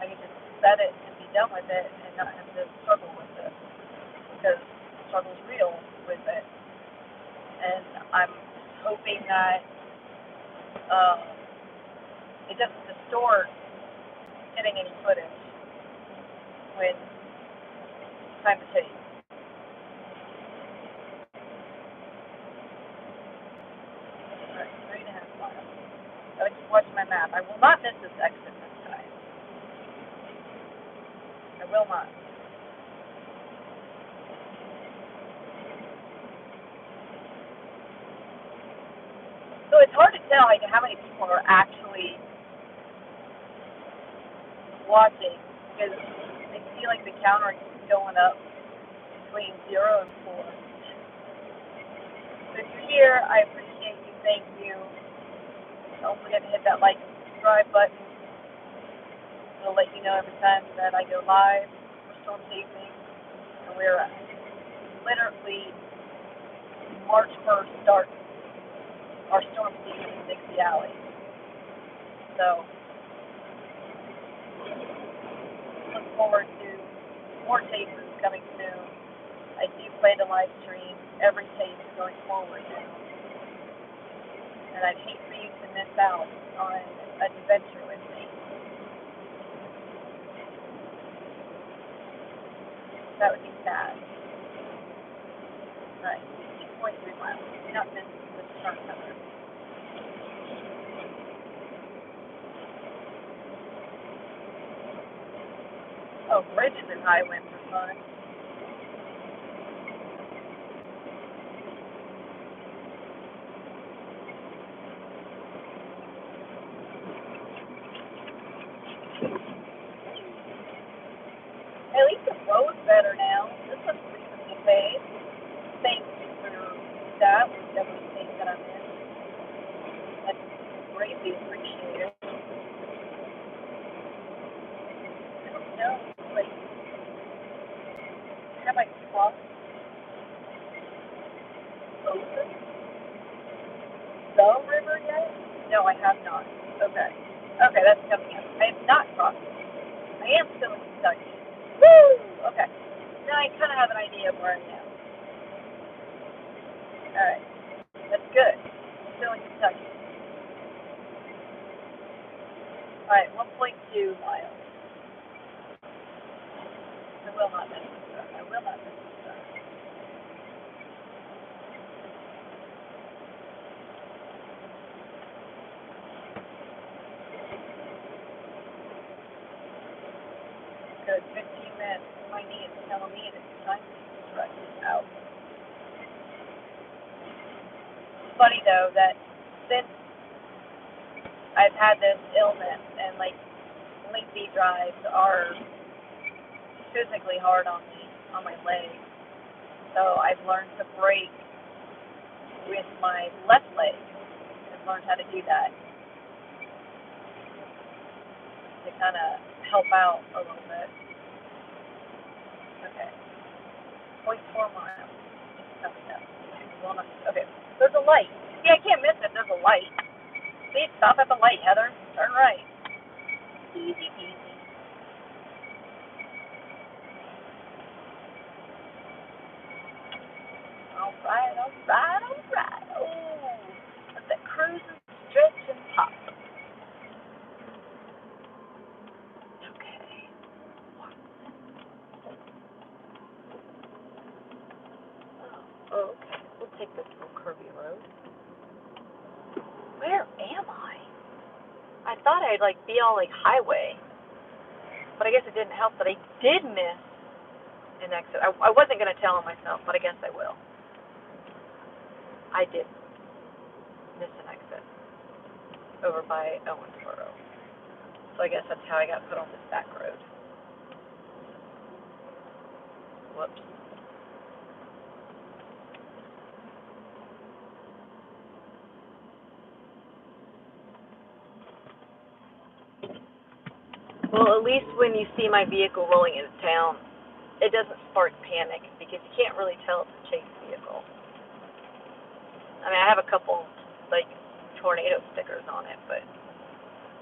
could just set it and be done with it and not have to struggle with it. Because the struggle's real with it. And I'm hoping that it doesn't distort getting any footage when it's time to take. Alright, 3.5 miles. Gotta keep watching my map. I will not miss this exit this time. I will not. So it's hard to tell like how many people are actually watching because I feel like the counter keeps going up between 0 and 4. So if you're here, I appreciate you. Thank you. Don't forget to hit that like and subscribe button. It'll let you know every time that I go live for storm taping. And we're literally March 1st start our storm season in Dixie Alley. So look forward to more tapes coming soon. I do plan to live stream every tape going forward now. And I'd hate for you to miss out on an adventure with me. That would be sad. Right, 2.3 miles. Do not miss the turn cover. Oh, bridges and high winds are fun. At least the road's better now. This one's reasonably paved. Thank you for that, whichever state that I'm in. That's greatly appreciated. I don't know, like, have I crossed over the river yet? No, I have not. Okay. Okay, that's coming up. I have not crossed it. I am still in Kentucky. Woo! Okay. Now I kind of have an idea of where I am. Alright. That's good. Still in Kentucky. Alright, 1.2 miles. I will not miss this start. I will not miss this start. Good. 15 minutes. My knee is telling me that it's time to stretch it out. It's funny though that since I've had this illness and like lengthy drives are physically hard on me, on my legs. So I've learned to brake with my left leg. I've learned how to do that to kind of help out a little bit. Okay. 0.4 miles. Coming up. Okay. There's a light. See, I can't miss it. There's a light. See, stop at the light, Heather. Turn right. Easy peasy. Alright. Oh, let that cruise and stretch and pop. Okay. Oh, okay. We'll take this little curvy road. Where am I? I thought I'd be all highway, but I guess it didn't help that I did miss an exit. I wasn't gonna tell myself, but I guess I will. I did miss an exit over by Owensboro, so I guess that's how I got put on this back road. Whoops. Well, at least when you see my vehicle rolling into town, it doesn't spark panic because you can't really tell it's a chase vehicle. I mean, I have a couple, tornado stickers on it, but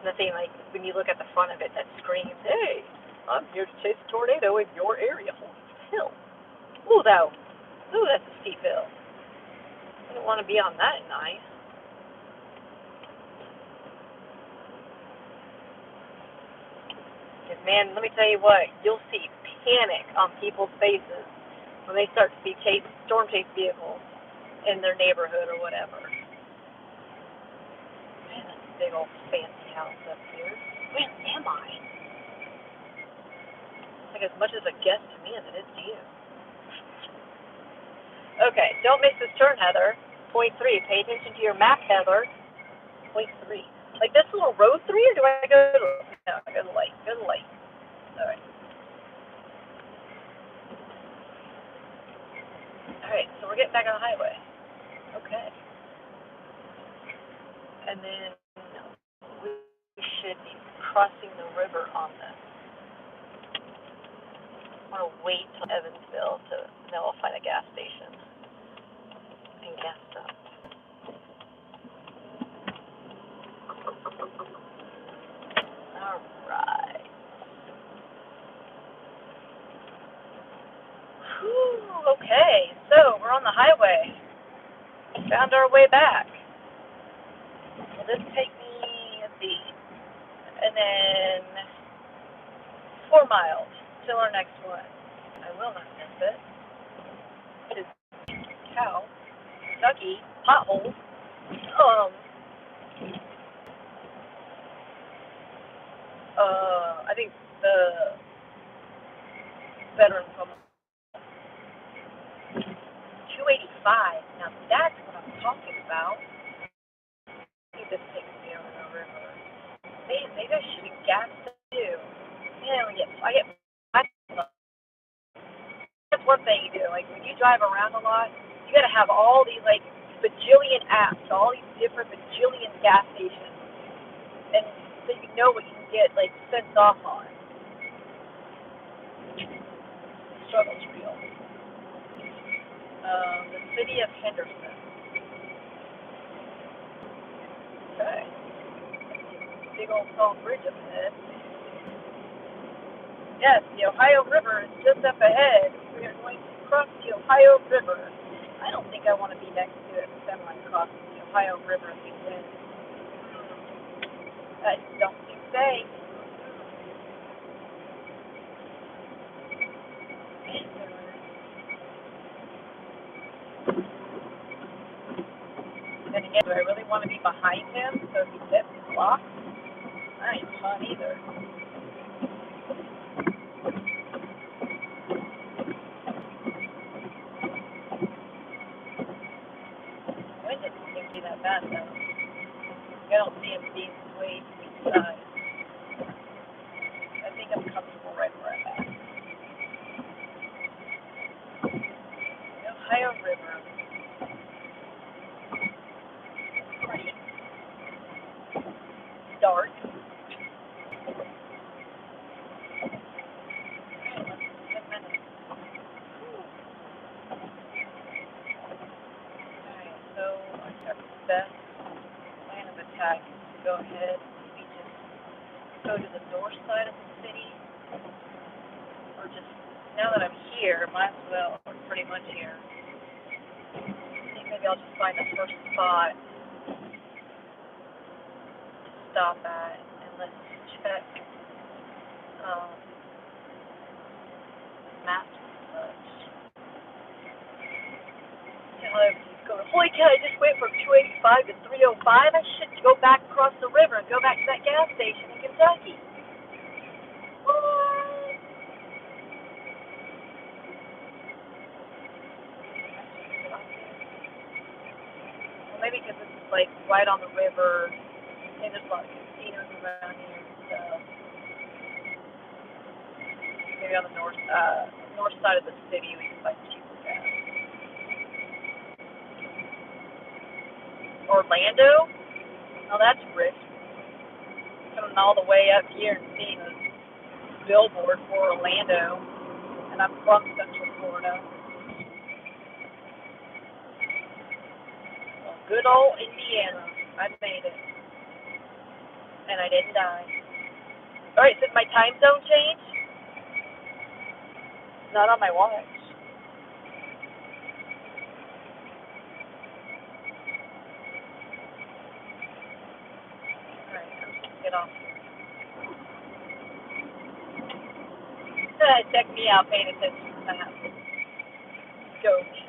nothing when you look at the front of it that screams, "Hey, I'm here to chase a tornado in your area." Holy hill. Ooh, that's a steep hill. I don't want to be on that night. Because, man, let me tell you what, you'll see panic on people's faces when they start to see storm chase vehicles in their neighborhood or whatever. Man, that's a big old fancy house up here. Where am I? It's as much as a guess to me as it is to you. Okay, don't miss this turn, Heather. Point 3, pay attention to your map, Heather. Point 3. This little road 3, or do I go to the light? No, I go to the light. Go to the light. Alright. Alright, so we're getting back on the highway. Okay. And then we should be crossing the river on this. I want to wait till Evansville then we'll find a gas station and gas up. Alright. Whew, okay, so we're on the highway. Found our way back. Will this take me, let's see, and then 4 miles till our next one. I will not miss it. It is cow, Kentucky, potholes. I think the veterans home. 285. Now that's what I'm talking about. This takes me over the river. Maybe I should have gassed too. Yeah, I get. That's one thing you do. When you drive around a lot, you got to have all these bajillion apps, all these different bajillion gas stations, and so you know what you can get cents off on. The struggle's real. The city of Henderson. Okay. Big old tall bridge up ahead. Yes, the Ohio River is just up ahead. We are going to cross the Ohio River. I don't think I want to be next to it because I'm going to cross the Ohio River at the end. I don't think so. Then again, do I really want to be behind him so if he hits the block? That ain't fun either. Wind doesn't seem to be that bad though. I don't see him being swayed to each side. I think I'm comfortable right where I'm at. The Ohio River. Pretty dark. Best plan of attack is to go ahead and just go to the north side of the city, or just, now that I'm here, might as well, I'm pretty much here. I think maybe I'll just find the first spot to stop at, and let's check maps and such. Holy cow, I just went from 285 to 305. I should go back across the river and go back to that gas station in Kentucky. What? Well, maybe because this is like right on the river, and there's a lot of casinos around here and stuff. Maybe on the north side of the city we can find cheaper gas. Orlando? Oh, that's rich. Coming all the way up here and seeing a billboard for Orlando, and I'm from Central Florida. Well, good old Indiana. I made it. And I didn't die. Alright, did my time zone change? Not on my watch. Alright, I'm just gonna get off here. Check me out paying attention to that. Go me.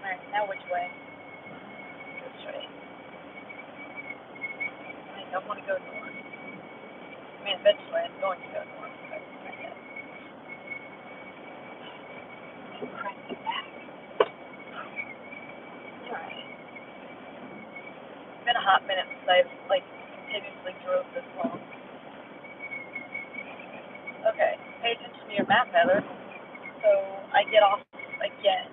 Alright, now which way? This way. I don't want to go north. I mean, eventually I'm going to go north, but not yet. Crank it back. Alright. It's been a hot minute since I've, continuously drove this long. Okay, pay attention to your map, Heather. So, I get off again.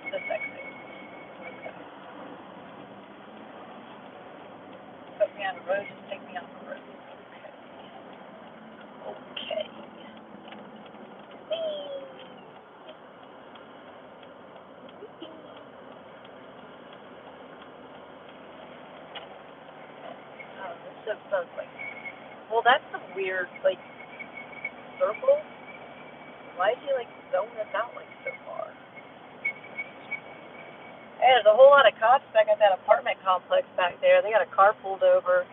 This exit. Okay. Put me on the road, just take me on the road. Okay. Oh, this just sounds well, that's some weird, circle. Why is he, zone this out, so far? Hey, there's a whole lot of cops back at that apartment complex back there. They got a car pulled over.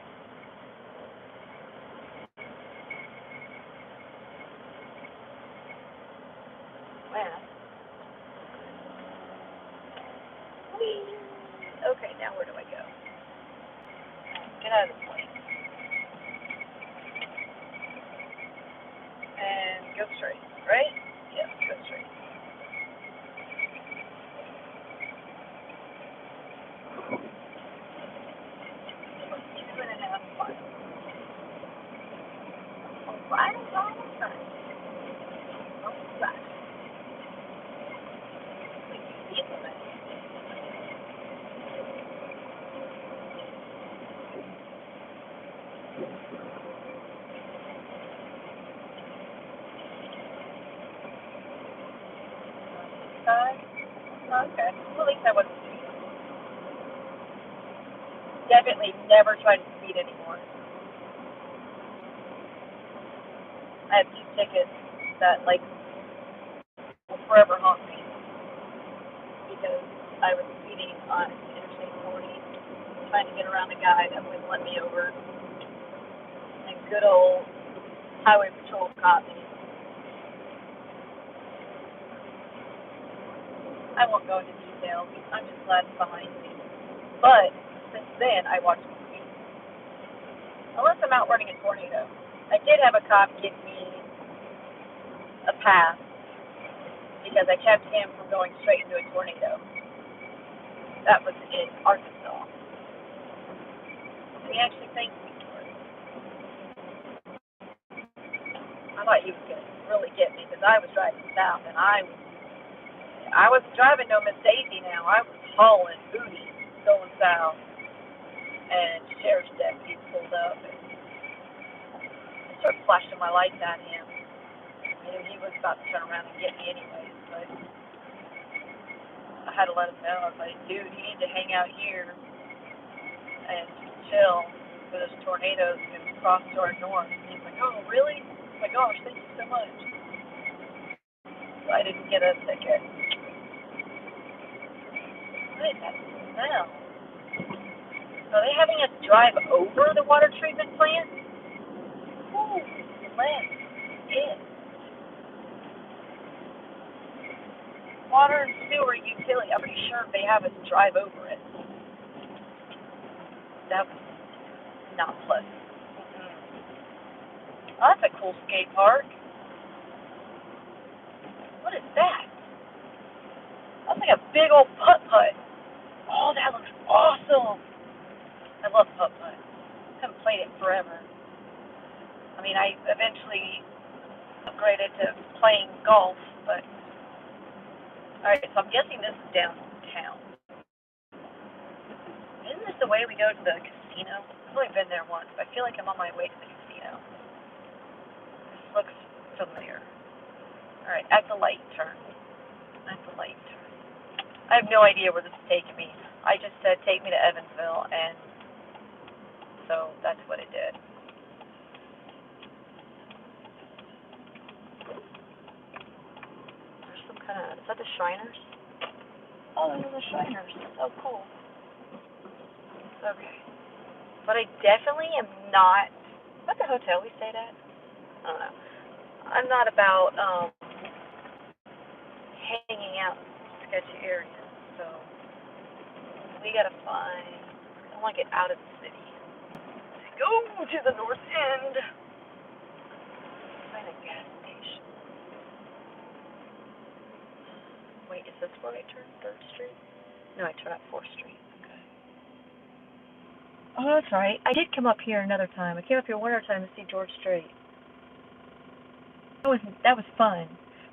Man. Whee! Okay, now where do I go? Get out of this place. And go straight, right? Yes, go straight. Right. Okay. Well, at least I wasn't speeding. Definitely never try to speed anymore. I have 2 tickets that, will forever haunt me because I was speeding on Interstate 40, trying to get around a guy that wouldn't let me over, and good old highway patrol caught me. I won't go into details. I'm just glad it's behind me. But since then, I watch the speed. Unless I'm out running a tornado. I did have a cop give me a pass because I kept him from going straight into a tornado. That was in Arkansas. And he actually thanked me for it. I thought he was going to really get me because I was driving south and I wasn't driving no Miss Daisy now. I was hauling booty going south. And sheriff's deputy pulled up and started flashing my lights at him. I knew he was about to turn around and get me anyways, but I had to let him know. I was like, dude, you need to hang out here and chill, for those tornadoes can cross to our north. And he's like, oh, really? Oh my gosh, thank you so much. So I didn't get a ticket. What is that smell? Are they having us drive over the water treatment plant? Ooh, let's get water and sewer utility. I'm pretty sure they have us drive over it. That was not pleasant. Oh, that's a cool skate park. What is that? That's like a big old putt-putt. Oh, that looks awesome. I love putt-putt. Haven't played it forever. I mean, I eventually upgraded to playing golf, but... Alright, so I'm guessing this is downtown. Isn't this the way we go to the casino? I've only been there once, but I feel like I'm on my way to the casino. This looks familiar. Alright, at the light, turn. At the light, turn. I have no idea where this is taking me. I just said, take me to Evansville, and so that's what it did. There's some kind of, is that the Shriners? Oh, those are the Shriners. So cool. Okay. But I definitely am not, is that the hotel we stayed at? I don't know. I'm not about hanging out in sketchy areas, so we gotta find, I want to get out of the city. Go to the north end. Find a gas station. Wait, is this where I turn? 3rd Street? No, I turn up 4th Street. Okay. Oh, that's right. I did come up here another time. I came up here one other time to see George Strait. That was fun,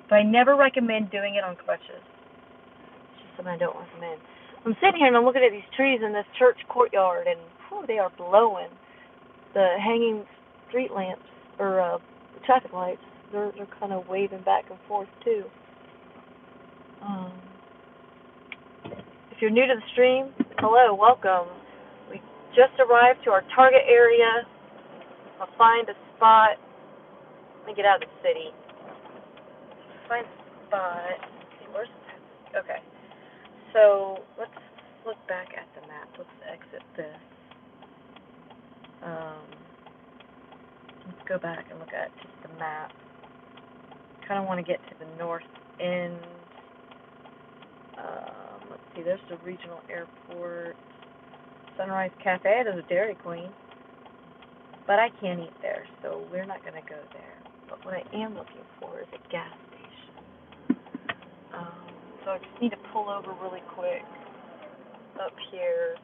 but I never recommend doing it on crutches. It's just something I don't recommend. I'm sitting here and I'm looking at these trees in this church courtyard, and whew, they are blowing. The hanging street lamps, or traffic lights, they're kind of waving back and forth too. If you're new to the stream, hello, welcome. We just arrived to our target area. I'll find a spot. Let me get out of the city. Find a spot. Let's see, where's the... Okay. So let's look back at the map. Let's exit this. Let's go back and look at just the map. Kind of want to get to the north end. Let's see, there's the regional airport. Sunrise Cafe, there's a Dairy Queen. But I can't eat there, so we're not going to go there. But what I am looking for is a gas station. So I just need to pull over really quick up here.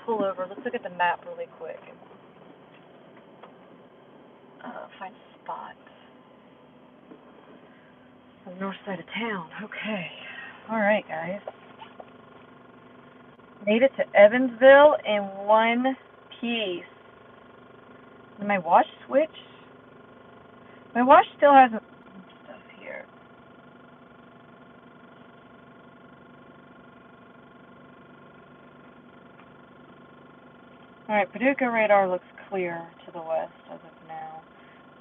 Pull over. Let's look at the map really quick. Find a spot. On the north side of town. Okay. Alright, guys. Made it to Evansville in one piece. Did my watch switch? My watch still has stuff here. Alright, Paducah radar looks clear to the west as of now.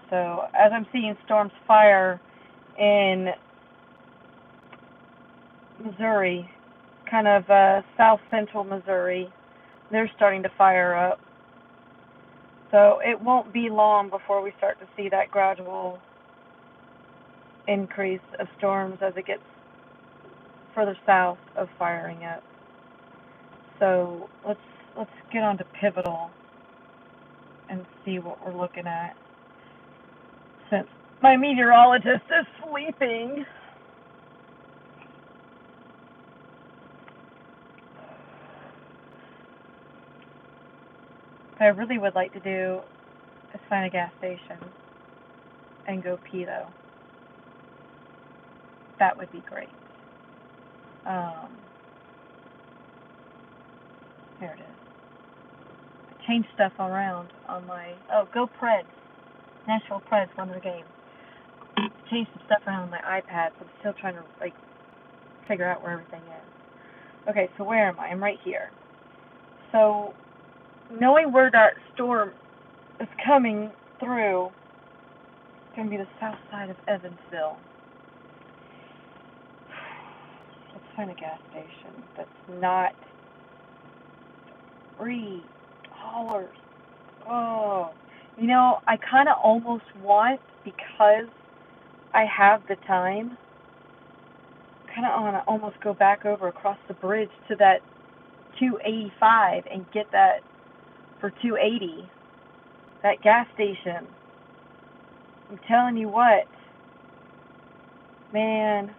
So, as I'm seeing storms fire in Missouri, kind of south central Missouri, they're starting to fire up. So it won't be long before we start to see that gradual increase of storms as it gets further south of firing up. So let's get on to Pivotal and see what we're looking at. Since my meteorologist is sleeping. What I really would like to do is find a gas station and go pee, though. That would be great. Here it is. change stuff around on my, oh, go Preds. Nashville Preds won the game. Change some stuff around on my iPad, so I'm still trying to, like, figure out where everything is. Okay, so where am I? I'm right here. So, knowing where that storm is coming through, it's going to be the south side of Evansville. Let's find a gas station that's not $3. Oh, you know, I kind of almost want, because I have the time, kind of want to almost go back over across the bridge to that 285 and get that for 280. That gas station. I'm telling you what, man,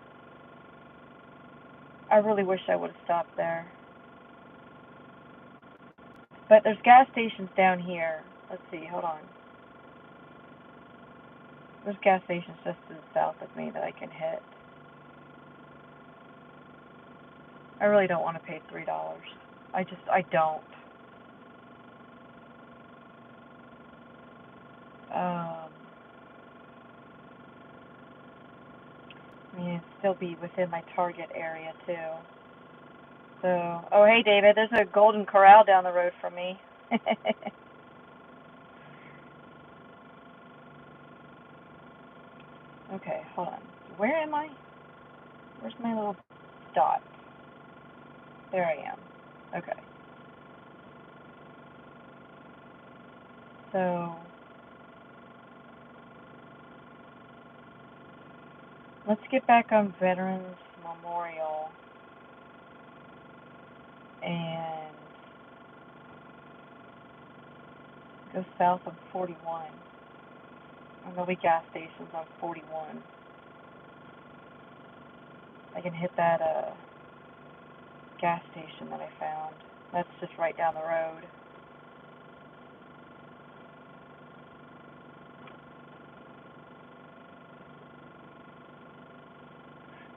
I really wish I would have stopped there. But there's gas stations down here. Let's see, hold on. There's gas stations just to the south of me that I can hit. I really don't want to pay $3. I don't. I mean, it'd still be within my target area, too. So, oh, hey, David, there's a Golden Corral down the road from me. Okay, hold on. Where am I? Where's my little dot? There I am. Okay. So, let's get back on Veterans Memorial and go south on 41. And there'll be gas stations on 41. I can hit that gas station that I found. That's just right down the road.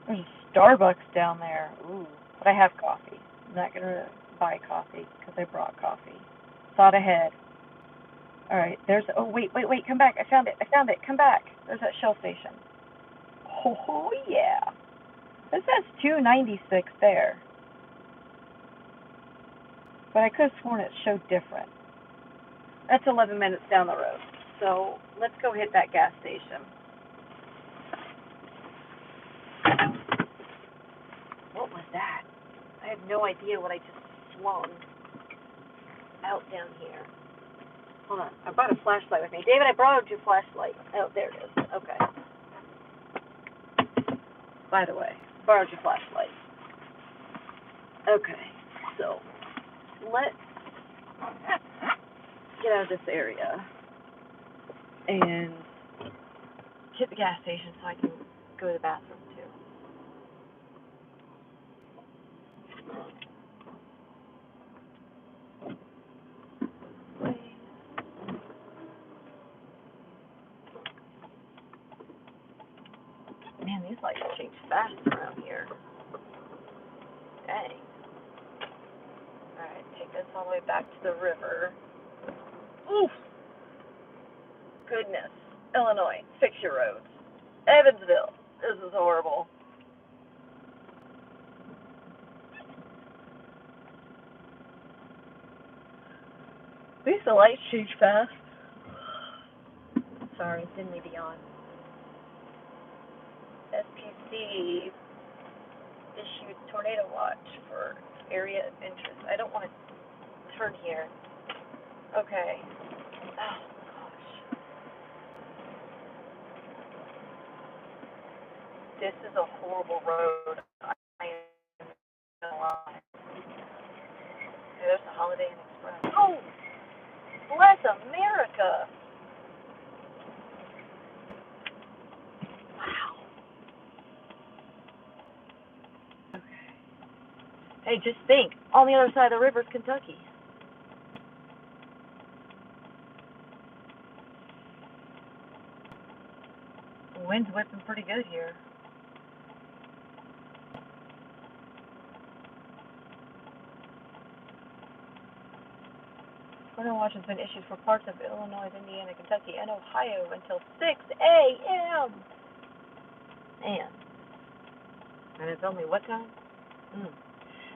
There's a Starbucks down there. Ooh, but I have coffee. I'm not going to buy coffee because I brought coffee. Thought ahead. All right, there's, oh, wait, come back. I found it, come back. There's that Shell station. Oh, yeah. This says 296 there. But I could have sworn it showed different. That's 11 minutes down the road. So let's go hit that gas station. What was that? I have no idea what I just swung out down here. Hold on. I brought a flashlight with me. David, I borrowed your flashlight. Oh, there it is. Okay. By the way, borrowed your flashlight. Okay. So, let's get out of this area and hit the gas station so I can go to the bathroom, too. Man, these lights change fast around here. Dang. Alright, take this all the way back to the river. Oof! Goodness. Illinois, fix your roads. Evansville, this is horrible. At least the lights change fast. Sorry, didn't mean to yawn. SPC issued tornado watch for area of interest. I don't want to turn here. Okay. Oh, gosh. This is a horrible road. I am gonna lie. There's the Holiday Inn Express. Oh! Bless America! Wow. Okay. Hey, just think. On the other side of the river is Kentucky. The wind's whipping pretty good here. Weather watch has been issued for parts of Illinois, Indiana, Kentucky, and Ohio until 6 a.m. Man. And it's only what time?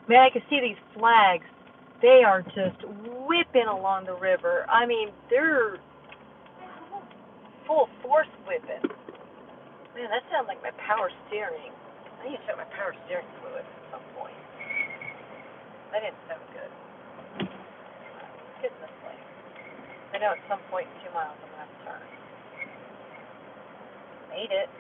Man, I can see these flags. They are just whipping along the river. I mean, they're full force whipping. Man, that sounds like my power steering. I need to check my power steering fluid at some point. That didn't sound good. Let's get this way. I know at some point in 2 miles I'm going to have to turn. Made it.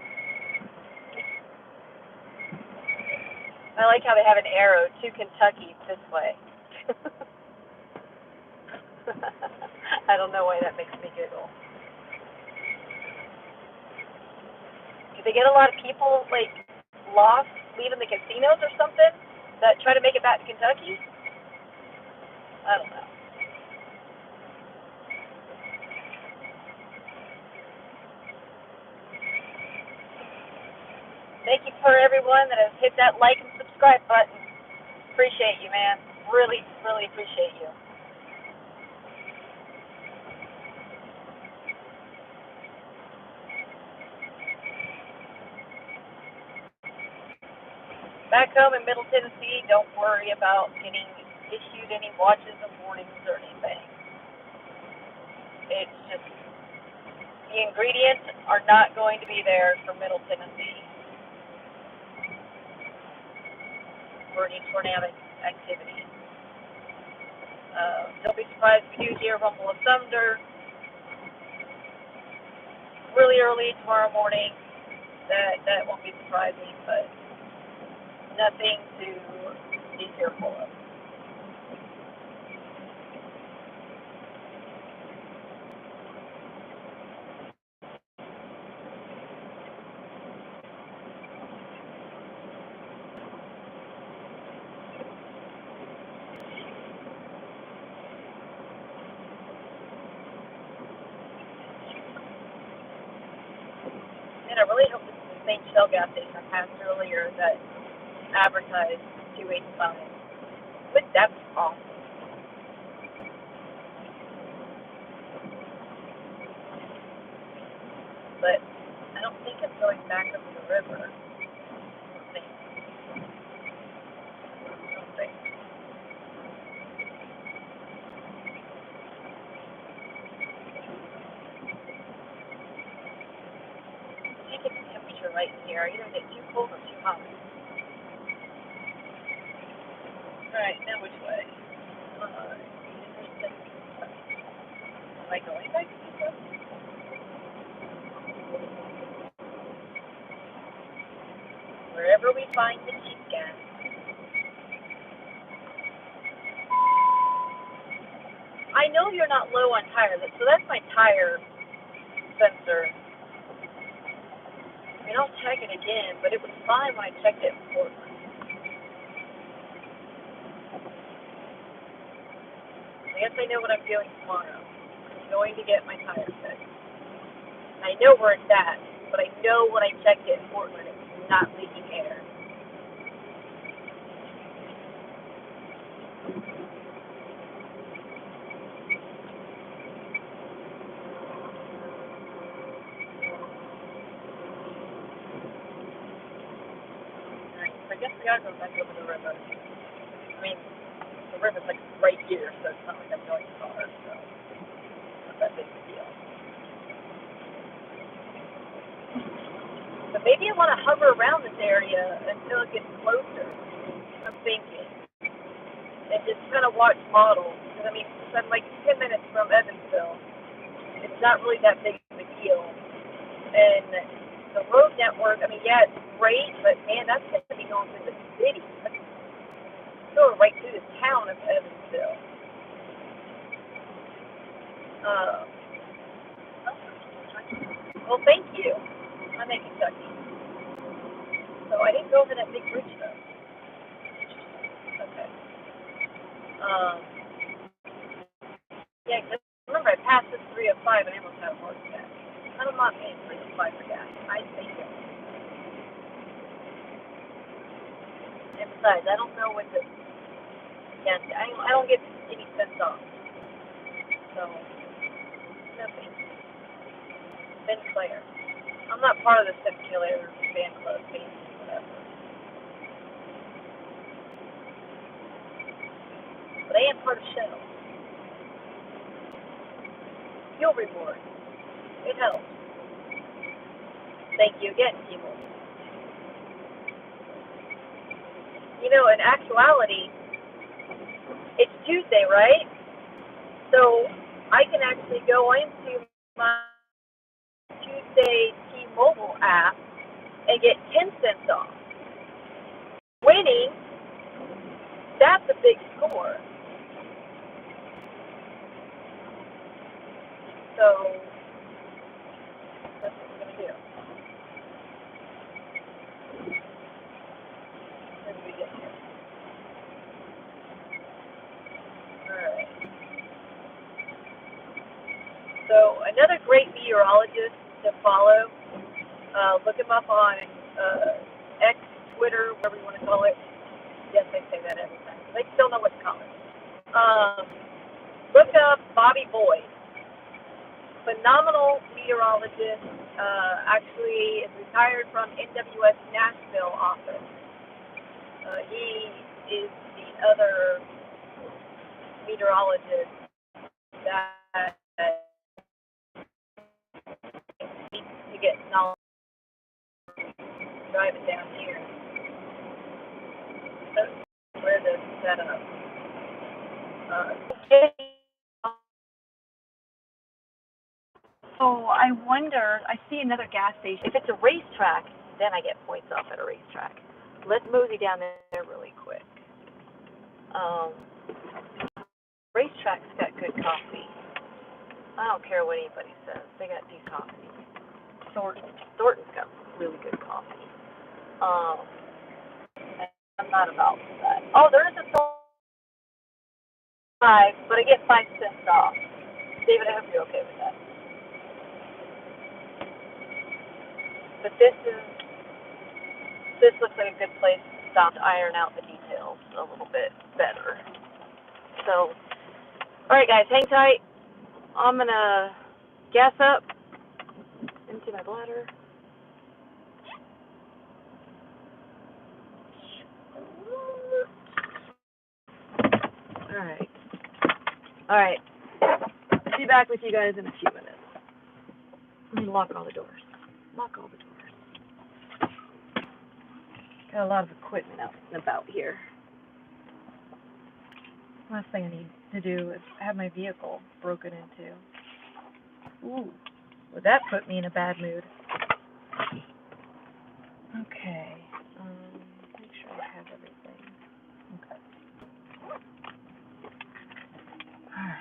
I like how they have an arrow to Kentucky this way. I don't know why that makes me giggle. Do they get a lot of people, like, lost leaving the casinos or something that try to make it back to Kentucky? I don't know. Thank you for everyone that has hit that like and subscribe button. Appreciate you, man. Really, really appreciate you. Back home in Middle Tennessee, don't worry about getting issued any watches or warnings or anything. It's just the ingredients are not going to be there for Middle Tennessee for any tornadic activity. Don't be surprised if you do hear a rumble of thunder really early tomorrow morning. That won't be surprising, but nothing to be fearful of. And I really hope this is the same Shell gas station I passed earlier that advertised 285. But that's awesome. But I don't think I'm going back up the river. I don't think. You get the temperature right in here. You don't get too cold or too hot. Alright, now which way? Am I going back to the wherever we find the cheap gas. I know you're not low on tires, so that's my tire sensor. I mean, I'll check it again, but it was fine when I checked it before. I guess I know what I'm doing tomorrow. I'm going to get my tire fixed. I know where it's at, but I know when I checked it in Portland, it's not leaking air. Alright, so I guess we gotta go back over the river. I mean, the river's like right here, so it's not like I'm going far, so it's not that big of a deal. But maybe I want to hover around this area until it gets closer, I'm thinking. And just kind of watch models. Because, I mean, I'm like 10 minutes from Evansville. It's not really that big of a deal. And the road network, I mean, yeah, it's great, but, man, that's going to be going through the city. That's going right through the town of Evansville. Well, thank you. I'm in Kentucky. So I didn't go over that big bridge, though. Okay. Yeah, because remember, I passed this 305 and I almost had a heart attack. I'm not paying 305 for gas. I think it. And besides, I don't know what the. Yeah, I don't get any sense off. So, nothing. Ben Claire. I'm not part of the Sinclair fan club thing, whatever. But I am part of Shell. Fuel reward. It helps. Thank you again, people. You know, in actuality, it's Tuesday, right? So I can actually go into my Tuesday T-Mobile app and get 10 cents off. Winning, that's a big score. So that's what we're going to do. As we get here. Alright. So another great meteorologist to follow, look him up on X, Twitter, whatever you want to call it. Yes, I say that every time. They still know what to call it. Look up Bobby Boyd. Phenomenal meteorologist. Actually is retired from NWS Nashville office. He is the other meteorologist that needs to get knowledge. Drive it down here. So, where this set up. So I wonder, I see another gas station. If it's a racetrack, then I get points off at a racetrack. Let's mosey down there really quick. Racetrack's got good coffee. I don't care what anybody says. They got decent coffee. Thornton's got really good coffee. I'm not about that. Oh, there is a Thornton 5, but I get 5 cents off. David, I hope you're okay with that. But this looks like a good place to stop to iron out the details a little bit better. So, all right, guys, hang tight. I'm gonna gas up into my bladder. All right. Be back with you guys in a few minutes. Let me lock all the doors. Lock all the doors. Got a lot of equipment out and about here. Last thing I need to do is have my vehicle broken into. Ooh, would that put me in a bad mood? Okay. Make sure I have everything. Okay. All right.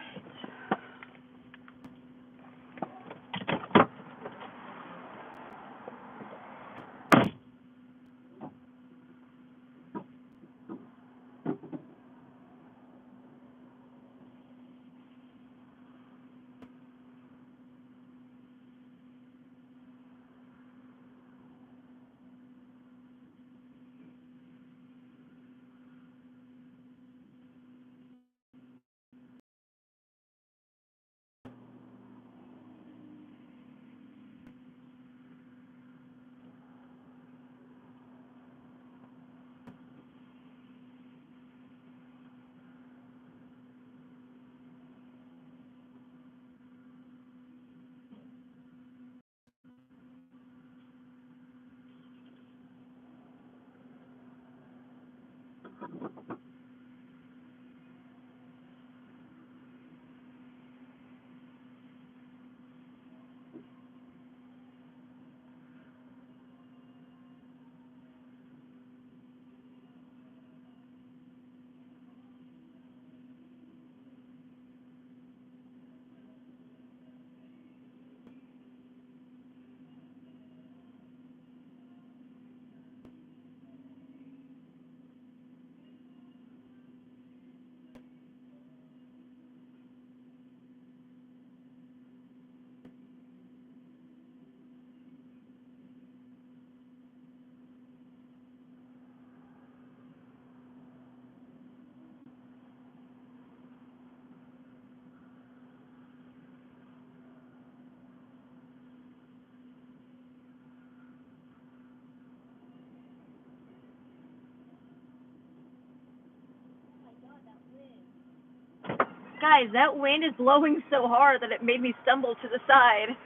Guys, that wind is blowing so hard that it made me stumble to the side.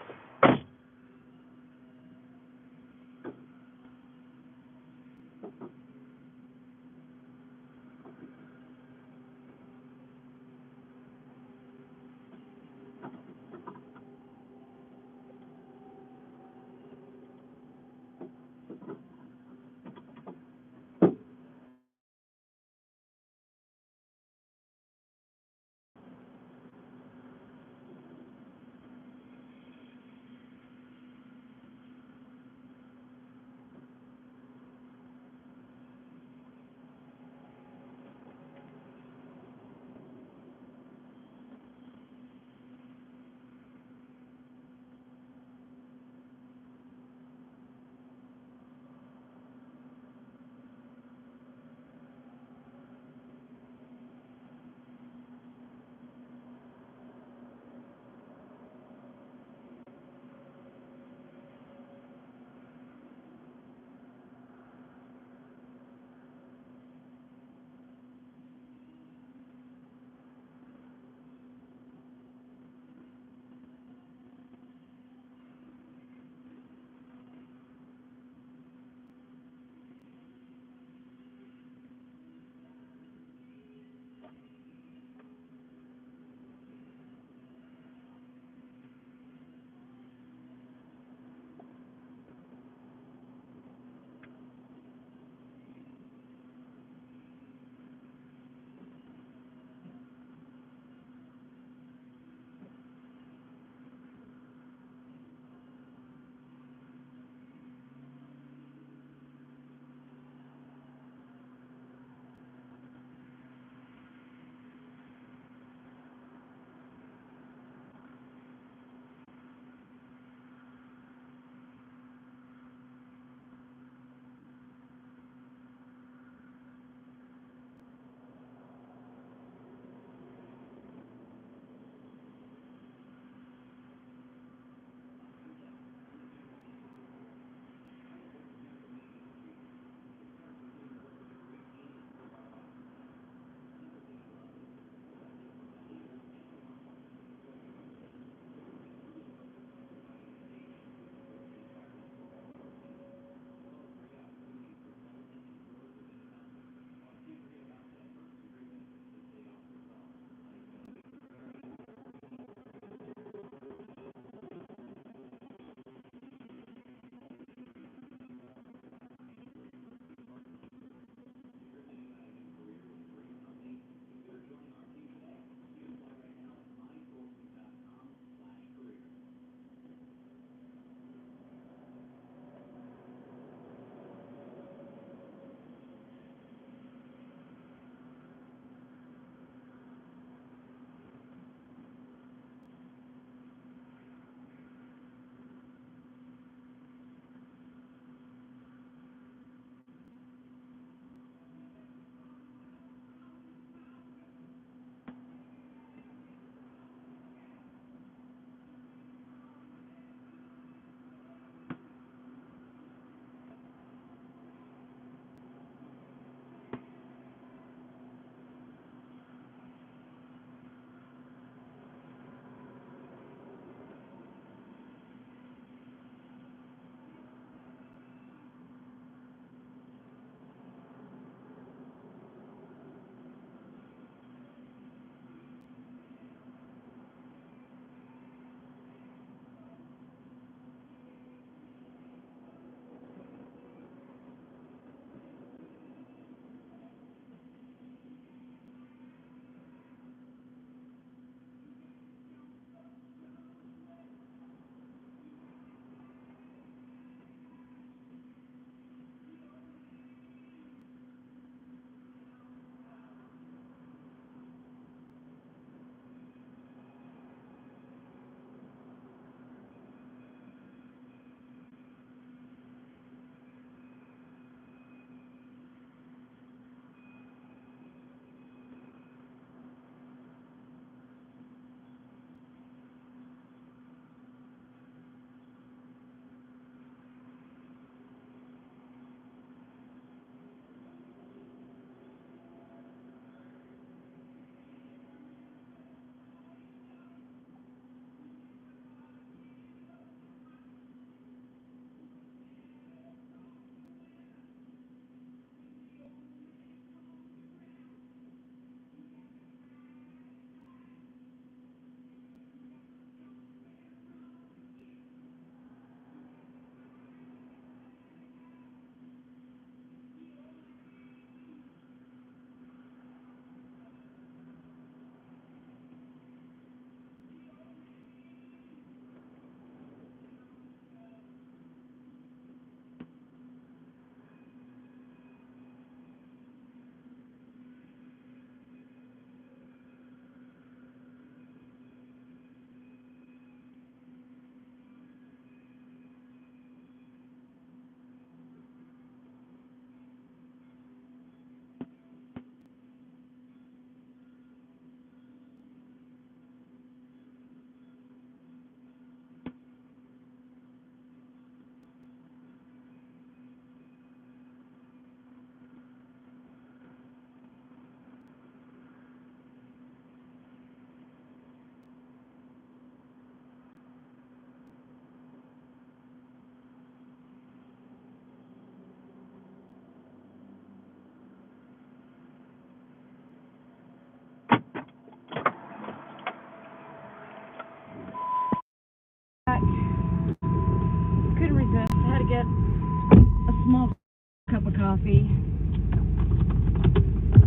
coffee.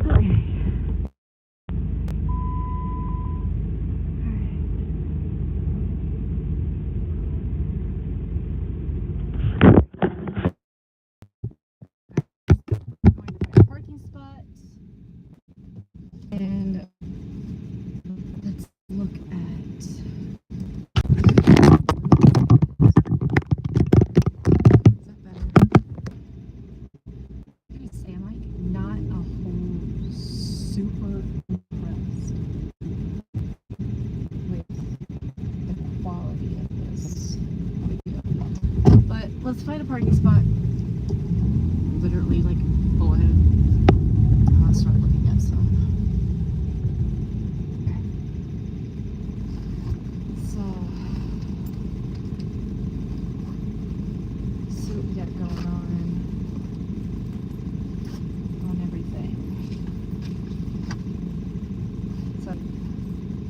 Okay. Parking spot, and let's look at. Is that better? I gotta say, I'm like not a whole super impressed with the quality of this video, but let's find a parking spot. Literally, like, pull ahead. I'll start looking at some. Okay. So what we got going on everything. So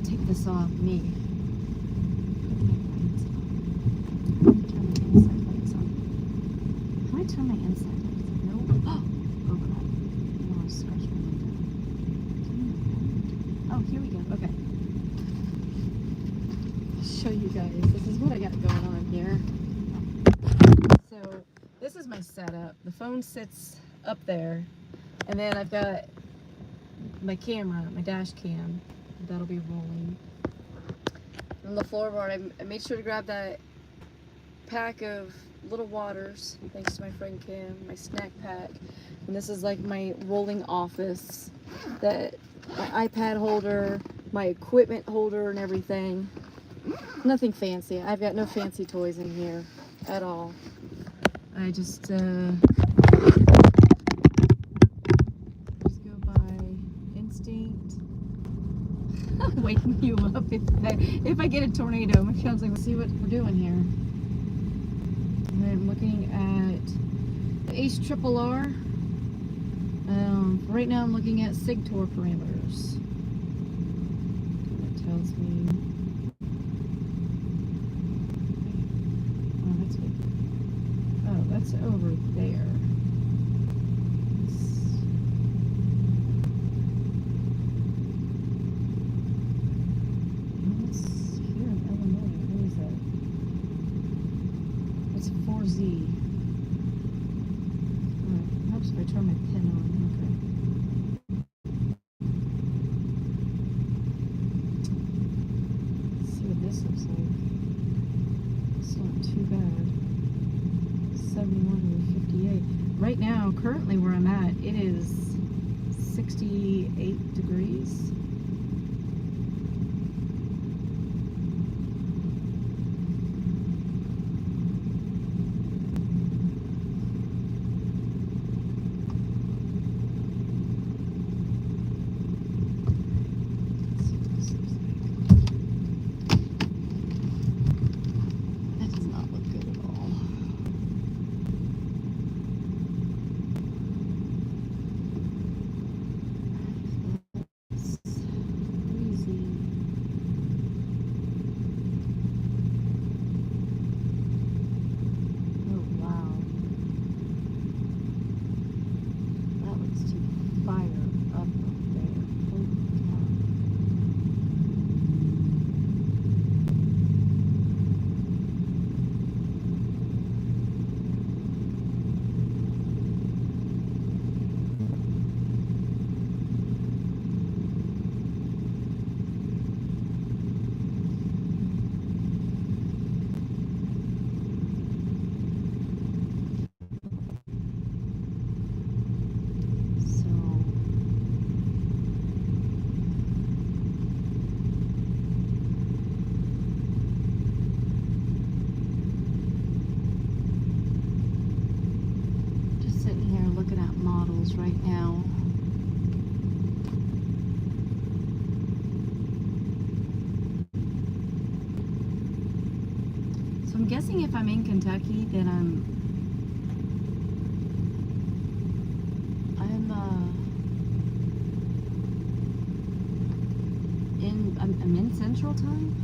take this off me. Turn my inside lights on. Can I turn my inside lights on? No. Oh god. I want to scratch my window. Oh, here we go. Okay. I'll show you guys. This is what I got going on here. So this is my setup. The phone sits up there, and then I've got my camera, my dash cam, that'll be rolling. On the floorboard, I made sure to grab that pack of little waters, thanks to my friend Kim, my snack pack. And this is like my rolling office, that my iPad holder, my equipment holder and everything. Nothing fancy. I've got no fancy toys in here at all. I just go by instinct. Waking you up if I get a tornado. My fiance will see what we're doing here. I'm looking at the Ace Triple R. Right now I'm looking at SIGTOR parameters. That tells me. Oh, that's good. Oh, that's over there. It's here in Illinois. What is that? It's 4Z. Oh, helps if I turn my pen on. Okay. Let's see what this looks like. It's not too bad. 71 to 58. Right now, currently where I'm at, it is 68 degrees. That does not look good at all. It's crazy. Oh wow. That looks to fire up there. Holy cow. Just sitting here looking at models right now. So I'm guessing if I'm in Kentucky, then I'm in Central Time.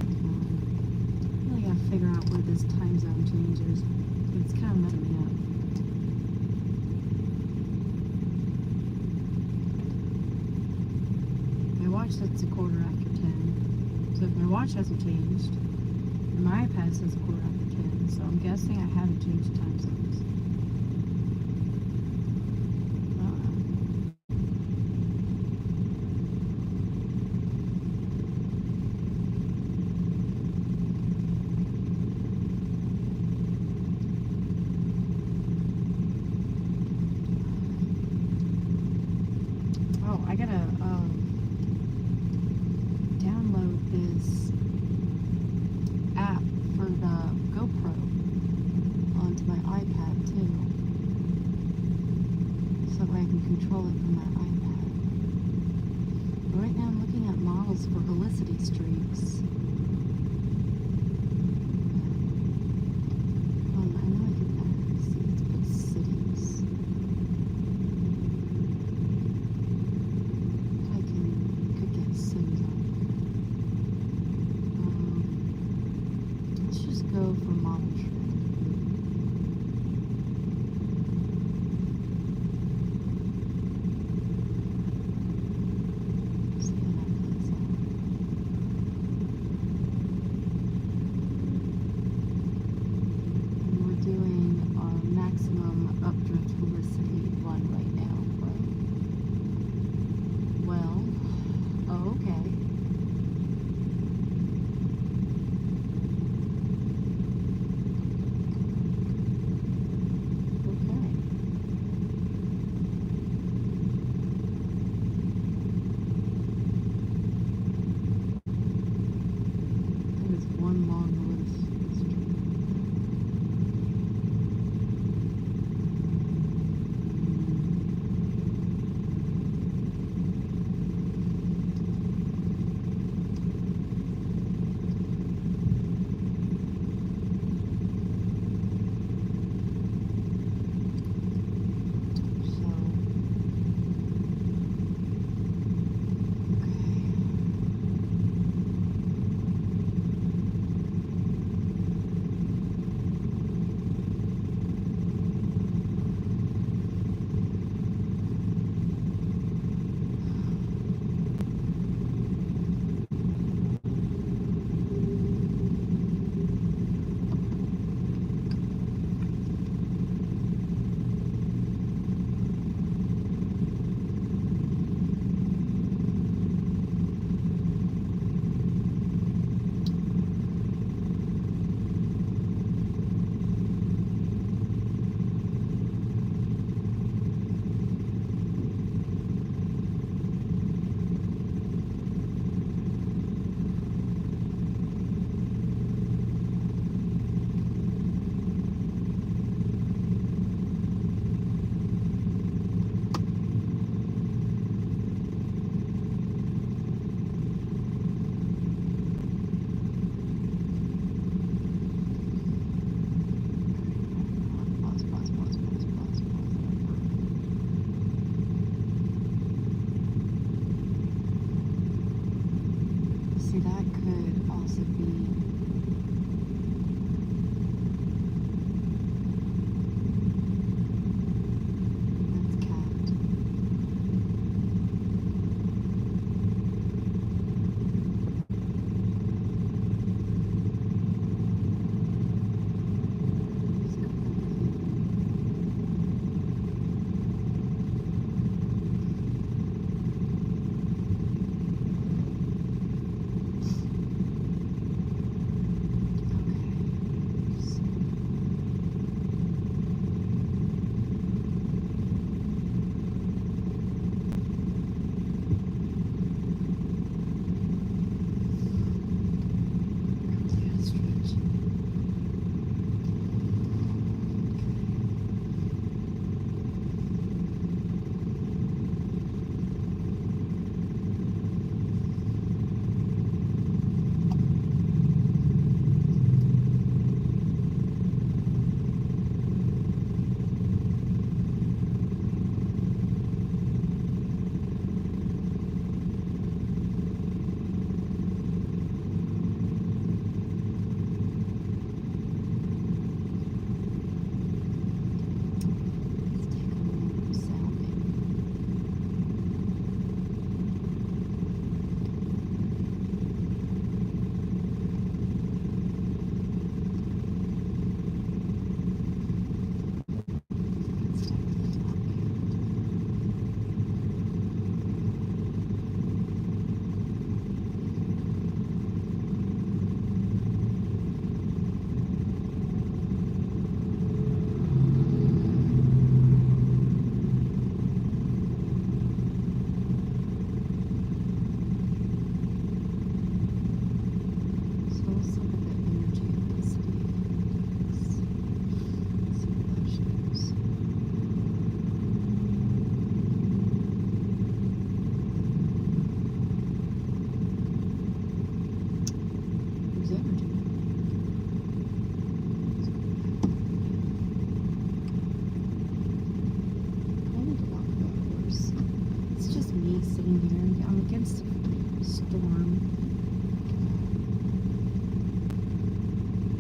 I really gotta figure out where this time zone changes. It's kind of messing me up. watch that's a 10:15. So if my watch hasn't changed, and my iPad says 10:15. So I'm guessing I haven't changed the time zones. Oh, I gotta download this app for the GoPro onto my iPad too, so that way I can control it from my iPad. But right now I'm looking at models for helicity streaks. I know I can see, let's put cities. Could get cities on here. Let's just go for model trend. See how that plays out.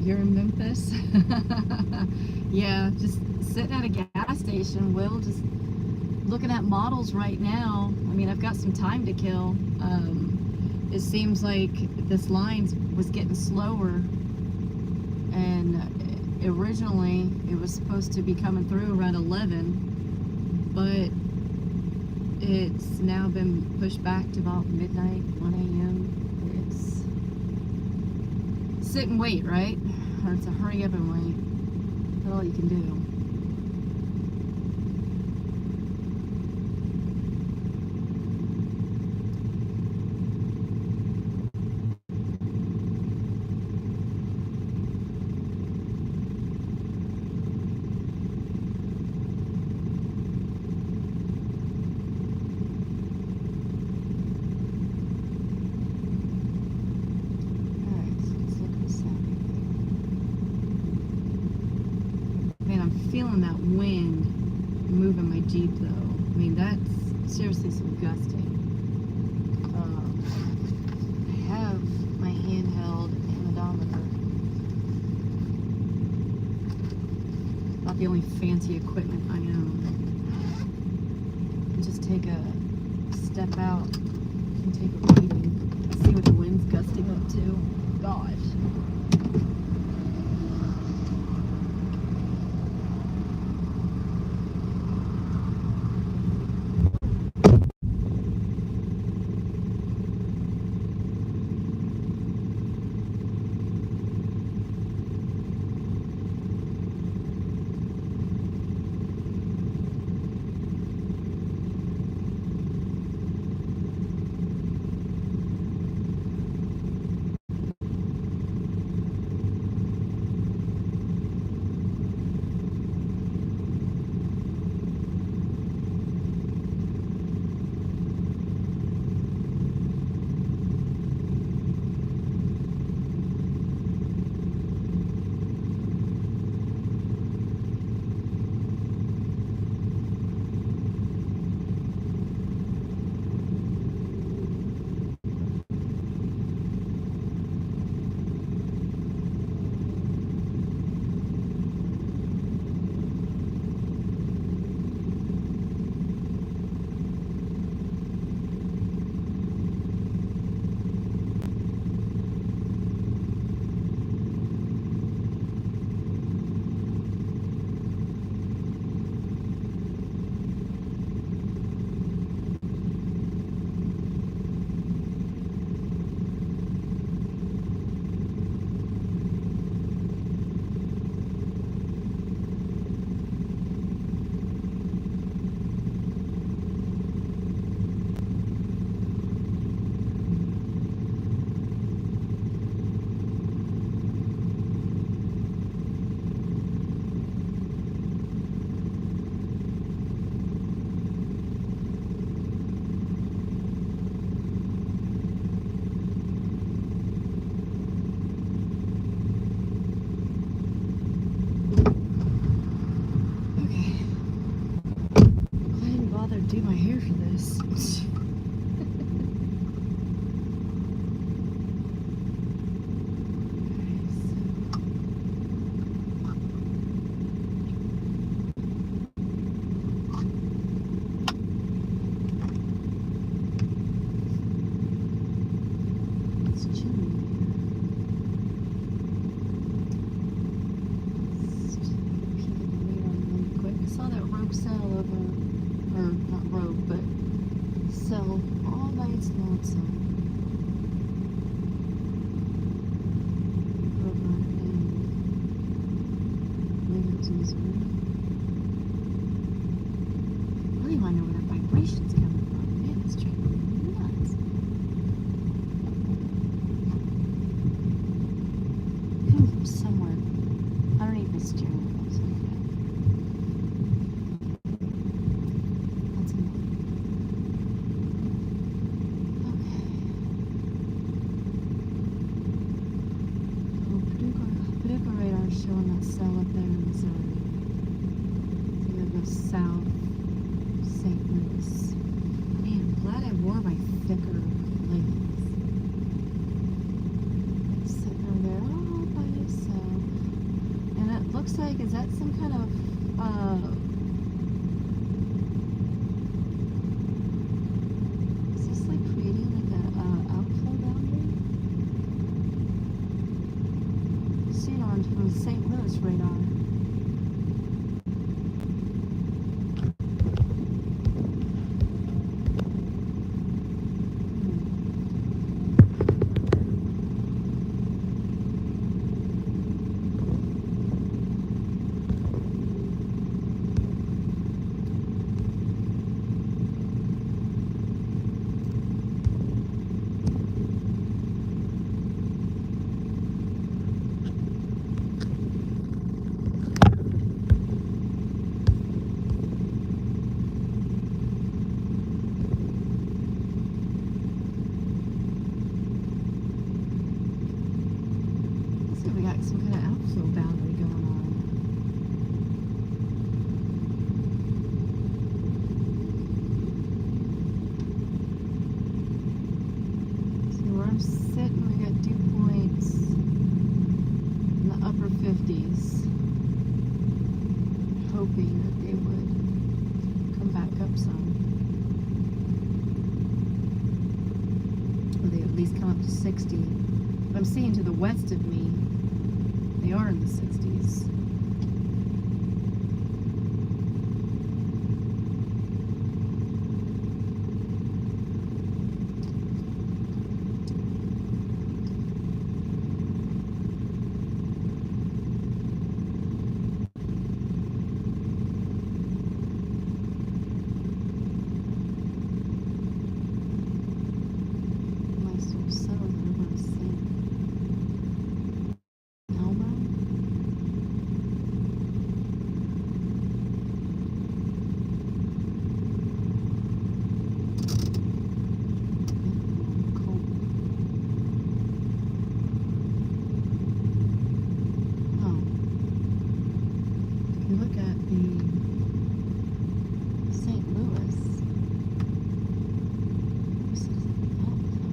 here in Memphis. Yeah, just sitting at a gas station, Will, just looking at models right now. I mean, I've got some time to kill. It seems like this line was getting slower, and originally it was supposed to be coming through around 11, but it's now been pushed back to about midnight, 1 a.m. It's sit and wait, right? Or it's a hurry up and wait. That's all you can do. Feeling that wind moving my Jeep though. I mean, that's seriously some gusting. I have my handheld odometer. Not the only fancy equipment I own. Just take a step out and take a reading. See what the wind's gusting up to. Gosh. Do my hair for this. It's chilly. I saw that rope sail over. Or not rope, but sell all nice lonesome over in Williams, Missouri. I really want to know where that vibration's coming from. Man, it's driving me nuts. Coming from somewhere underneath the steering wheel. Showing that cell up there in Missouri. So we go south, St. Louis. Man, I'm glad I wore my thicker leggings. Sitting over there all by yourself. looks like, is that some kind of, is this like creating like a outflow boundary? Seen on from St. Louis radar. We got some kind of outflow boundary going on. So where I'm sitting, we got dew points in the upper 50s. Hoping that they would come back up some. Or they at least come up to 60. But I'm seeing to the west of me, they are in the 60s. Nice little settle that everybody's seeing. Elbow? Oh, if you look at the St. Louis, this is an outflow.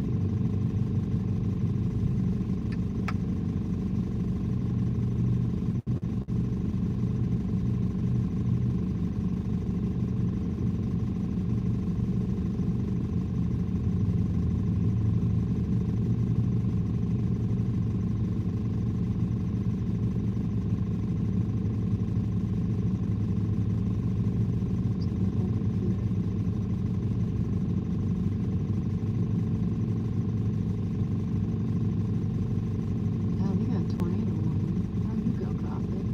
Oh, we got a tornado warning. How you go, Prophet?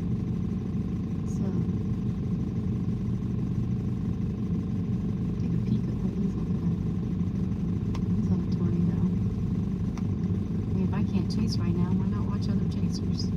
So, take a peek at what he's looking at. He's on a tornado. I mean, if I can't chase right now, why not watch other chasers?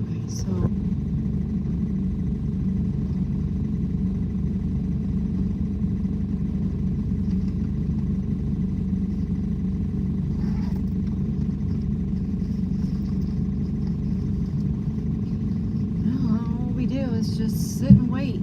Okay, so all we do is just sit and wait.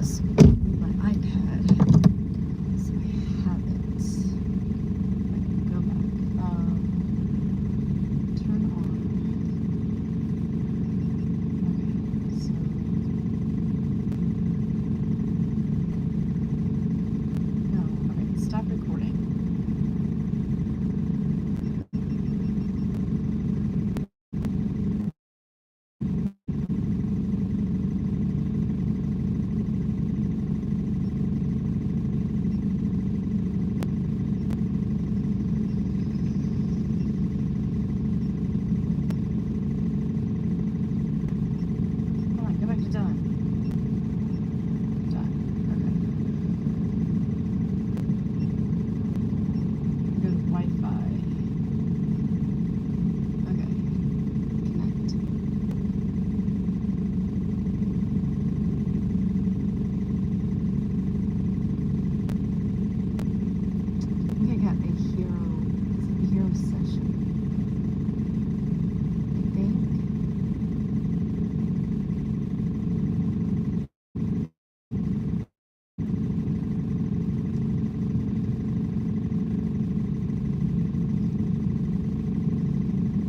this with my iPad so I have it. Go back. Turn on. Okay, so no. Okay, stop recording. Come on, go back to done. Done. Okay. Go to Wi-Fi. Okay. Connect. I think I got a hero session. I think.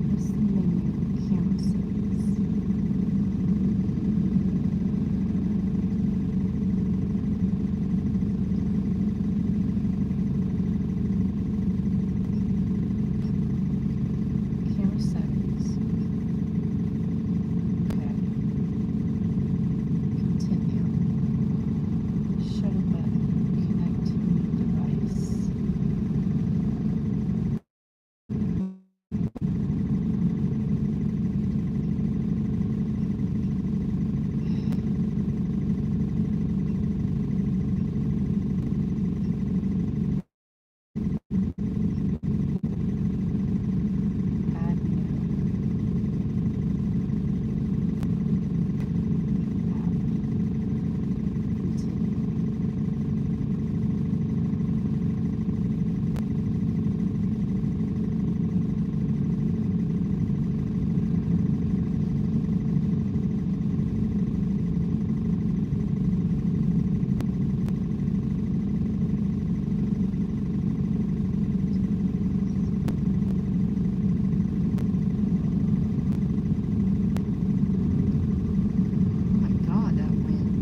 What's the menu? Camera settings. Camera settings. Okay. Continue. Shuttle button. Connect to new device. Add new. App. Continue. Oh my God, that wind.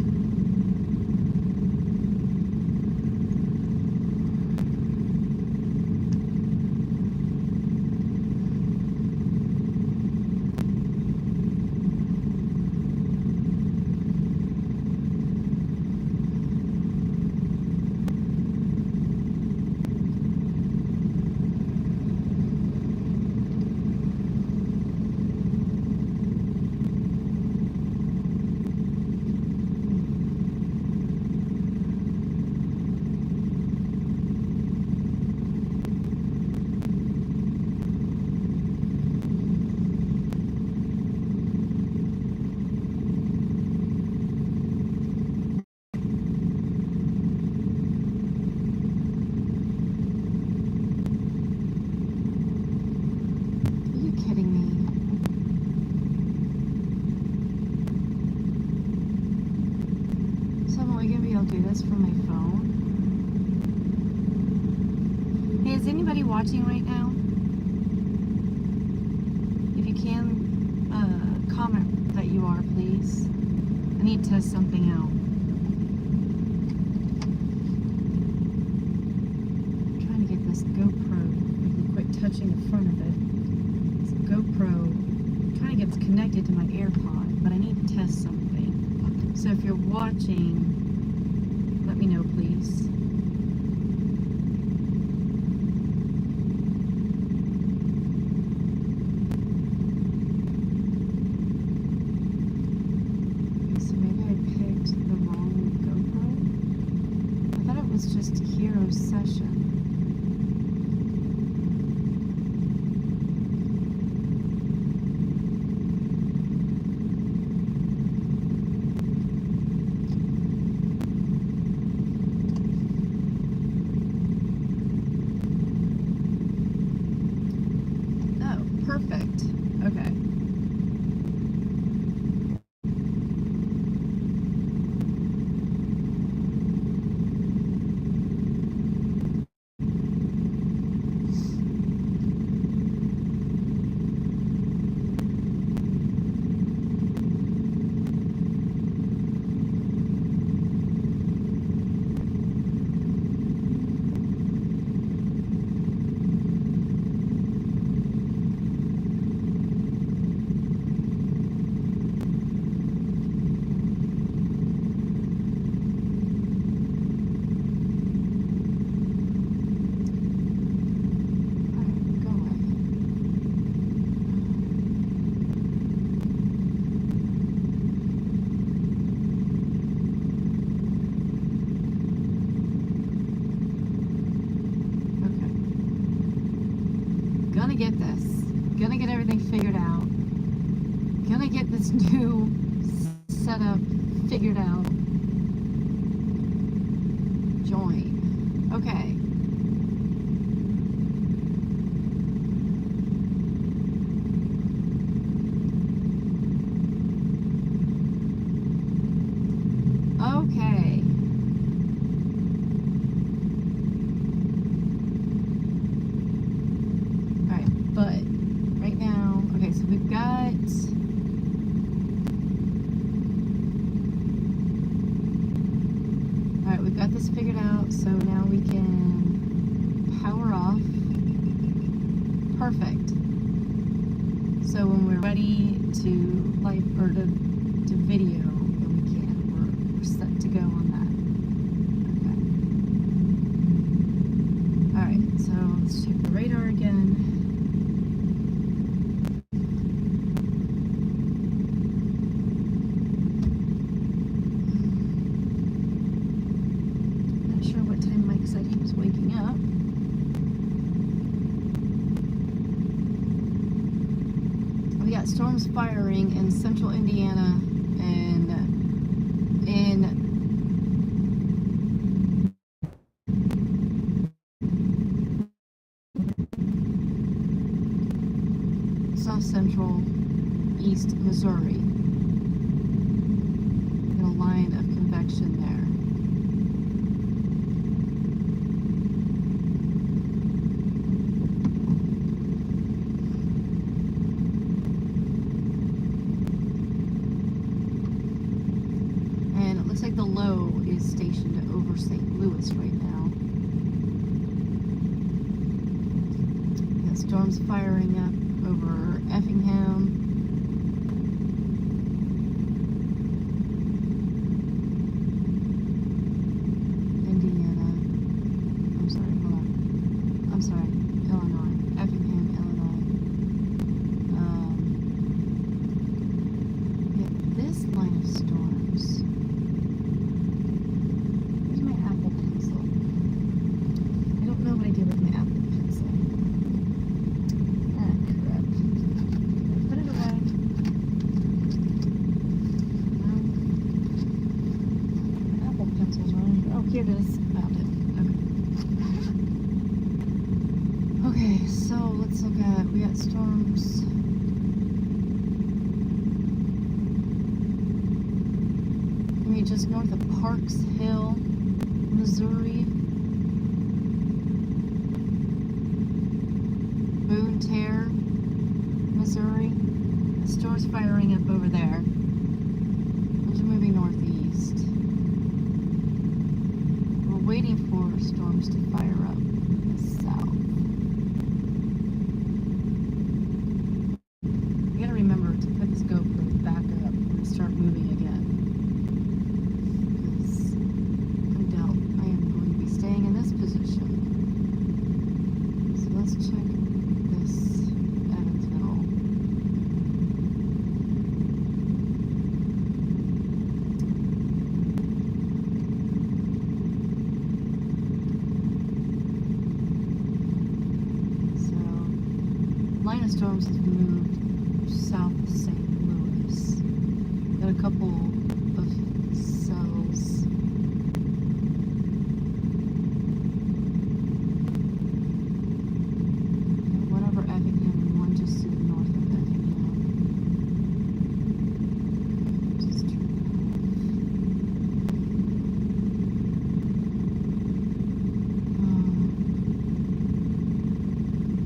Are you kidding me? So am I gonna be able to do this from my phone? Hey, is anybody watching right now? If you can, comment that you are, please. I need to test something out. I'm trying to get this GoPro. I can quit touching the front of it. This GoPro. I'm trying to get it connected to my AirPod, but I need to test something. So if you're watching, let me know, please. Okay, so maybe I picked the wrong GoPro. I thought it was just Hero Session. Perfect. Okay. everything figured out. Gonna get this new setup figured out. Join. Okay. Okay. Alright, but right now, okay, so we've got we've got this figured out, so now we can power off. Perfect. So when we're ready to live or to video, then we can. We're set to go on that. Okay. Alright, so let's check the radar again. Said he was waking up. We got storms firing in central Indiana and in south central east Missouri. Got a line of convection there. Looks like the low is stationed over St. Louis right now. The storm's firing up over Effingham. Indiana. I'm sorry, hold on. I'm sorry, Illinois. Effingham, Illinois. Yeah, this line of storms. Here it is. Found it. Okay. Okay, so let's look at, we got storms. Maybe just north of Parks Hill, Missouri. Boone Terre, Missouri. The storm's firing up over there. It's moving northeast. Waiting for storms to fire up in the south. You gotta remember to put this GoPro back up when we start moving again. Because no doubt I am going to be staying in this position. So let's check this Evansville. Line of storms has moved south of St. Louis. Got a couple of cells. One over Effingham and one just to the north of Effingham. Just turn it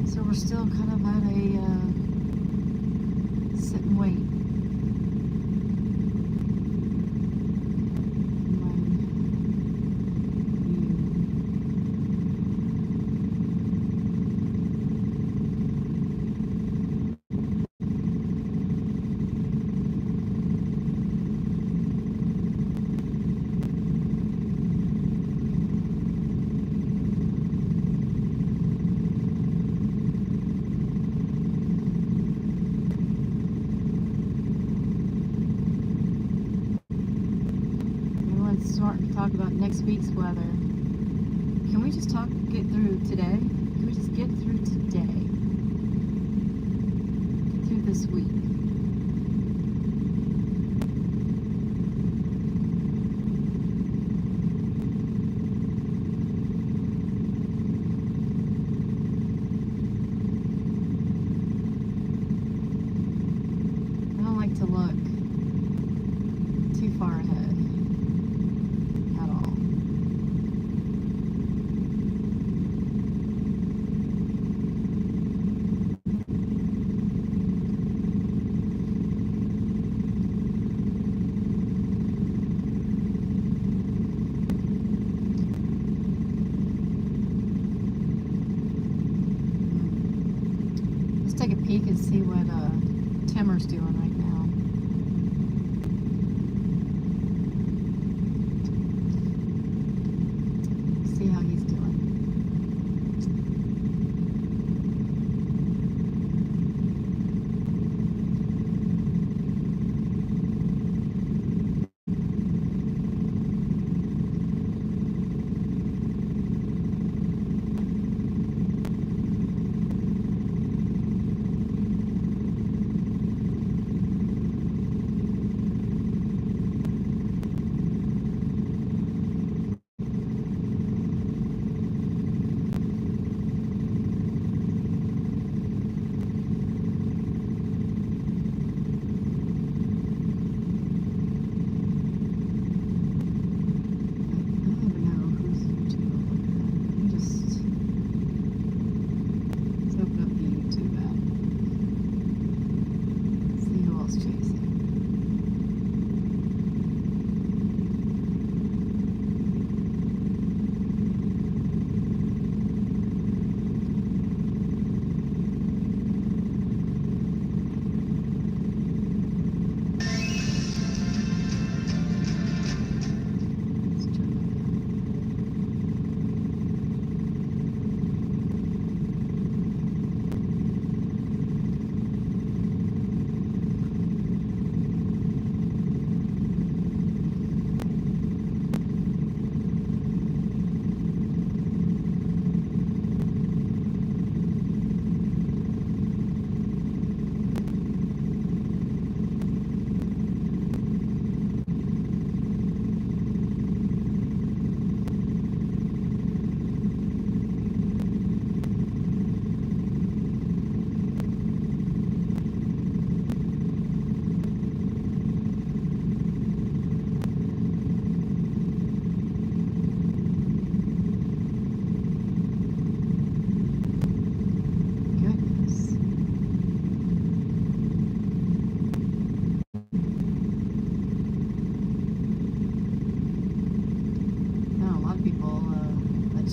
off. So we're still kind of at a sit and wait. Starting to talk about next week's weather. Can we just get through today? Can we just get through today? this week. I don't like to look too far ahead at all. Let's take a peek and see what Timmer's doing right now. See how he's doing.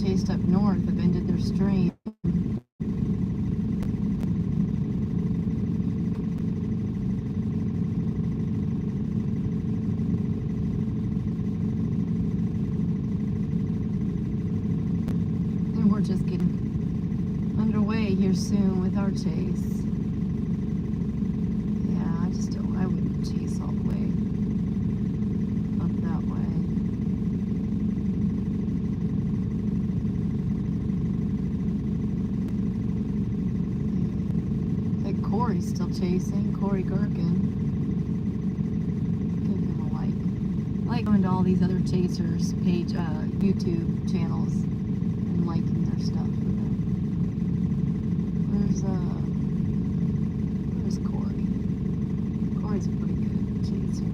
Chased up north have ended their stream. And we're just getting underway here soon with our chase. Yeah, I wouldn't chase all the way up that way. Corey's still chasing, Corey Gherkin. Give him a like. I like going to all these other chasers' page, YouTube channels and liking their stuff for them. Where's Corey? Corey's a pretty good chaser.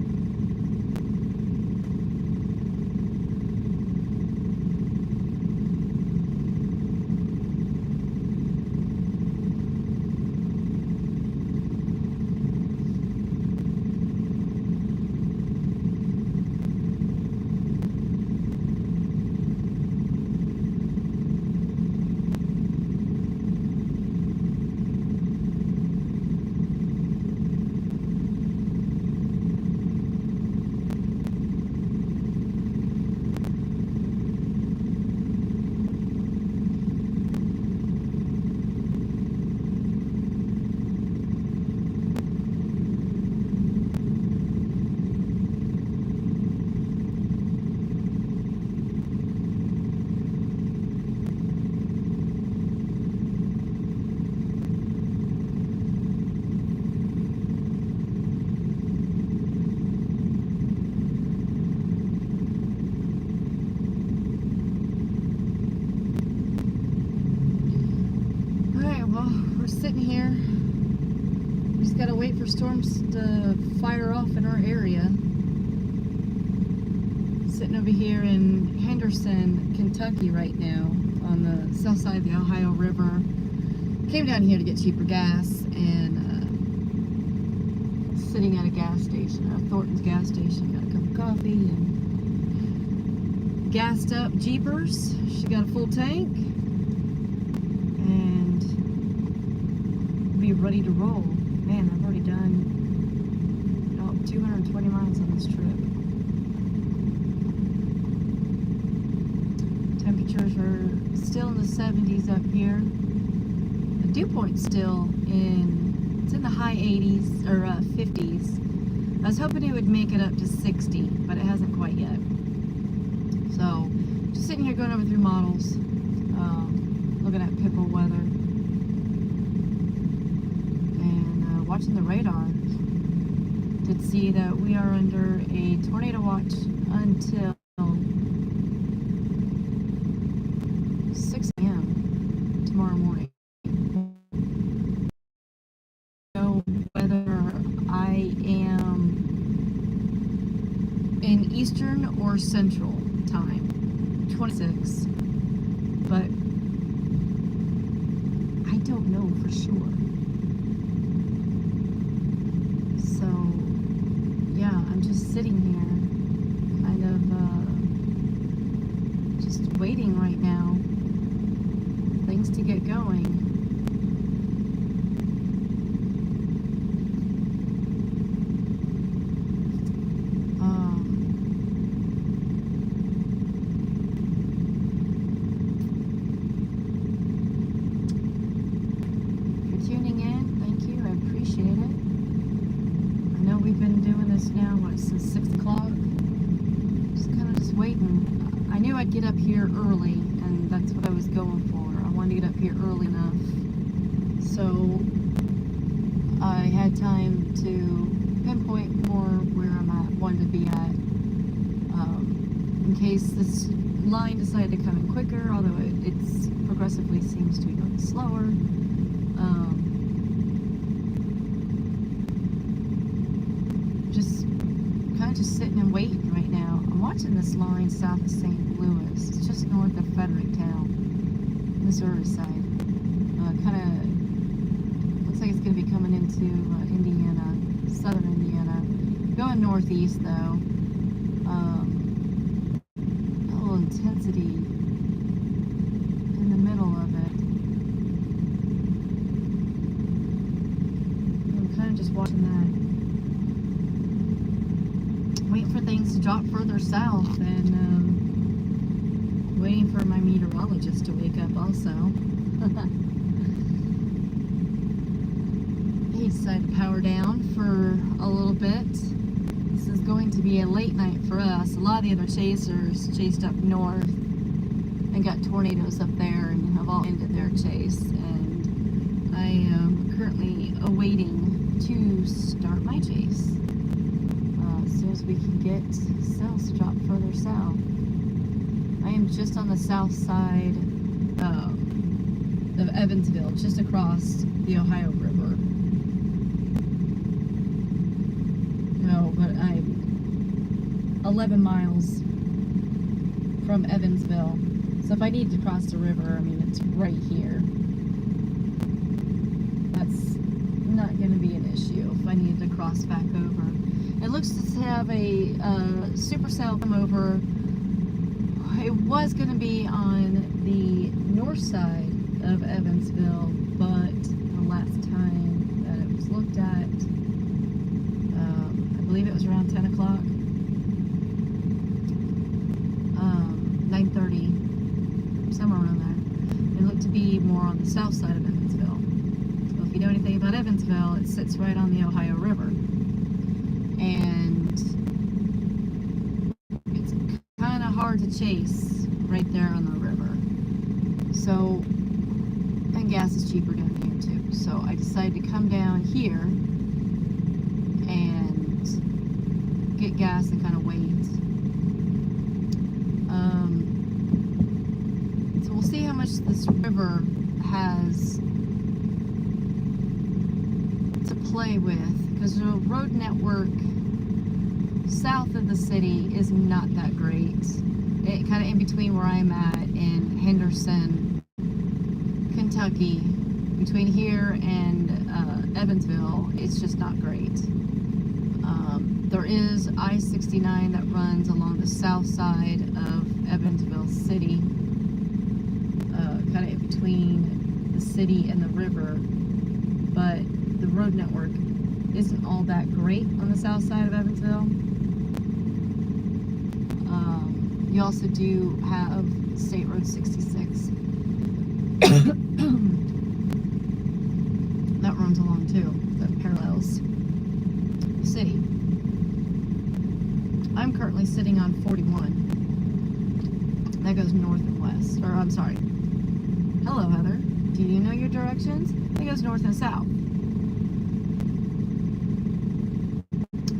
sitting here. We just gotta wait for storms to fire off in our area. Sitting over here in Henderson, Kentucky right now, on the south side of the Ohio River. Came down here to get cheaper gas, and sitting at a gas station, Thornton's gas station. Got a cup of coffee and gassed up Jeepers. She got a full tank and be ready to roll. Man, I've already done about 220 miles on this trip. Temperatures are still in the 70s up here. The dew point's still it's in the high 80s or 50s. I was hoping it would make it up to 60, but it hasn't quite yet. So, just sitting here going over through models, looking at pickle weather, and watching the radar. Did see that we are under a tornado watch until 6 a.m. tomorrow morning. So whether I am in Eastern or Central time, 26, but I don't know for sure. So yeah, I'm just sitting here, kind of just waiting right now, things to get going. Now, since 6 o'clock? Just kind of just waiting. I knew I'd get up here early, and that's what I was going for. I wanted to get up here early enough, so I had time to pinpoint more where I'm at, wanted to be at, in case this line decided to come in quicker, although it's progressively seems to be going slower. Just sitting and waiting right now. I'm watching this line south of St. Louis. It's just north of Fredericktown, Missouri side. Kind of looks like it's going to be coming into Indiana, southern Indiana. Going northeast though. A little intensity in the middle of it. I'm kind of just watching that. Waiting for things to drop further south, and waiting for my meteorologist to wake up also. He decided to power down for a little bit. This is going to be a late night for us. A lot of the other chasers chased up north and got tornadoes up there and have all ended their chase, and I am currently awaiting to start my chase. As soon as we can get cells to drop further south. I am just on the south side of Evansville, just across the Ohio River. No, but I'm 11 miles from Evansville. So if I need to cross the river, I mean, it's right here. That's not going to be an issue if I needed to cross back over. It looks to have a supercell come over. It was going to be on the north side of Evansville, but the last time that it was looked at, I believe it was around 10 o'clock, 9:30, somewhere around there. It looked to be more on the south side of Evansville. So if you know anything about Evansville, it sits right on the Ohio River. And it's kind of hard to chase right there on the river. So, and gas is cheaper down here too. So I decided to come down here and get gas and kind of wait. So we'll see how much this river has to play with, because the road network south of the city is not that great. It kind of in between where I'm at in Henderson, Kentucky, between here and Evansville, it's just not great. There is I-69 that runs along the south side of Evansville City, kind of in between the city and the river, but the road network isn't all that great on the south side of Evansville. You also do have State Road 66 that runs along too, that parallels the city. I'm currently sitting on 41. That goes north and west. Or, I'm sorry. Hello, Heather. Do you know your directions? It goes north and south.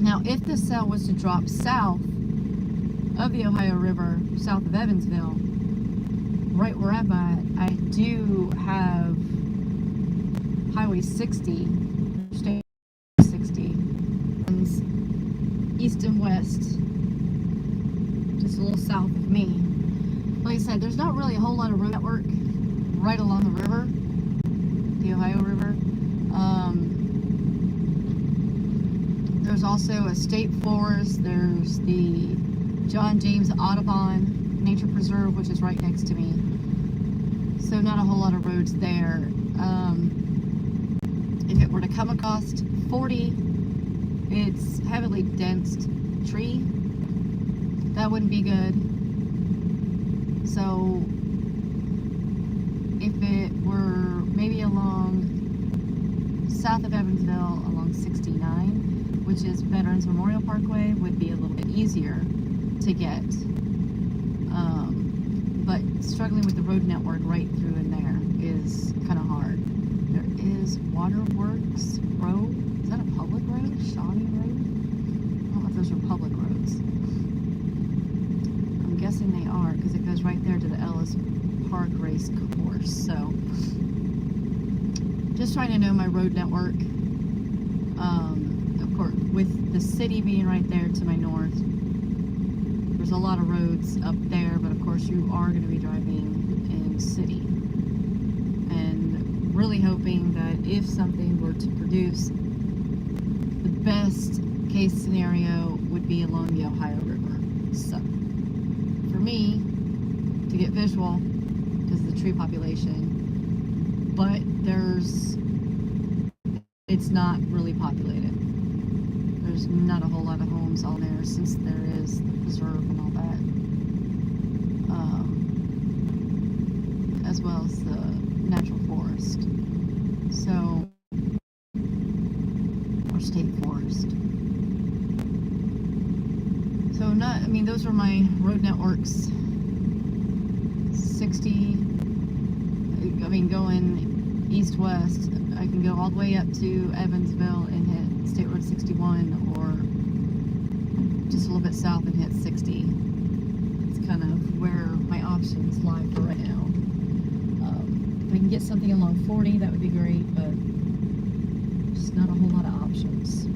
Now, if the cell was to drop south of the Ohio River, south of Evansville, right where I'm at, I do have Highway 60, State 60, runs east and west, just a little south of me. Like I said, there's not really a whole lot of road network right along the river, the Ohio River. There's also a state forest. There's the John James Audubon Nature Preserve, which is right next to me. So not a whole lot of roads there. If it were to come across 40, it's heavily dense tree. That wouldn't be good. So if it were maybe along south of Evansville, along 69, which is Veterans Memorial Parkway, would be a little bit easier to get. But struggling with the road network right through in there is kind of hard. There is Waterworks Road. Is that a public road? Shawnee Road? I don't know if those are public roads. I'm guessing they are, because it goes right there to the Ellis Park race course. So just trying to know my road network. Of course, with the city being right there to my north, there's a lot of roads up there, but of course you are going to be driving in city. And really hoping that if something were to produce, the best case scenario would be along the Ohio River. So, for me, to get visual, because of the tree population, but it's not really populated. There's not a whole lot of homes on there, since there is the preserve and all that, as well as the natural forest, so, or state forest. So those are my road networks. 60, going east-west, I can go all the way up to Evansville and hit State Road 61, or just a little bit south and hit 60. It's kind of where my options lie for right now. If I can get something along 40, that would be great, but just not a whole lot of options.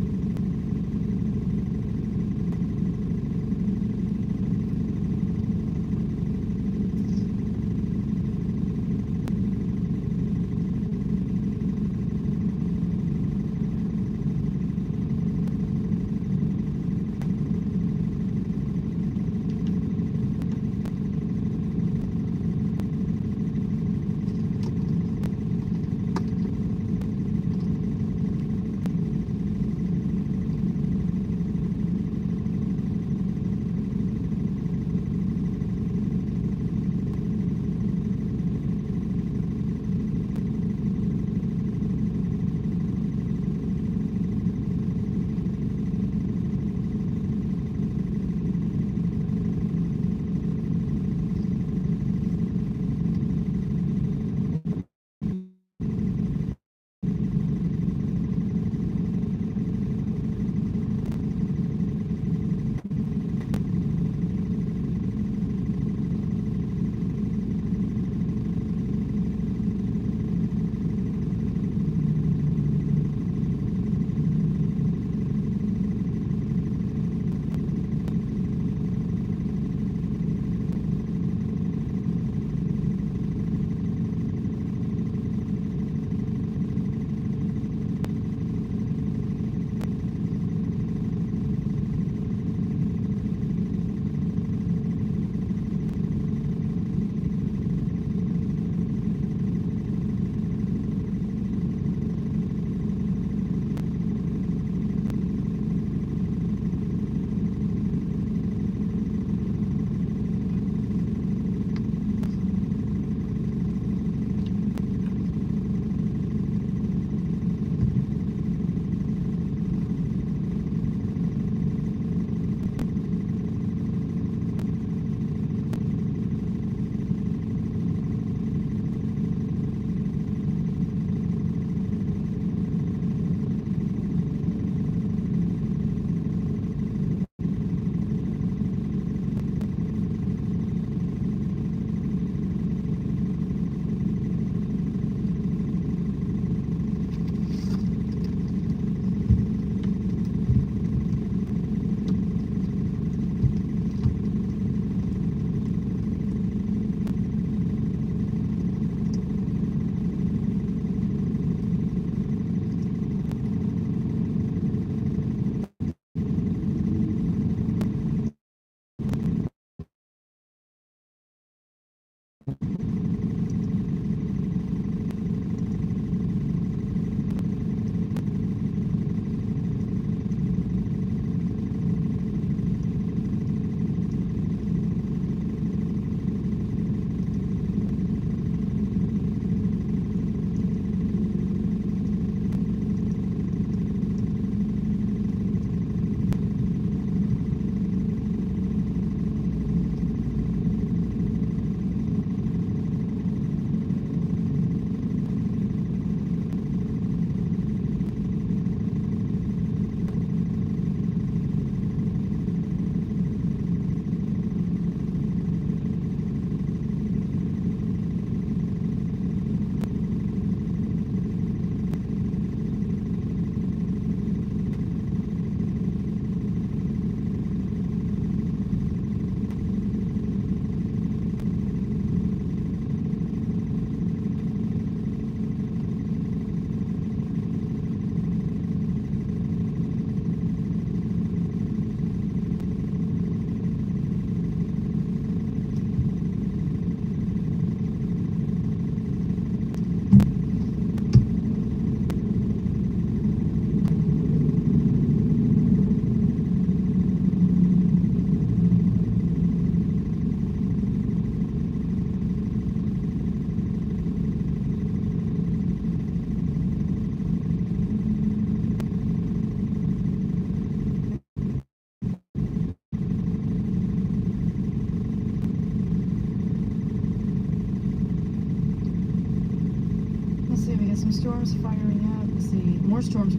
some storms firing up. Let's see. More storms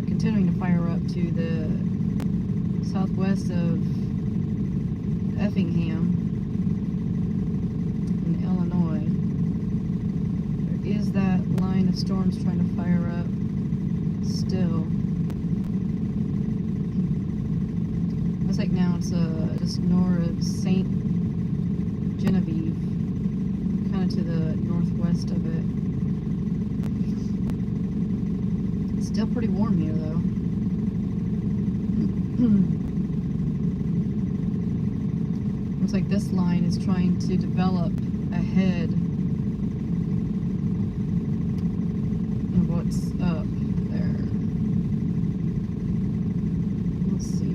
continuing to fire up to the southwest of Effingham in Illinois. There is that line of storms trying to fire up still. Looks like now it's just north of St. Genevieve, kind of to the northwest of it. It's still pretty warm here though. Looks like this line is trying to develop ahead of what's up there. Let's see,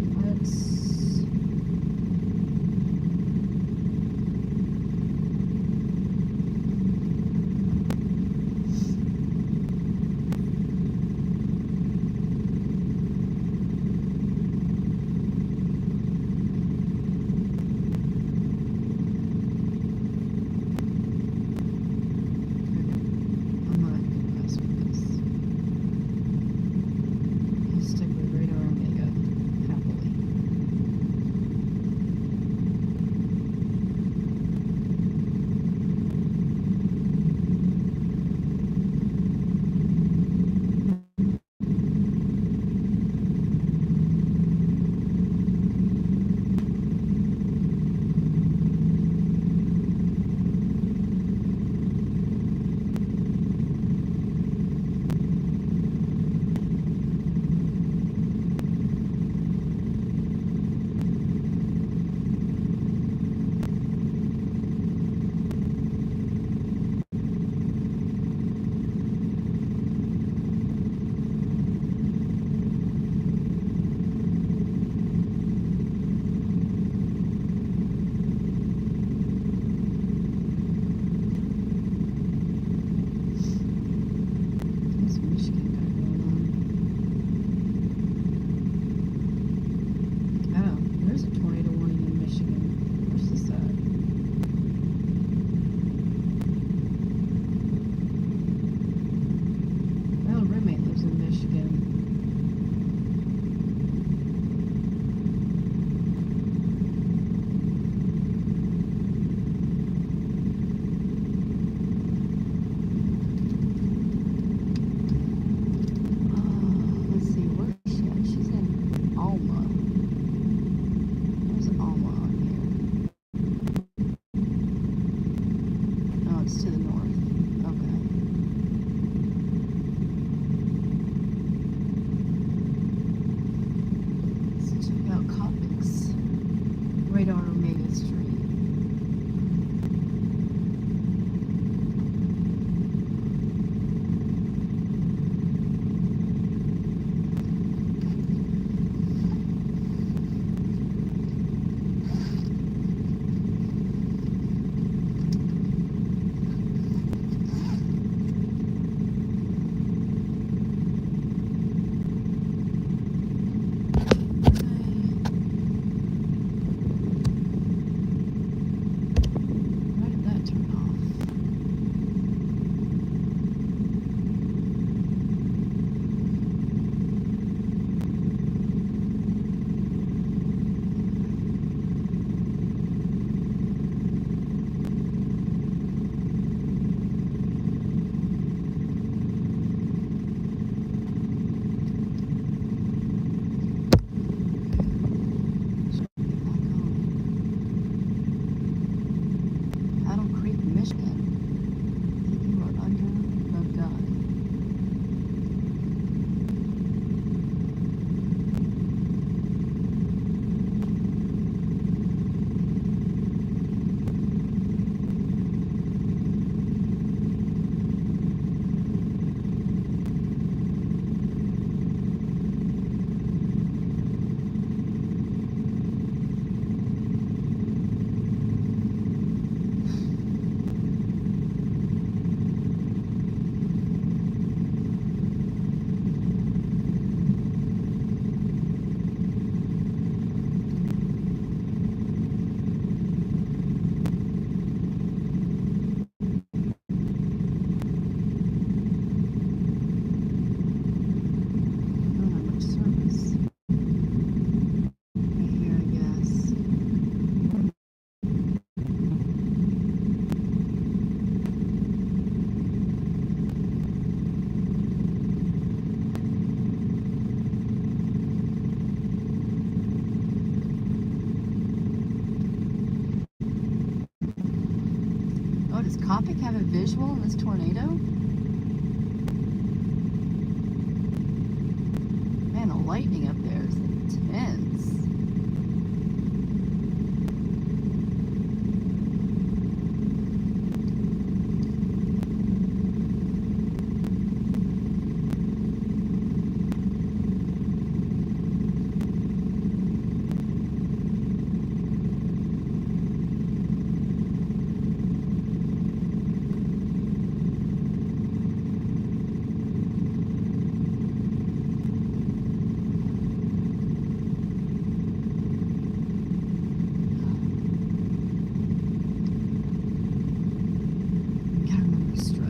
Copic have a visual in this tornado? Man, the lightning up there is intense. Gotta remember to stretch.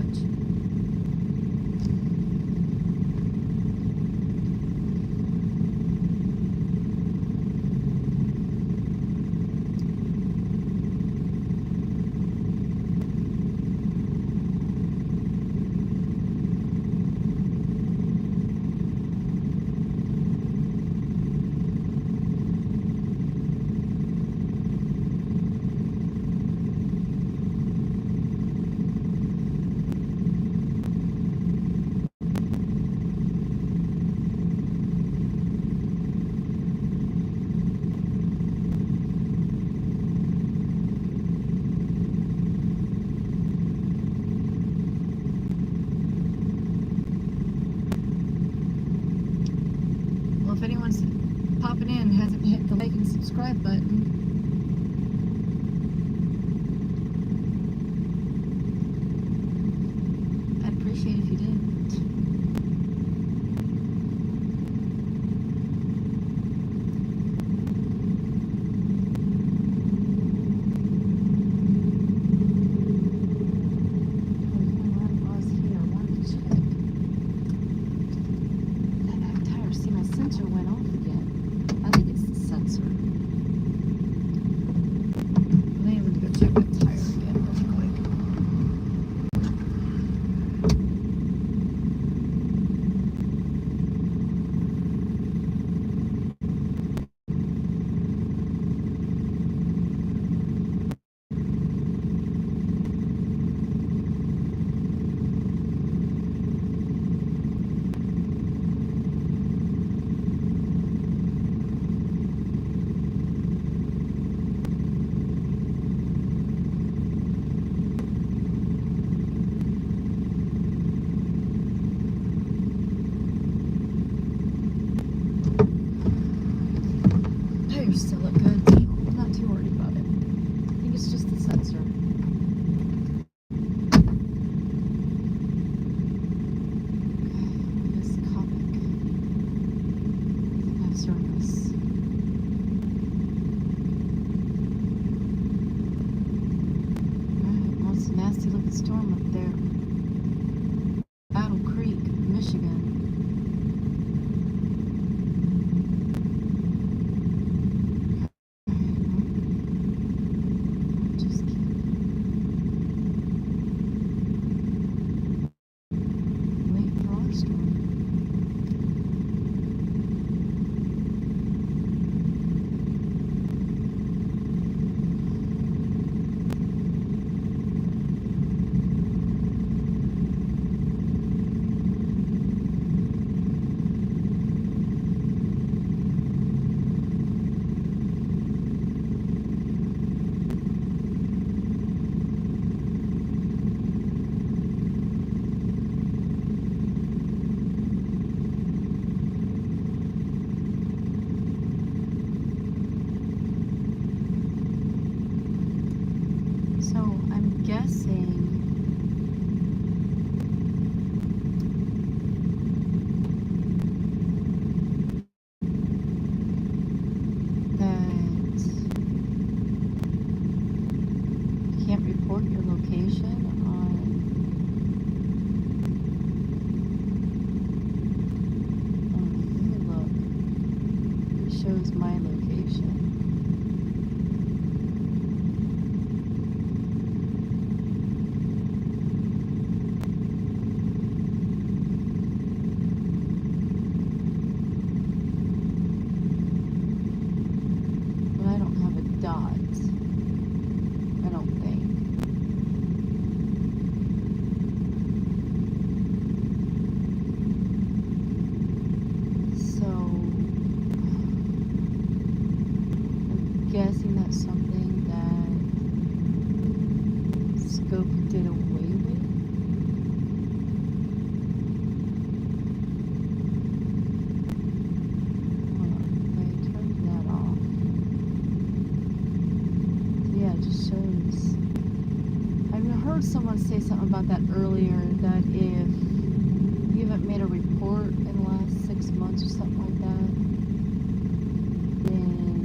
Well, if anyone's popping in and hasn't hit the like and subscribe button, I'd appreciate it if you did. Sensor went off again. I think it's the sensor. I think I'm going to go check that tire again real quick. Tires still look good. I'm not too worried about it. I think it's just the sensor. This Copic doesn't have service. Alright, well, it's a nasty looking storm up there. Battle Creek, Michigan. Just keep waiting for our storm. So I'm guessing that you can't report your location on let me look. It shows my location. But I don't have a dot. I don't think. guessing that's something that Scope did away with. Hold on, I turned that off. So yeah, it just shows. I heard someone say something about that earlier, that if you haven't made a report in the last 6 months or something like that, then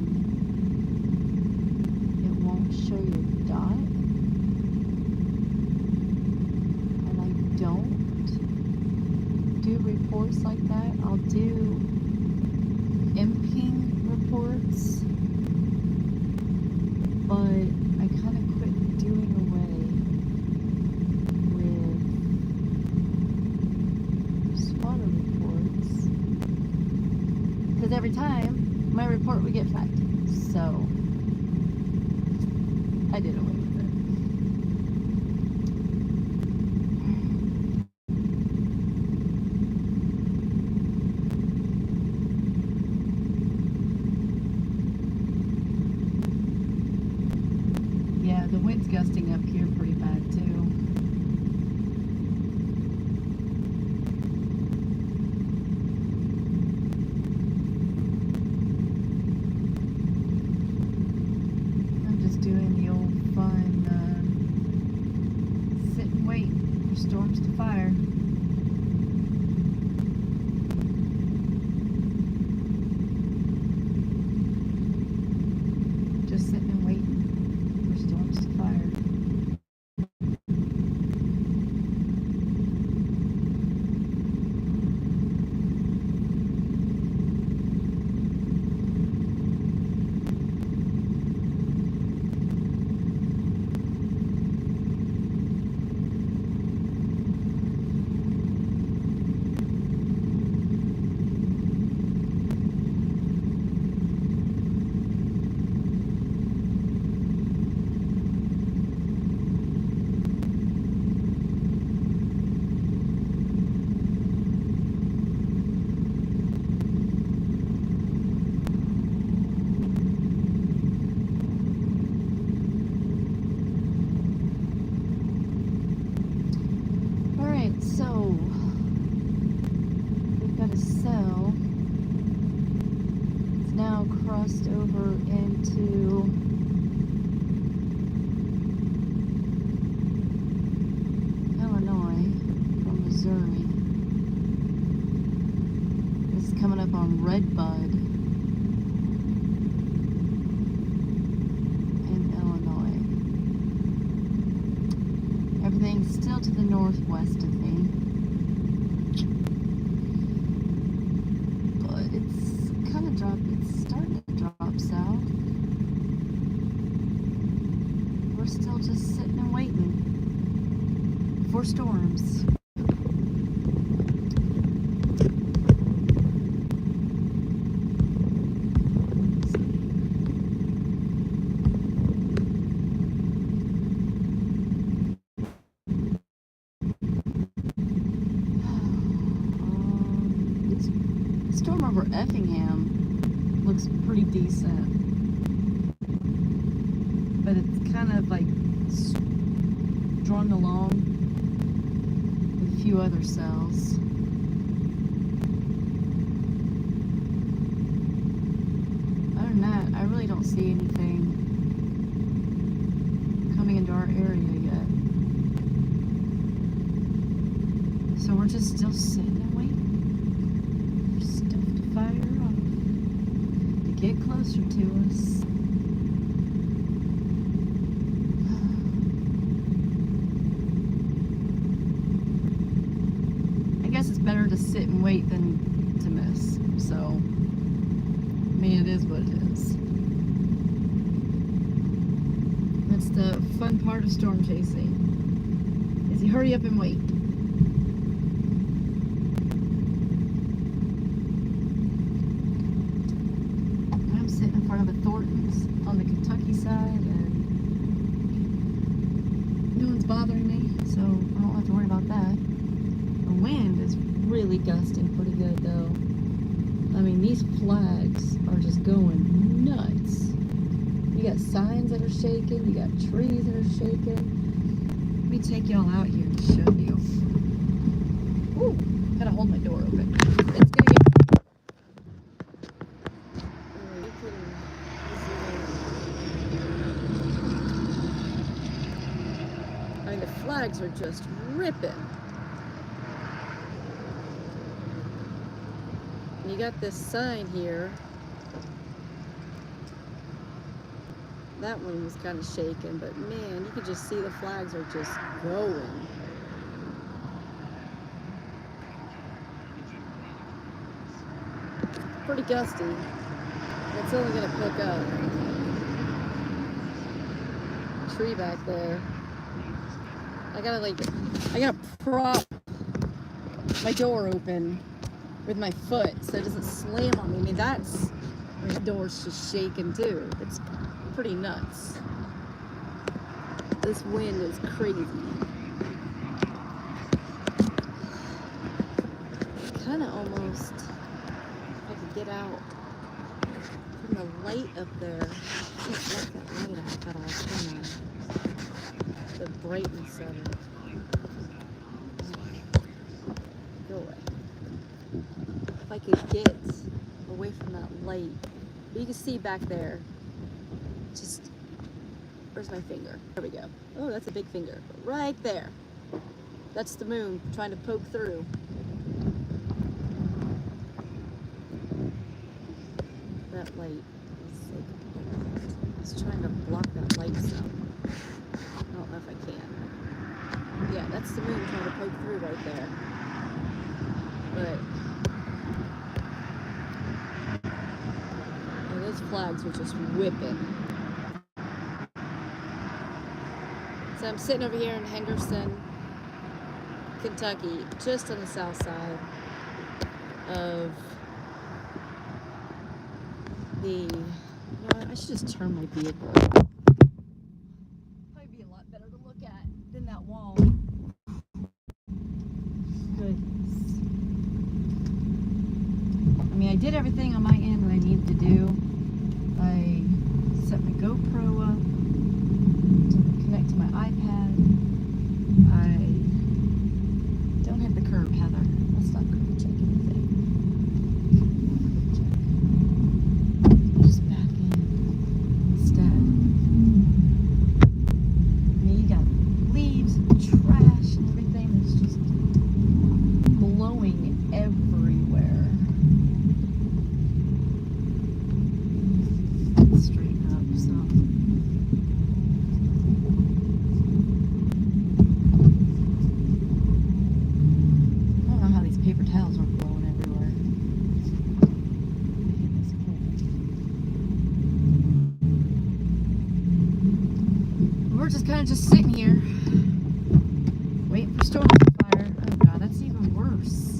it won't show your dot. And I don't do reports like that. I'll do MPing reports, but I kind of quit doing away with spotter reports, because every time my report would get flagged, so I did away with it. Yeah, the wind's gusting up here pretty bad too. I'm just doing the old fun sit and wait for storms to fire. Just sitting and waiting for storms to fire. Alright, so we've got a cell. It's now crossed over into Illinois from Missouri. This is coming up on Redbud in Illinois. Everything's still to the northwest of me, but it's kind of it's starting to drop south. We're still just sitting and waiting for storms. Storm over Effingham looks pretty decent, but it's kind of like strung along with a few other cells. Other than that, I really don't see anything coming into our area yet. So we're just still sitting and waiting for stuff to fire off, to get closer to us. I guess it's better to sit and wait than to miss. So, I mean, it is what it is. That's the fun part of storm chasing, is you hurry up and wait. I'm sitting in front of a Thornton's on the Kentucky side, and no one's bothering me, so I don't have to worry about that. The wind is really gusting pretty good though. I mean, these flags are just going nuts. You got signs that are shaking. You got trees that are shaking. Let me take y'all out here and show you. Ooh, gotta hold my door open. It's gonna get. Oh, you kidding? I mean, the flags are just ripping. And you got this sign here. That one was kind of shaking, but man, you could just see the flags are just going. Pretty gusty. It's only gonna pick up. Tree back there. I gotta prop my door open with my foot so it doesn't slam on me. I mean, the door's just shaking too. It's pretty nuts. This wind is crazy. Kind of almost, if I could get out from the light up there. I can't let that light off at all, can I? The brightness of it. Go away. If I could get away from that light. You can see back there. Just, where's my finger? There we go. Oh, that's a big finger. Right there. That's the moon trying to poke through. That light is like, it's trying to block that light some. I don't know if I can. Yeah, that's the moon trying to poke through right there. But yeah, those flags were just whipping. So I'm sitting over here in Henderson, Kentucky, just on the south side of the, you know what, I should just turn my vehicle. Probably be a lot better to look at than that wall. Goodness. I mean, I did everything on my end that I needed to do. I set my GoPro up to connect to my iPad. I don't hit the curb, Heather. Let's not curb check anything. Just back in instead. I mean, you got leaves and trash and everything that's just blowing everywhere. Straighten up, so. I don't know how these paper towels aren't blowing everywhere. We're just kind of just sitting here, waiting for storms to fire. Oh god, that's even worse.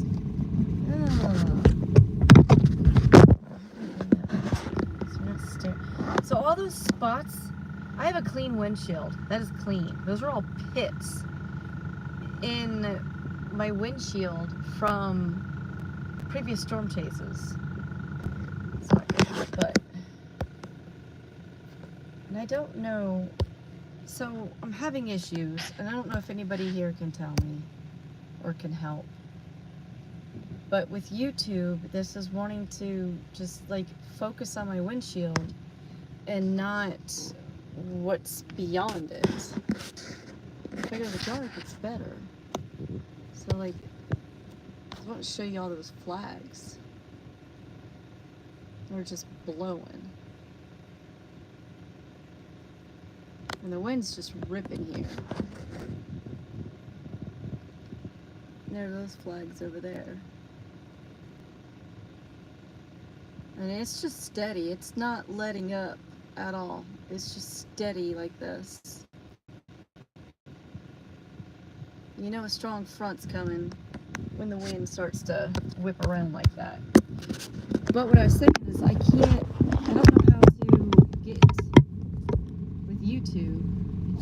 So all those spots, I have a clean windshield. That is clean. Those are all pits in my windshield from previous storm chases. But, and I don't know, so I'm having issues, and I don't know if anybody here can tell me or can help. But with YouTube, this is wanting to just like focus on my windshield and not what's beyond it. If I go to the dark, it's better. So like, I want to show you all those flags. They're just blowing. And the wind's just ripping here. And there are those flags over there. And it's just steady. It's not letting up at all. It's just steady like this. You know a strong front's coming when the wind starts to whip around like that. But what I was saying is I don't know how to get with YouTube,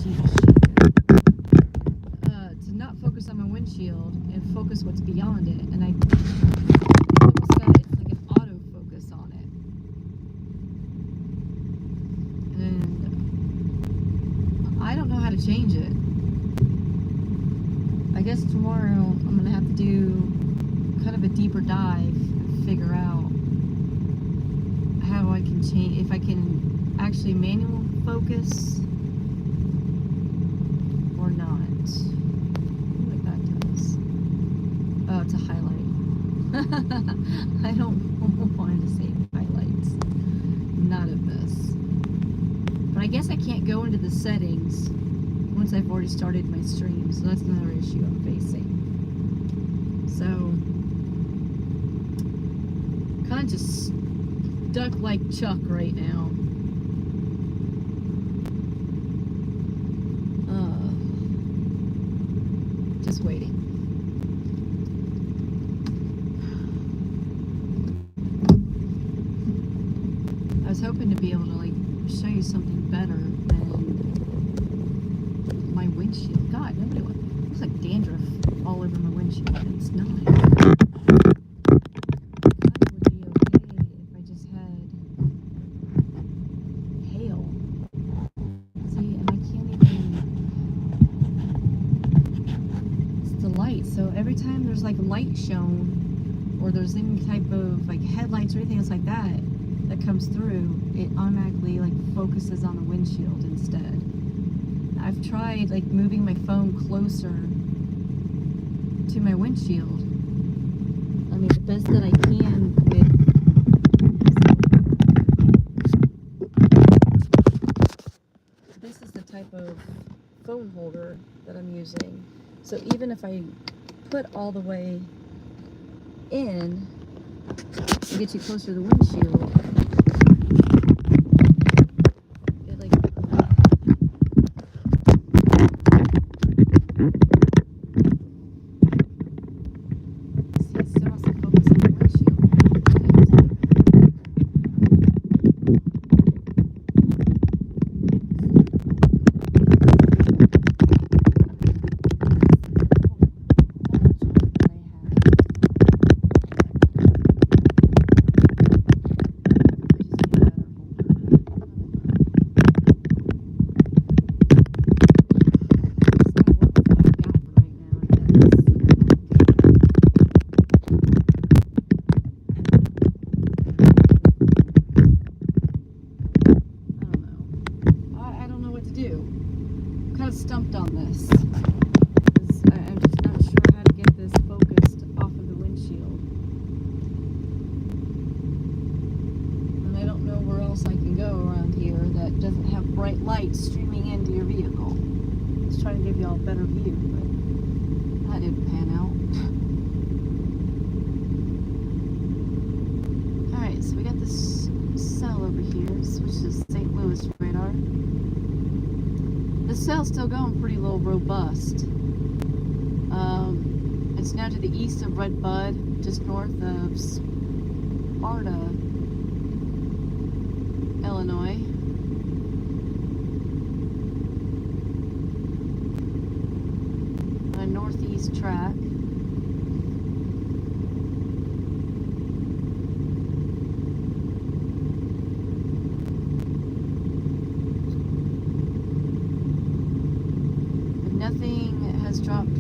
to not focus on my windshield and focus what's beyond it. And it's like an autofocus on it. And to change it. I guess tomorrow I'm going to have to do kind of a deeper dive and figure out how I can change, if I can actually manual focus or not. What that does. Oh, it's a highlight. I don't want to save highlights. Not of this. But I guess I can't go into the settings once I've already started my stream, so that's another issue I'm facing. So, kind of just stuck like Chuck right now. Just waiting. I was hoping to be able to like show you something better than my windshield. God, nobody would. It looks like dandruff all over my windshield. It's not. So every time there's like light shown, or there's any type of like headlights or anything else like that that comes through, it automatically like focuses on the windshield instead. I've tried like moving my phone closer to my windshield. I mean, the best that I can with this is the type of phone holder that I'm using. So even if I put all the way in to get you closer to the windshield, it like see, it still has to focus on the windshield. Stumped on this. I'm just not sure how to get this focused off of the windshield. And I don't know where else I can go around here that doesn't have bright lights streaming into your vehicle. Just trying to give you all a better view, but that didn't pan out. Alright, so we got this cell over here, which is St. Louis radar. The cell's still going pretty low robust. It's now to the east of Red Bud, just north of Sparta, Illinois. On a northeast track. Nothing has dropped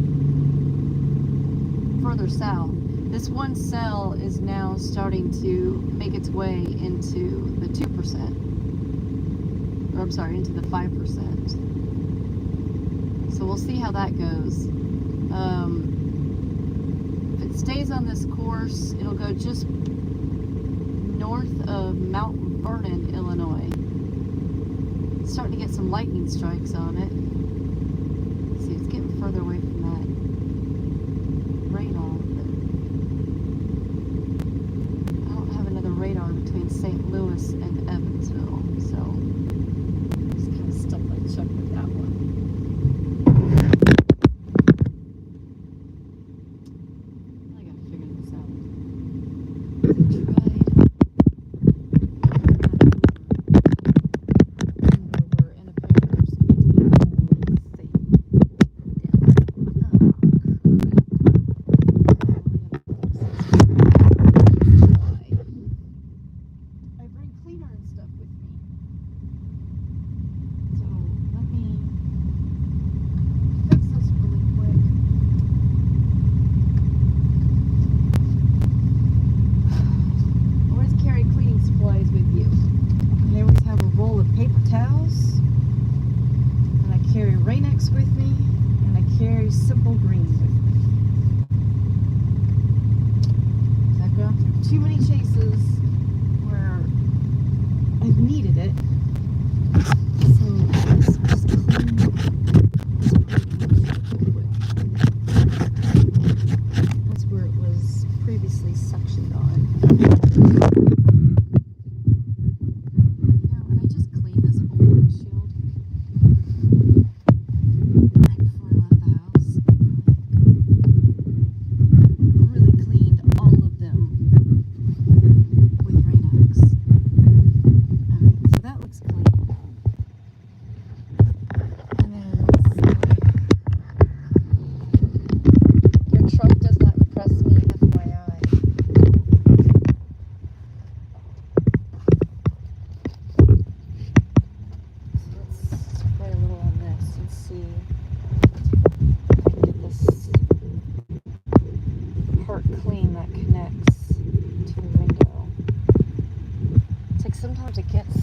further south. This one cell is now starting to make its way into the 2%. Or I'm sorry, into the 5%. So we'll see how that goes. If it stays on this course, it'll go just north of Mount Vernon, Illinois. It's starting to get some lightning strikes on it. See, it's getting further away from that radar, but I don't have another radar between St. Louis and Evansville, so I'm just kind of stuck like Chuck with that one. I gotta figure this out. X with me, and I carry simple green with me. I've gone through too many chases where I've needed it. So let's just clean this pretty. That's where it was previously suctioned on. And I just cleaned this whole windshield right before I left the house. Really cleaned all of them with Rain-X. Alright, so that looks clean. And then let's see. Your truck does not impress me, FYI. So let's spray a little on this and see if I can get this part clean that connects to the window. It's like sometimes it gets,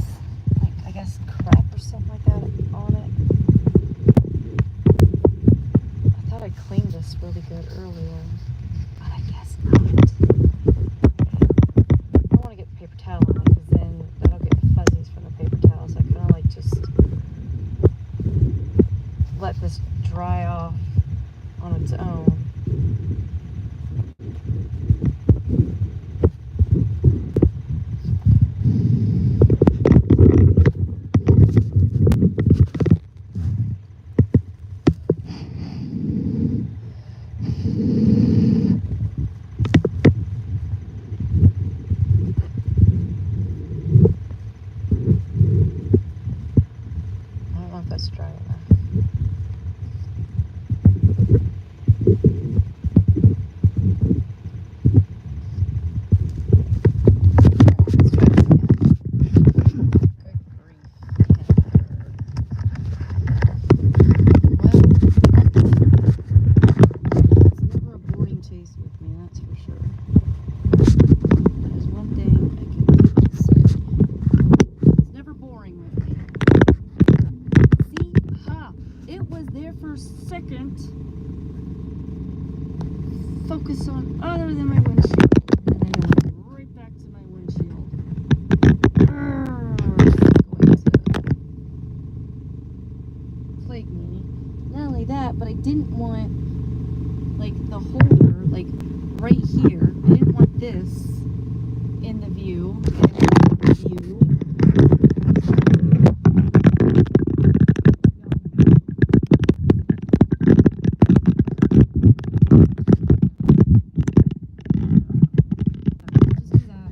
like, I guess crap or something like that on it. I thought I cleaned this really good earlier, but I guess not. I don't want to get paper towel on it because then that'll get fuzzies from the paper towel. So I kind of like just let this dry off on its own. I don't know if that's dry enough. Let's try this again. Good grief. Well, it's never a boring chase with me, that's for sure. There's one thing I can say. It's never boring with me. See? Ha! It was there for a second. Focus on other than my windshield. And then it went right back to my windshield. Going to plague me. Not only that, but I didn't want, like, the holder, like, right here. I didn't want this in the view. And in the view. Just do that.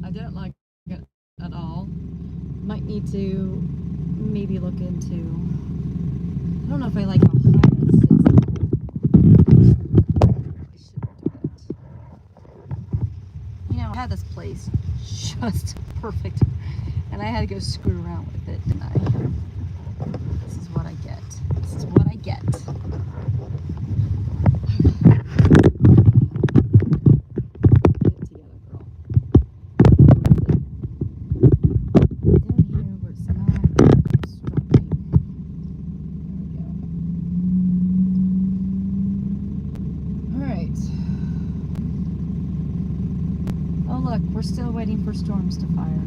I didn't like it at all. Might need to maybe look into. I don't know if I like how high that sits. I shouldn't do it. You know, I had this place just perfect, and I had to go screw around with it, didn't I? This is what I get. This is what I get. Look, we're still waiting for storms to fire.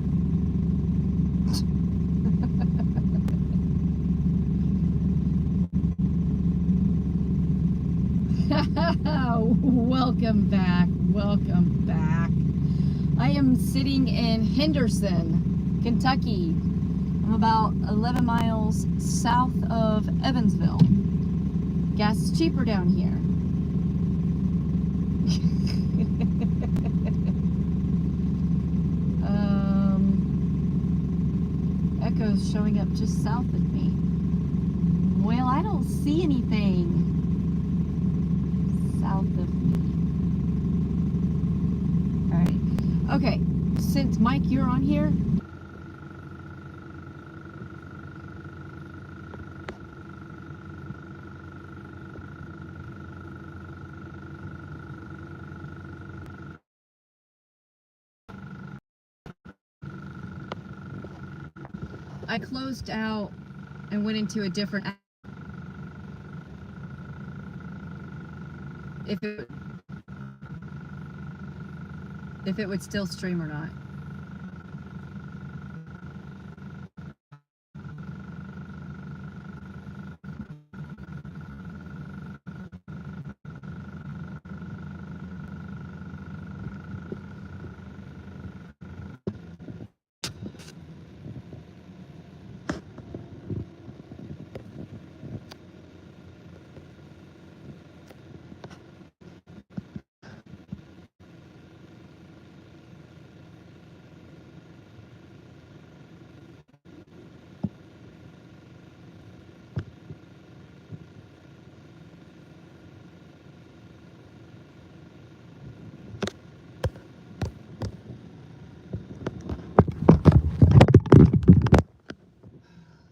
Welcome back. Welcome back. I am sitting in Henderson, Kentucky. I'm about 11 miles south of Evansville. Gas is cheaper down here. Echo's showing up just south of me. Well, I don't see anything south of me. Alright. Okay. Since Mike, you're on here, I closed out and went into a different app. If it would still stream or not.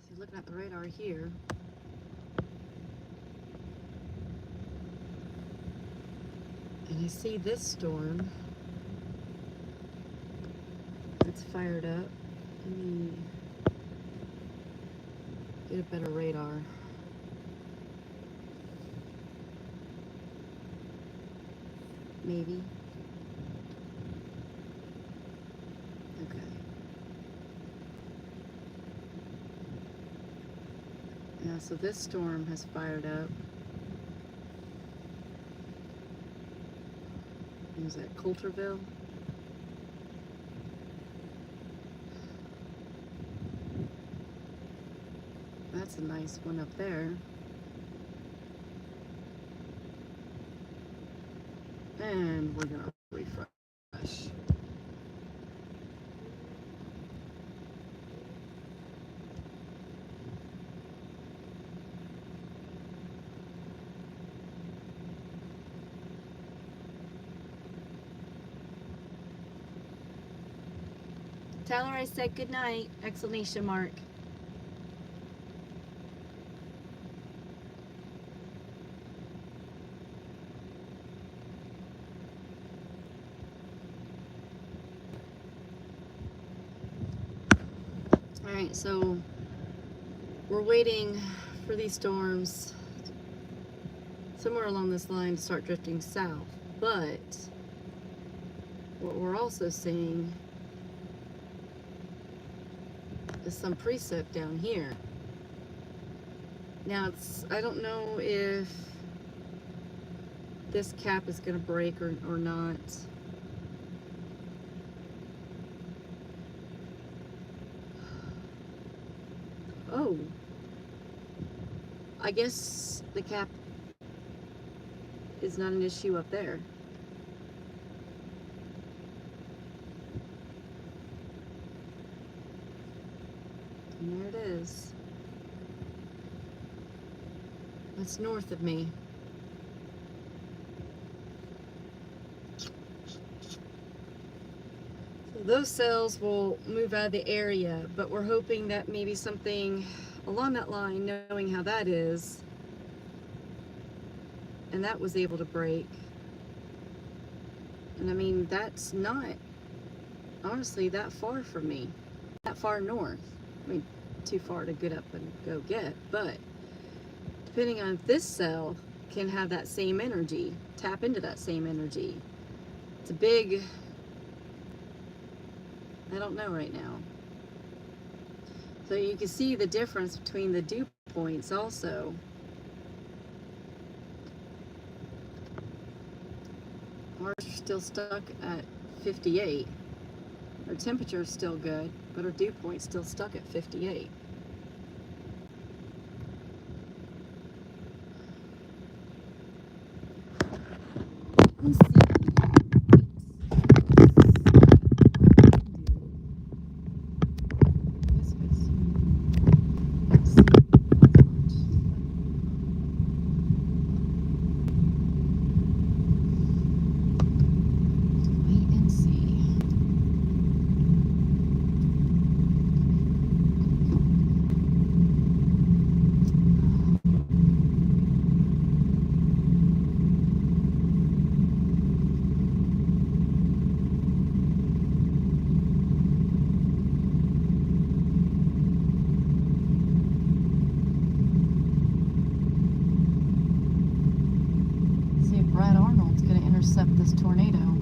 So looking at the radar here. And I see this storm. It's fired up. Let me get a better radar. Maybe. Okay. Yeah, so this storm has fired up. Is that Coulterville? That's a nice one up there. And we're gonna refresh. Tell her I said good night! Exclamation mark. Alright, so we're waiting for these storms somewhere along this line to start drifting south. But what we're also seeing is some precip down here. Now I don't know if this cap is going to break or not. Oh, I guess the cap is not an issue up there. And there it is. That's north of me. So those cells will move out of the area, but we're hoping that maybe something along that line, knowing how that is, and that was able to break. And I mean, that's not honestly that far from me, that far north. I mean, too far to get up and go get, but depending on if this cell can have that same energy, tap into that same energy. It's a big, I don't know right now. So you can see the difference between the dew points also. Ours are still stuck at 58. Our temperature is still good, but our dew point's still stuck at 58. Let's see. intercept this tornado.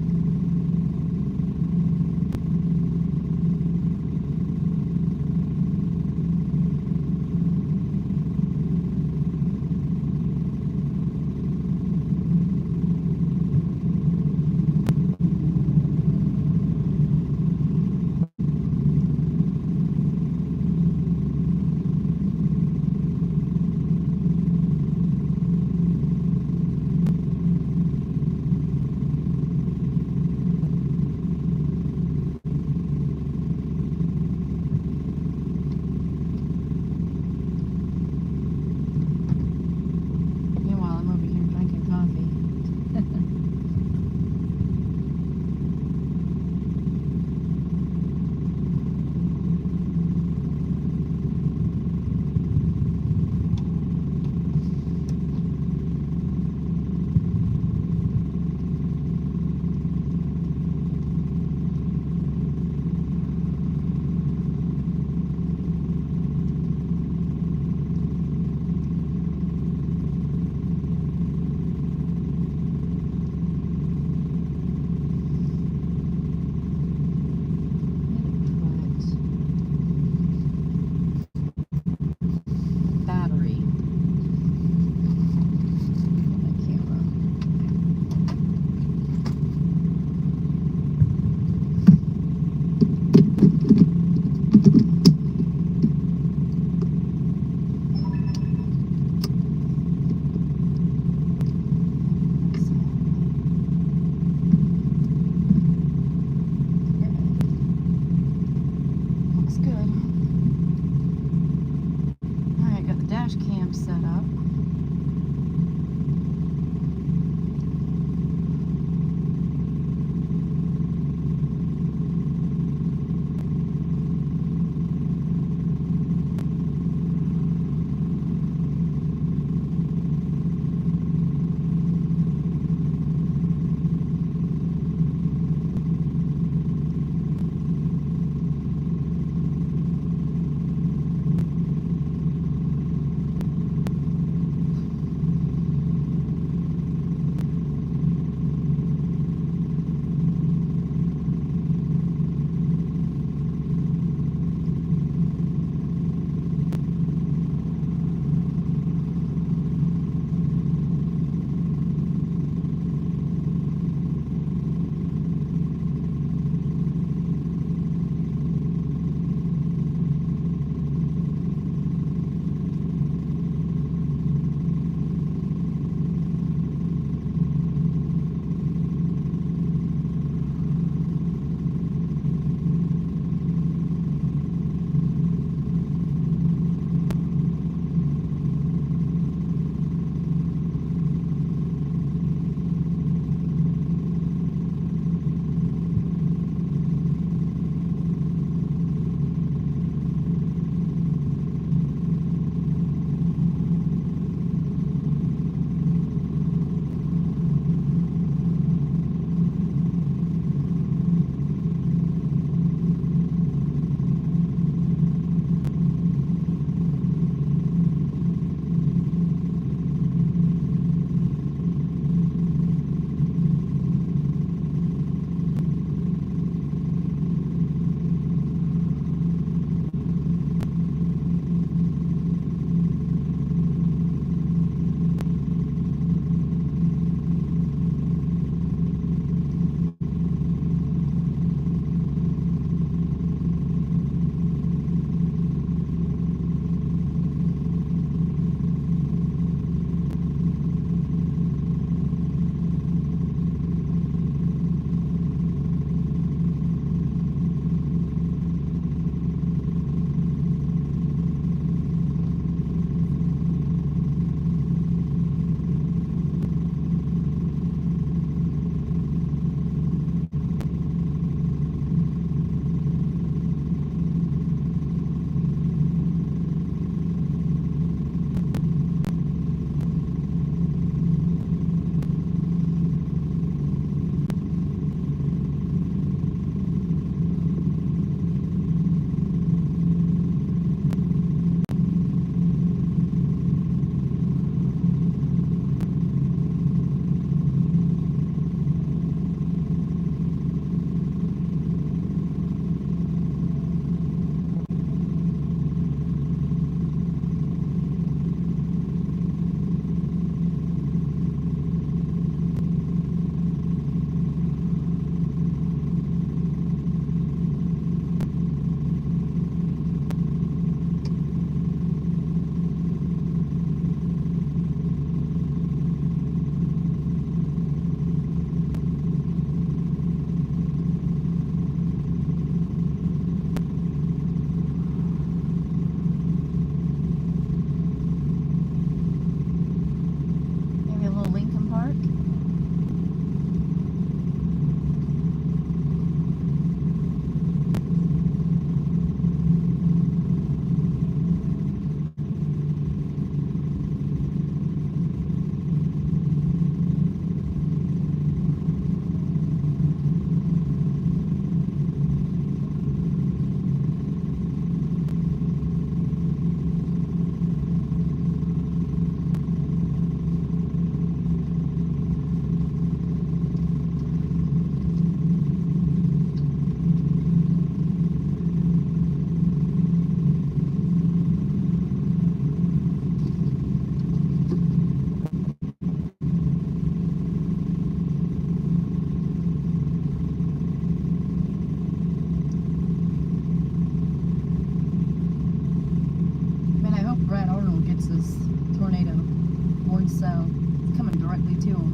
north south. It's coming directly to him.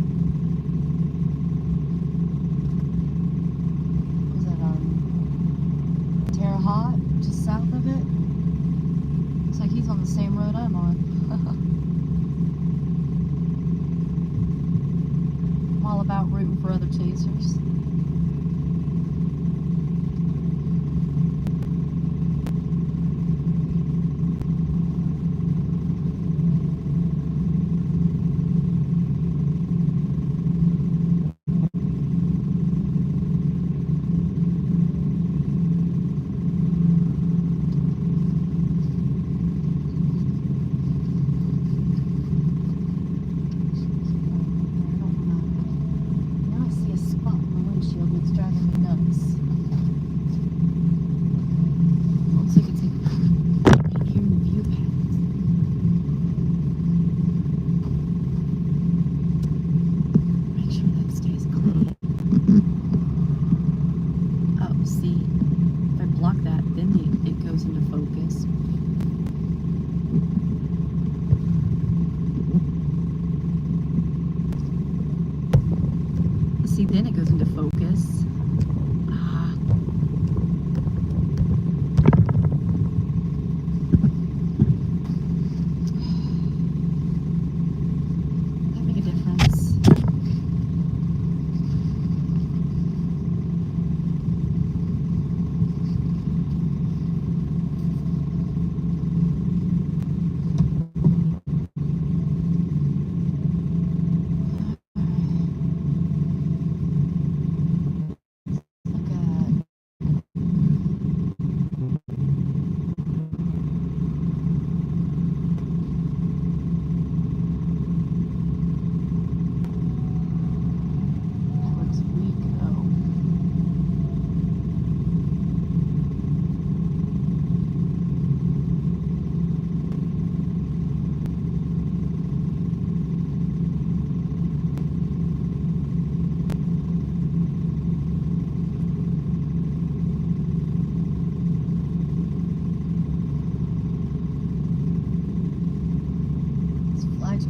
Was that Terre Haute, just south of it? Looks like he's on the same road I'm on. I'm all about rooting for other chasers. See, then it goes into focus. Ah. That make a difference.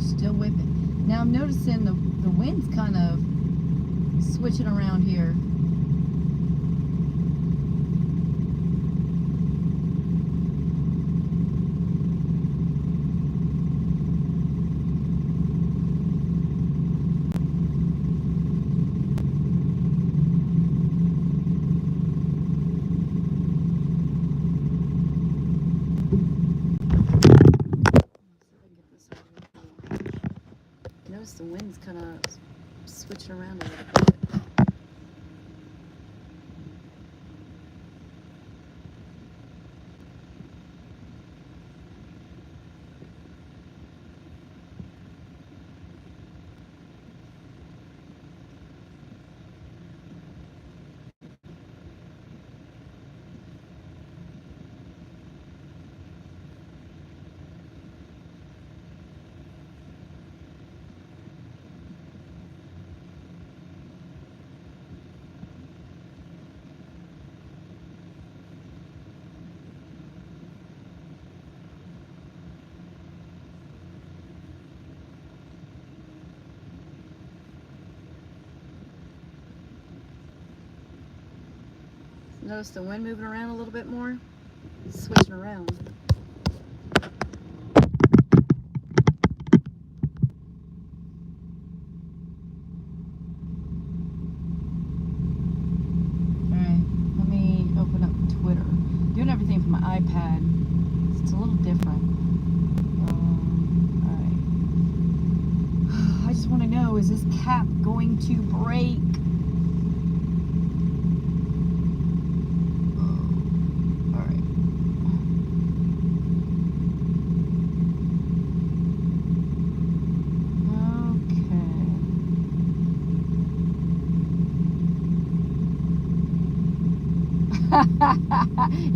Still whipping. Now I'm noticing the wind's kind of switching around here. Notice the wind's kind of switching around a little bit. Notice the wind moving around a little bit more, switching around. Alright, let me open up Twitter. Doing everything from my iPad, it's a little different. Alright. I just want to know, is this cap going to break?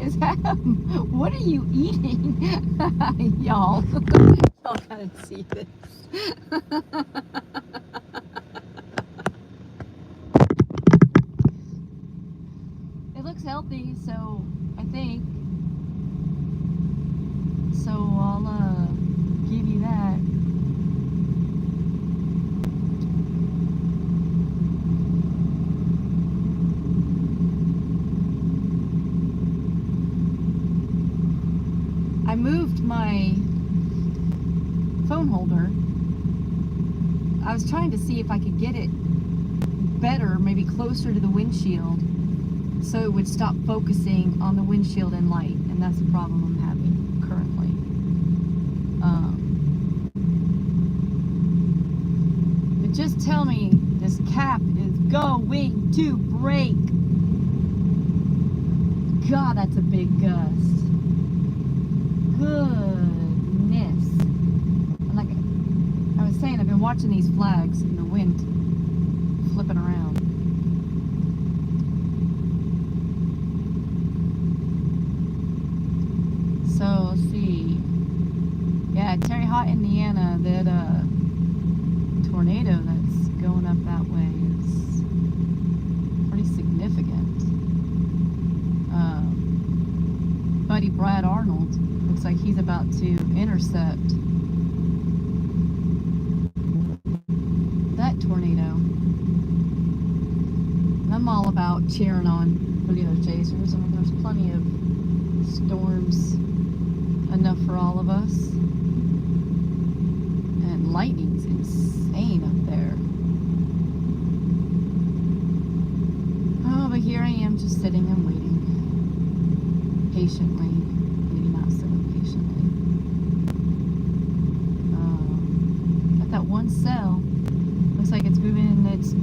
Is that, what are you eating? Y'all gotta see this. It looks healthy, so I think. So I'll give you that. I moved my phone holder. I was trying to see if I could get it better, maybe closer to the windshield, so it would stop focusing on the windshield and light, and that's the problem I'm having currently. But just tell me this cap is going to break. God, that's a big gust. Goodness. And like I was saying, I've been watching these flags in the wind flipping around. So, let's see. Yeah, Terre Haute, Indiana, that tornado that's going up that way is pretty significant. Buddy Brad Arnold looks like he's about to intercept that tornado. I'm all about cheering on tornado chasers. I mean, there's plenty of storms enough for all of us. And lightning's insane up there. Oh, but here I am just sitting and waiting. Patiently. Maybe not so patiently. Got that one cell. Looks like it's moving. It's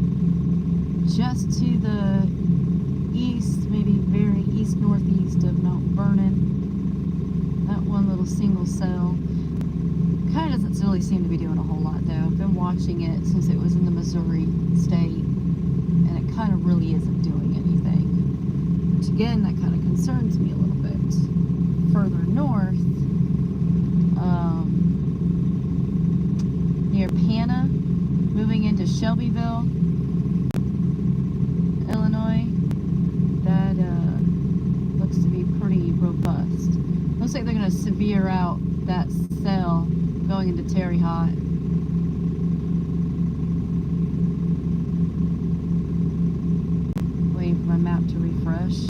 just to the east, maybe very east-northeast of Mount Vernon. That one little single cell. Kind of doesn't really seem to be doing a whole lot, though. I've been watching it since it was in the Missouri state, and it kind of really isn't doing anything. Which, again, that kind of concerns me a little bit. Further north, near Panna, moving into Shelbyville, Illinois, that looks to be pretty robust. Looks like they're going to severe out that cell going into Terre Haute. Waiting for my map to refresh.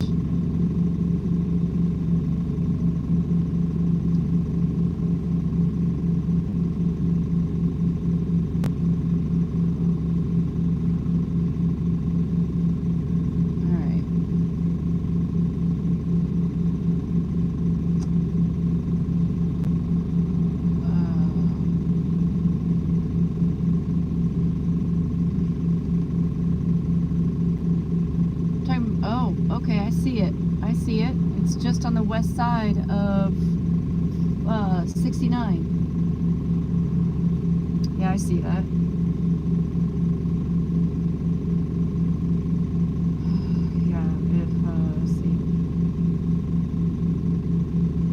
Okay, I see it. I see it. It's just on the west side of 69. Yeah, I see that. Yeah, let's see.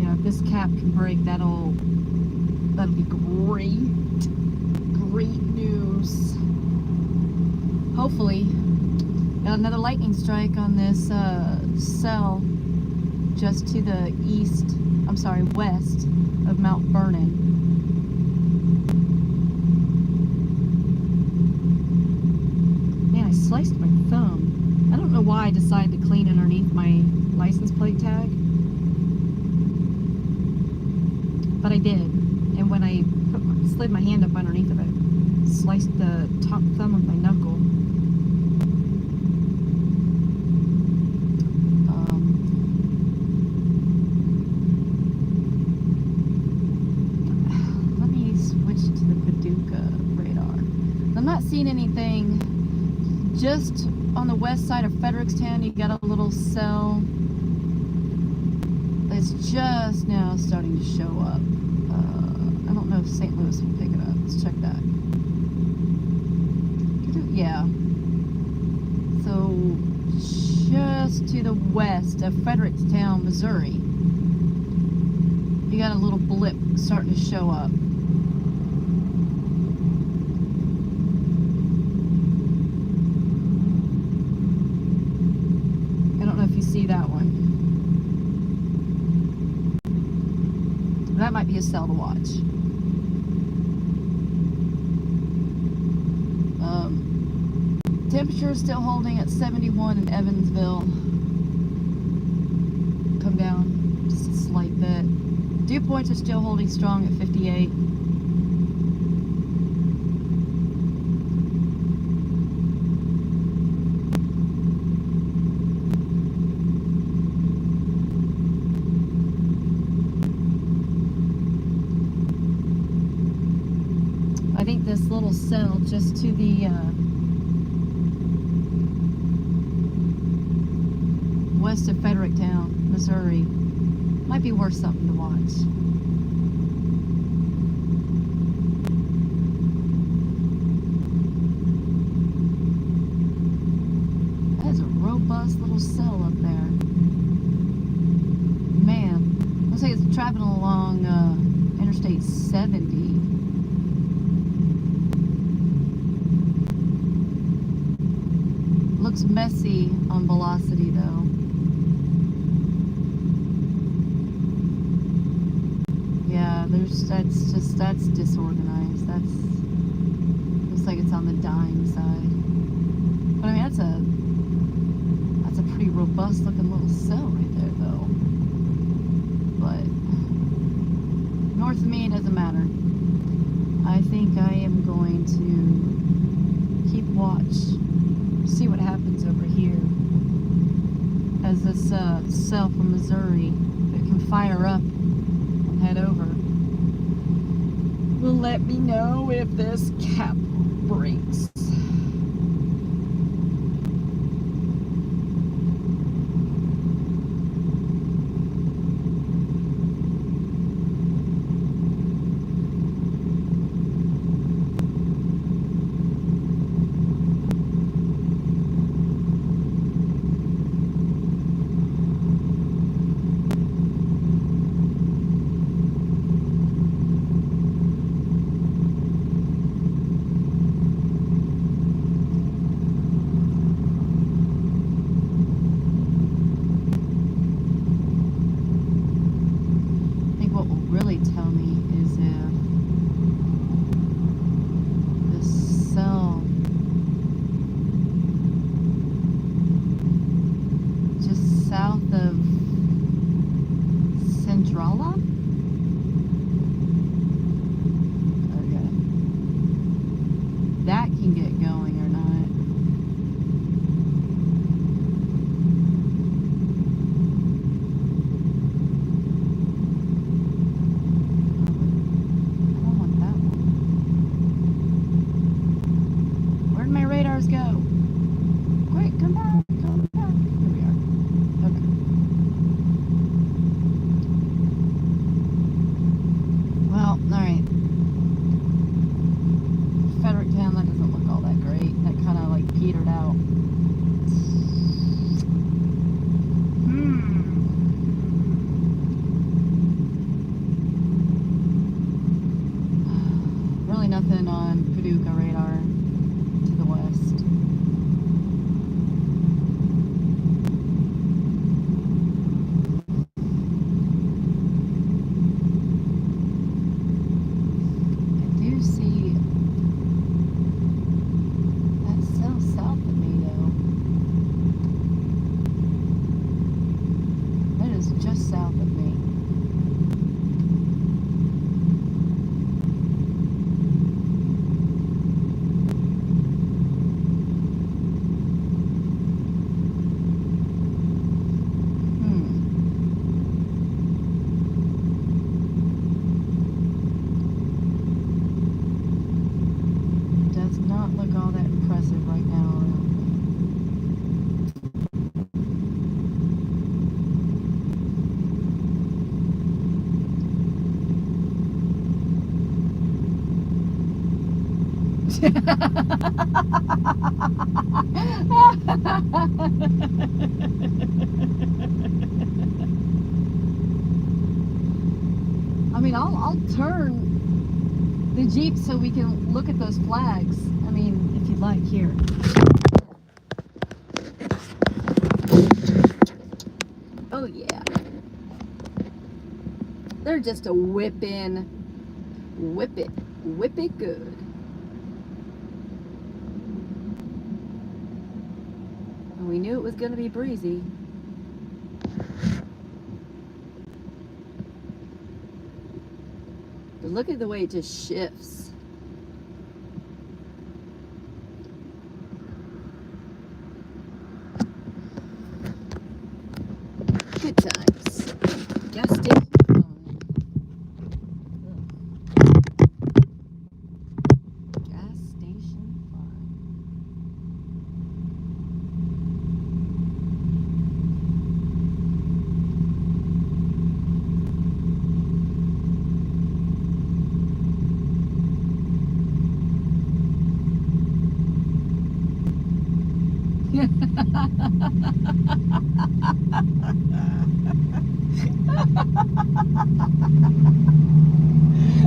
Yeah, if this cap can break, that'll be great. Great news. Hopefully. Got another lightning strike on this cell just to the west of Mount Vernon. Man, I sliced my thumb. I don't know why I decided to clean underneath my license plate tag, but I did. And when I slid my hand up underneath of it, sliced the top thumb of my knuckle. I'm not seeing anything. Just on the west side of Frederickstown, you got a little cell. It's just now starting to show up. I don't know if St. Louis will pick it up. Let's check that. Yeah. So just to the west of Frederickstown, Missouri, you got a little blip starting to show up. You see that one. That might be a cell to watch. Temperature is still holding at 71 in Evansville. Come down just a slight bit. Dew points are still holding strong at 58. I think this little cell just to the west of Fredericktown, Missouri, might be worth something to watch. That's a robust little cell up there. Man, looks like it's traveling along Interstate 70. Looks messy on velocity though. Yeah, that's disorganized. Looks like it's on the dying side. But I mean, that's a pretty robust looking little cell right there though. But north of me, it doesn't matter. I think I am going to keep watch, see what happens over here as this cell from Missouri that can fire up and head over will let me know if this cap breaks. Really tell me is if the cell just south of Centrala, okay, that can get going or not. Go. Quick, come back, come back. Here we are. Okay. Well, alright. Fredericktown, that doesn't look all that great. That kind of like petered out. Really nothing on Paducah radar to the west. I do see that cell south of me though. That is just south of me. Look all that impressive right now around I mean, I'll turn the Jeep so we can look at those flags. I mean, if you'd like, here. Oh yeah. They're just a whip it good. And we knew it was going to be breezy. But look at the way it just shifts. Good times. Gas station fun. Gas station fun.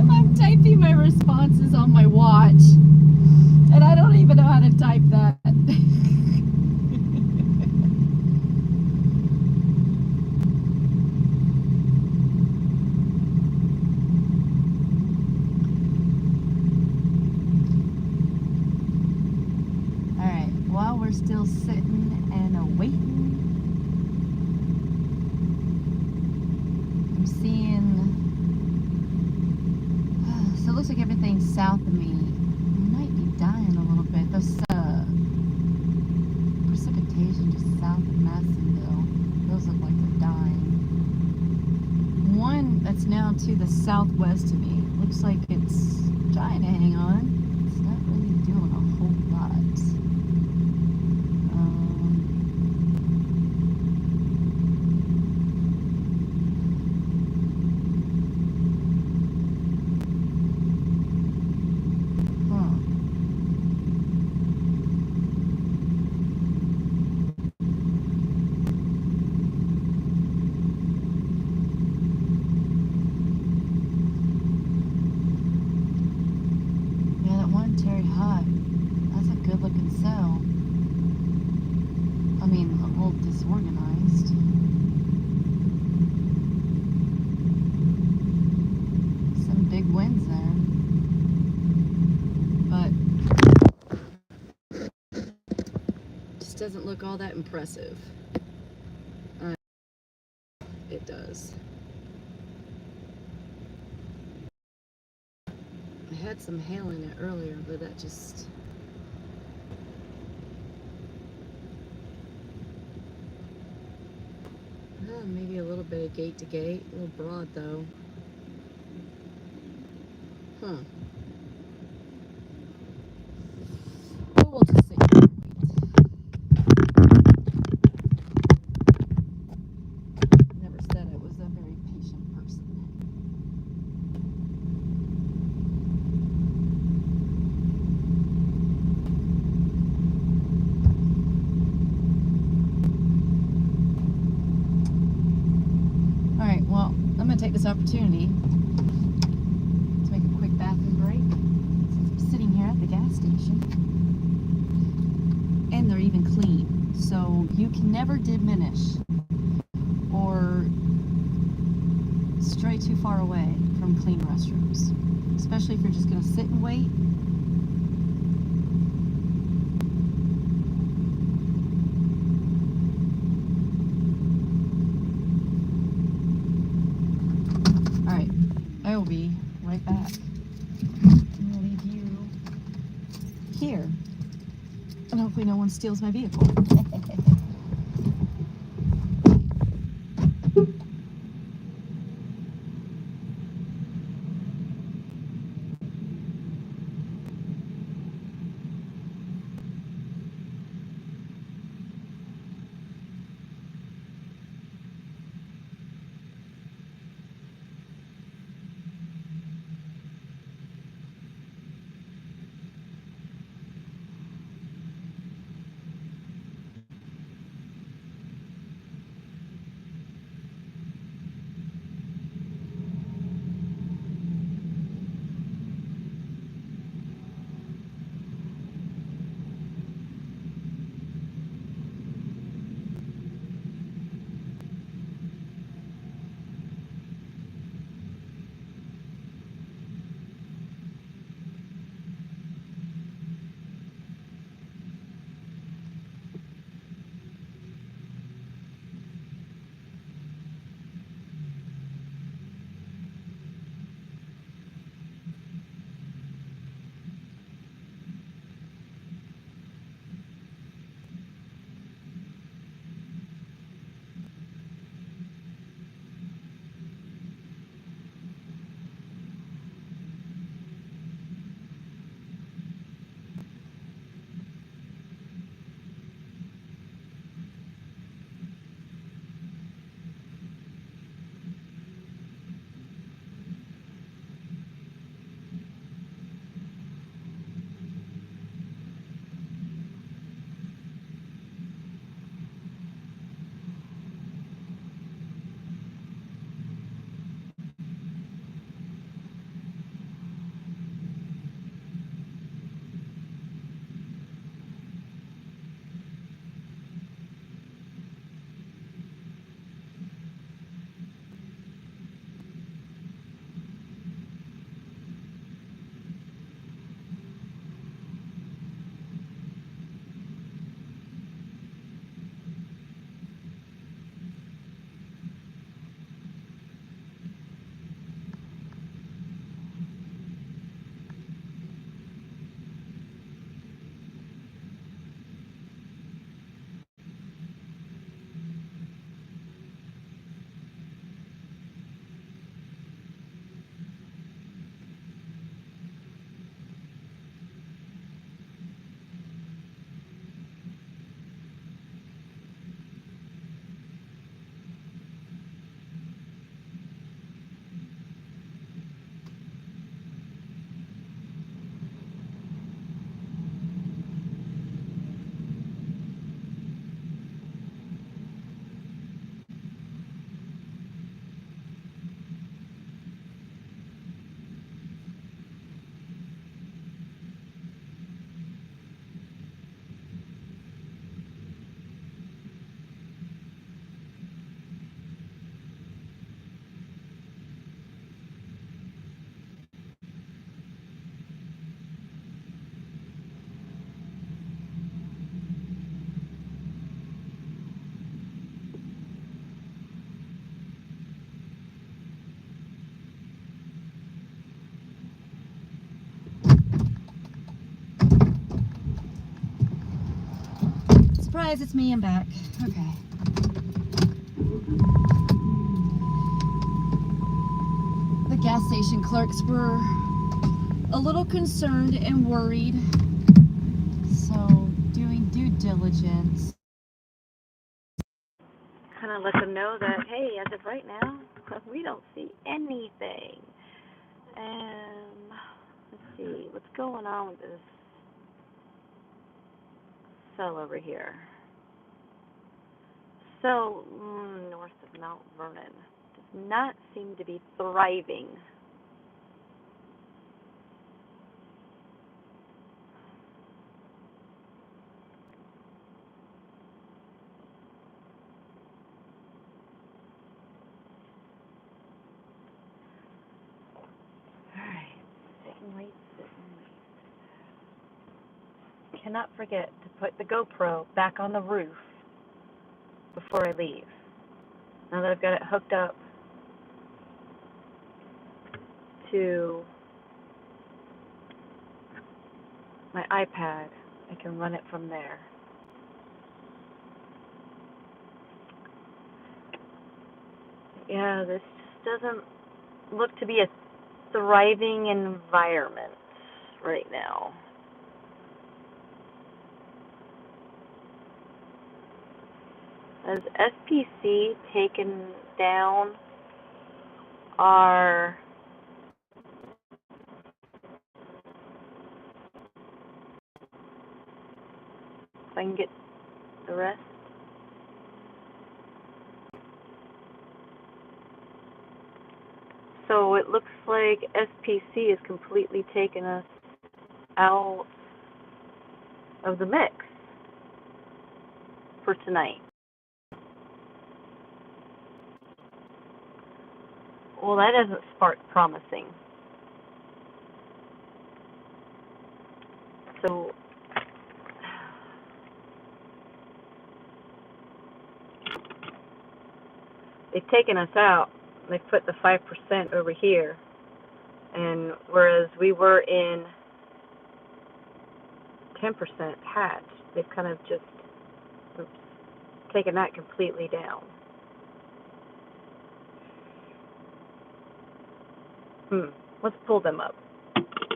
I'm typing my responses on my watch, and I don't even know how to type that. Alright, while we're still sitting and waiting, I'm seeing, so it looks like everything south of me might be dying a little bit. Those precipitation just south of Madisonville, those look like they're dying. One that's now to the southwest of me looks like it's trying to hang on. It's not really doing a whole lot. Good looking cell. I mean, a little disorganized. Some big winds there. But just doesn't look all that impressive. It does. I had some hail in it earlier, but that just... maybe a little bit of gate to gate, a little broad though. Huh. Well, we'll just sit here and wait. Never said I was a very patient person. Alright, well, I'm going to take this opportunity to make a quick bathroom break since I'm sitting here at the gas station. And they're even clean. So you can never diminish or stray too far away from clean restrooms. Especially if you're just going to sit and wait. I will be right back. I'm going to leave you here. And hopefully no one steals my vehicle. guys, it's me. I'm back. Okay. The gas station clerks were a little concerned and worried. So, doing due diligence. Kind of let them know that, hey, as of right now, we don't see anything. Let's see, what's going on with this cell over here? Cell north of Mount Vernon does not seem to be thriving. Alright, sit and wait. Cannot forget to put the GoPro back on the roof before I leave. Now that I've got it hooked up to my iPad, I can run it from there. Yeah, this just doesn't look to be a thriving environment right now. Has SPC taken down our if I can get the rest? So it looks like SPC has completely taken us out of the mix for tonight. Well, that doesn't spark promising. So they've taken us out. They've put the 5% over here. And whereas we were in 10% hatch, they've kind of just taken that completely down. Let's pull them up.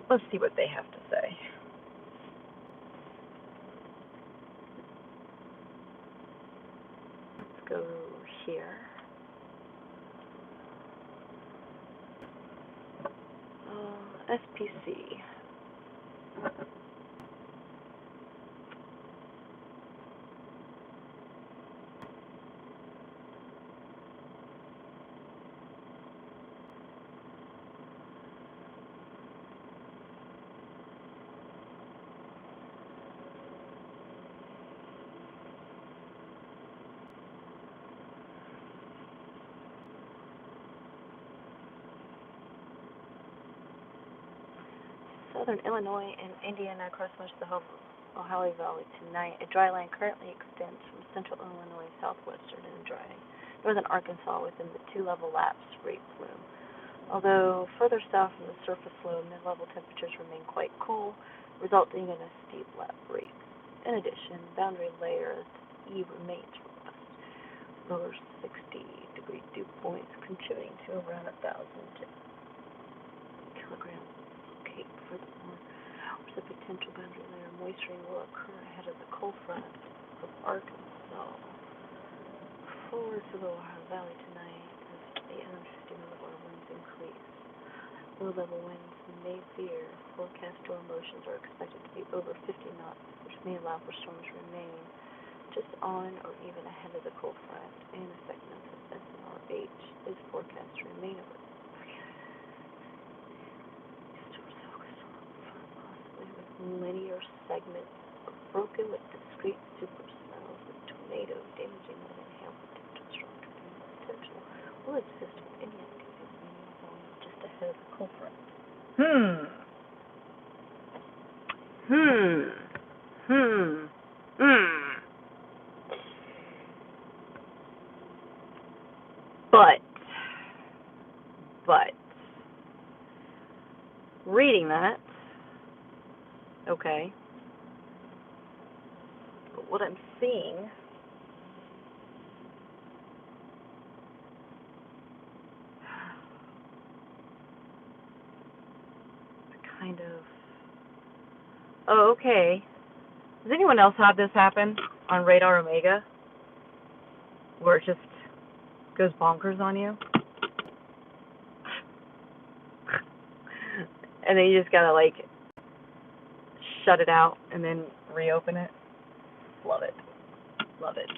Let's see what they have to say. Let's go here. SPC. Southern Illinois and Indiana across much of the Ohio Valley tonight. A dry line currently extends from central Illinois southwestern and dry northern Arkansas within the 2-level lapse rate plume. Although further south from the surface low, mid-level temperatures remain quite cool, resulting in a steep lap rate. In addition, boundary layer E remains robust, lower 60-degree dew points contributing to around 1,000 kilograms. Furthermore, the potential boundary layer moisturing will occur ahead of the cold front of Arkansas. Forward to the Ohio Valley tonight as 850 millibar winds increase. Low-level winds may veer. Forecast storm motions are expected to be over 50 knots, which may allow for storms to remain just on or even ahead of the cold front, and a segment of SNRH is forecast to remain over. Linear segments broken with discrete supercells with tornado damaging wind and hail potential, strong tornado potential will exist with any activity remaining along just ahead of the cold front. But reading that, okay. But what I'm seeing, kind of, oh, okay. Does anyone else have this happen on Radar Omega, where it just goes bonkers on you? And then you just gotta, like, shut it out and then reopen it? Love it. Love it.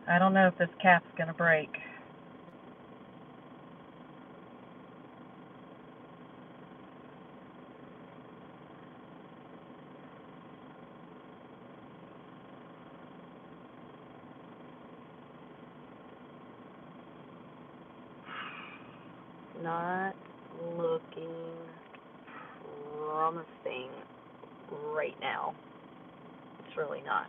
I don't know if this cap's gonna break. Not looking promising right now. It's really not.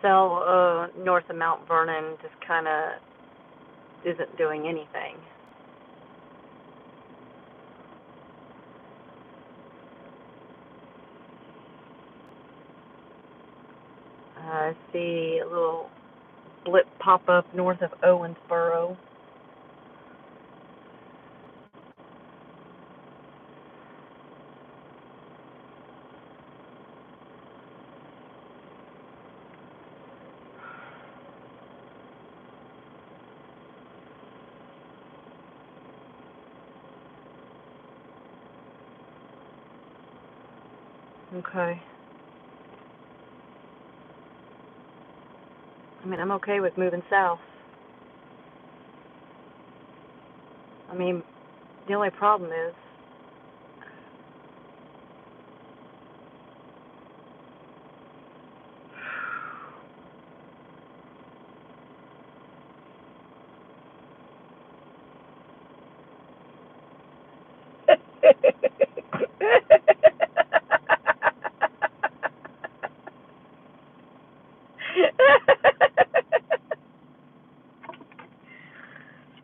Cell north of Mount Vernon just kind of isn't doing anything. I see a little blip pop up north of Owensboro. Okay. I mean, I'm okay with moving south. I mean, the only problem is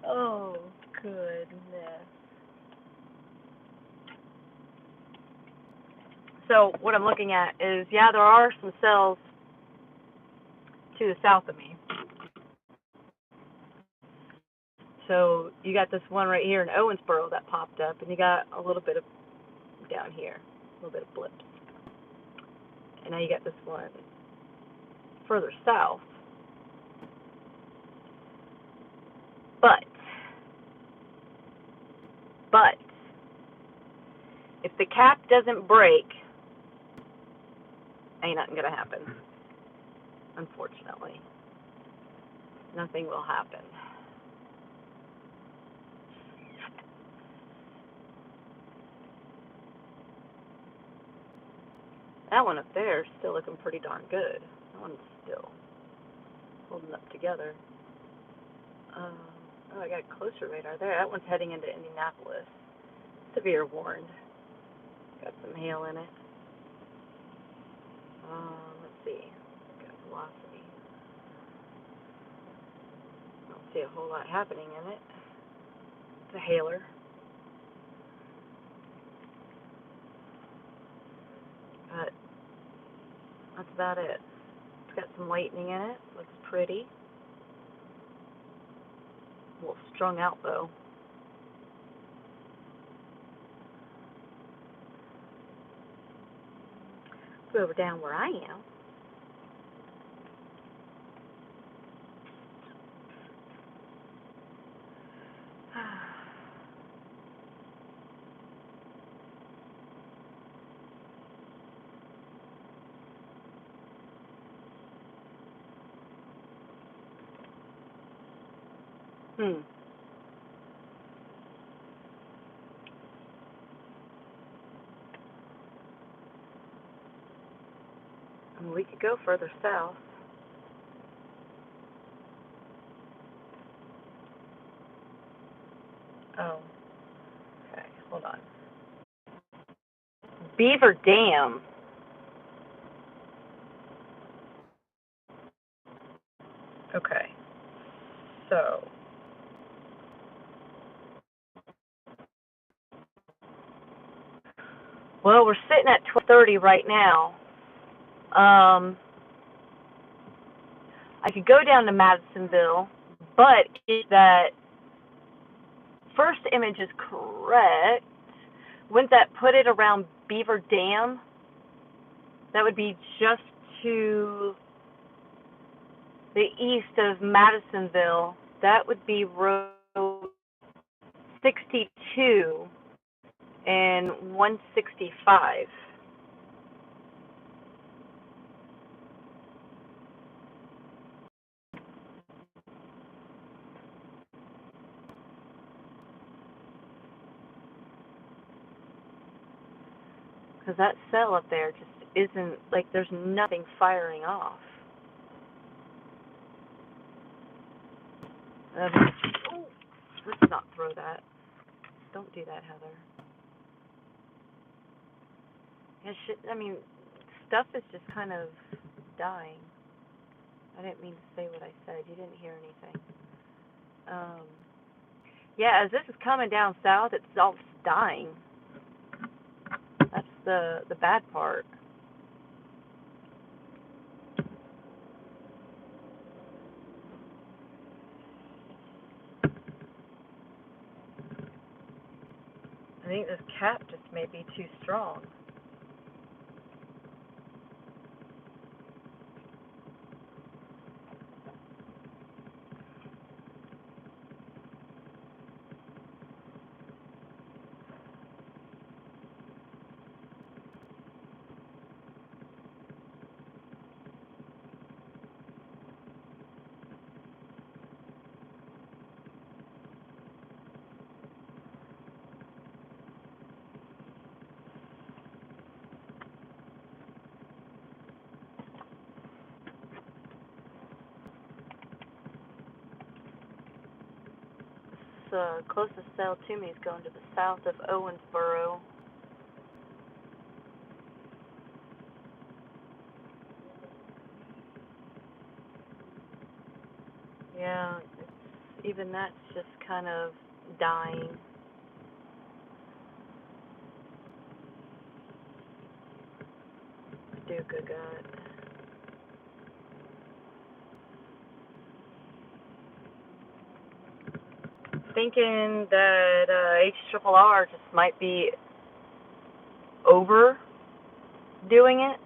oh, goodness. So what I'm looking at is, yeah, there are some cells to the south of me. So you got this one right here in Owensboro that popped up, and you got a little bit of down here, a little bit of blips. And now you got this one further south. But if the cap doesn't break, ain't nothing gonna happen. Unfortunately, nothing will happen. That one up there is still looking pretty darn good. That one's still holding up together. Oh, I got a closer radar there. That one's heading into Indianapolis. Severe warned. Got some hail in it. Let's see. Got velocity. Don't see a whole lot happening in it. It's a hailer. But that's about it. It's got some lightning in it. Looks pretty. A little strung out though. Go over down where I am. I mean, we could go further south. Oh, okay, hold on. Beaver Dam. Okay, so well, we're sitting at 12:30 right now. I could go down to Madisonville, but if that first image is correct, wouldn't that put it around Beaver Dam? That would be just to the east of Madisonville. That would be road 62 and 165. Because that cell up there just isn't, like, there's nothing firing off. Oh, let's not throw that. Don't do that, Heather. Yeah, shit, I mean, stuff is just kind of dying. I didn't mean to say what I said. You didn't hear anything. Yeah, as this is coming down south, it's all dying. That's the bad part. I think this cap just may be too strong. The closest cell to me is going to the south of Owensboro. Yeah, even that's just kind of dying. Paducah got. Thinking that HRRR just might be overdoing it.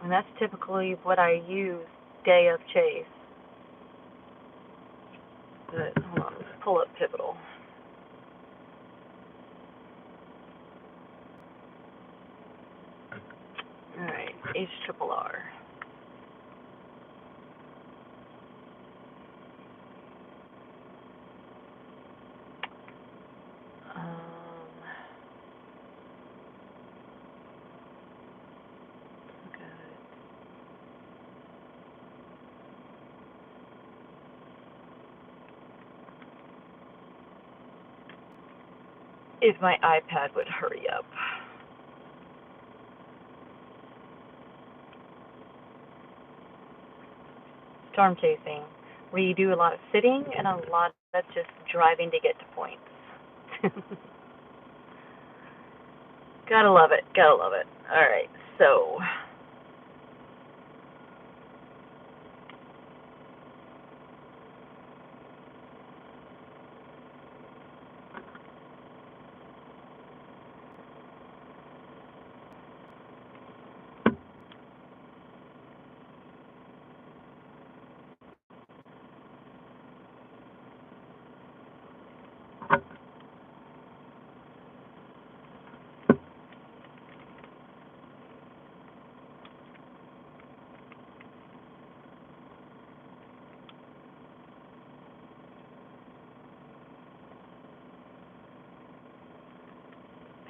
And that's typically what I use day of chase. But hold on, let's pull up Pivotal. Alright, HRRR. If my iPad would hurry up. Storm chasing, where you do a lot of sitting and a lot of just driving to get to points. Gotta love it, gotta love it. Alright, so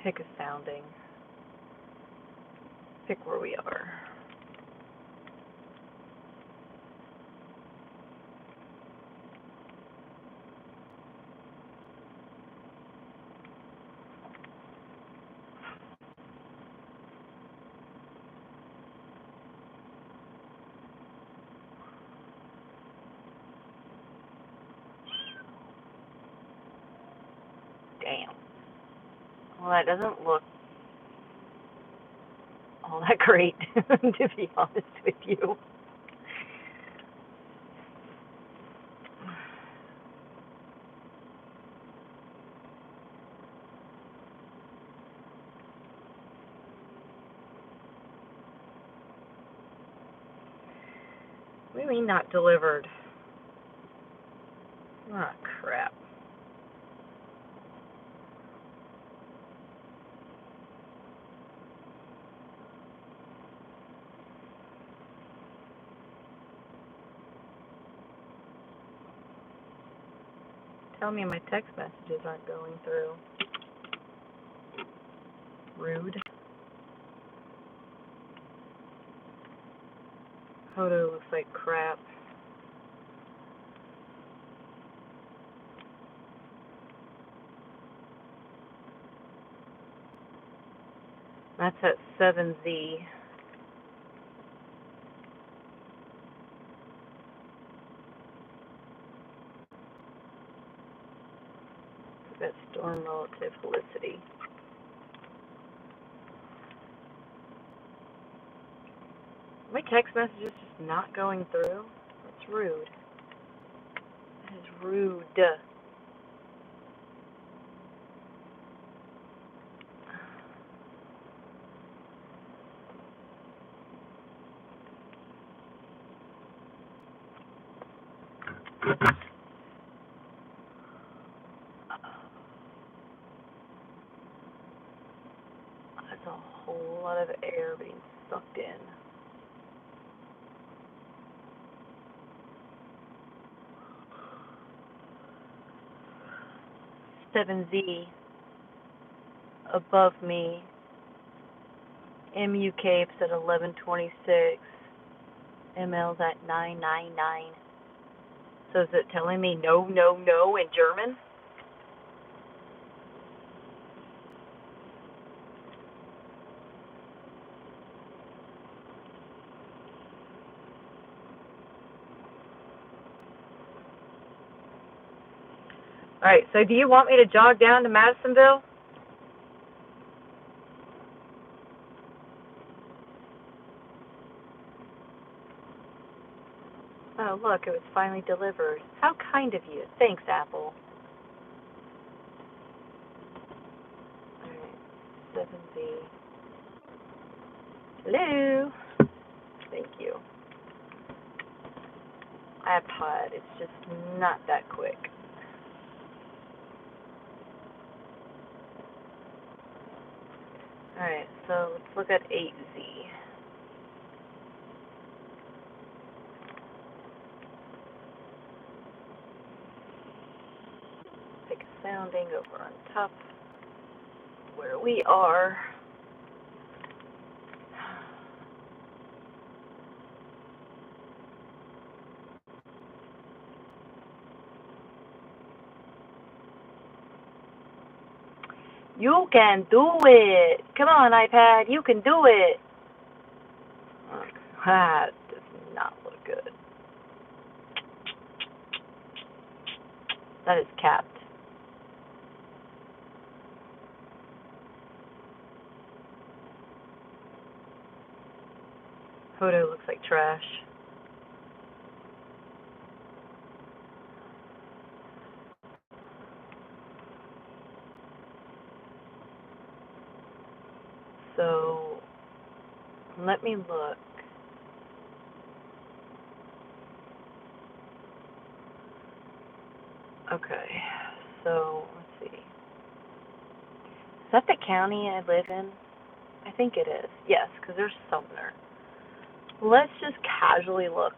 pick a sounding. Pick where we are. Damn. Well, that doesn't look all that great, to be honest with you. What do you mean not delivered? Oh, crap. Tell me my text messages aren't going through. Rude. Photo looks like crap. That's at 7Z. That storm relative Felicity. My text message is just not going through. That's rude. That is rude. That's a whole lot of air being sucked in. Z above me. MU Capes at 1126. ML's at 999. So is it telling me no, no, no in German? Alright, so do you want me to jog down to Madisonville? Oh, look, it was finally delivered. How kind of you. Thanks, Apple. Alright, 7B. Hello? Thank you. iPod, it's just not that quick. Alright, so let's look at 8Z. Take a sounding over on top where we are. You can do it! Come on, iPad, you can do it! That does not look good. That is capped. Photo looks like trash. So, let me look. Okay, so, let's see. Is that the county I live in? I think it is. Yes, because there's Sumner. Let's just casually look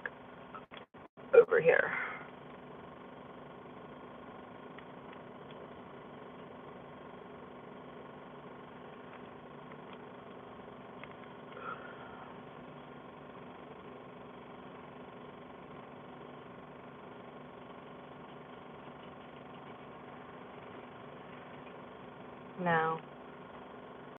over here. No.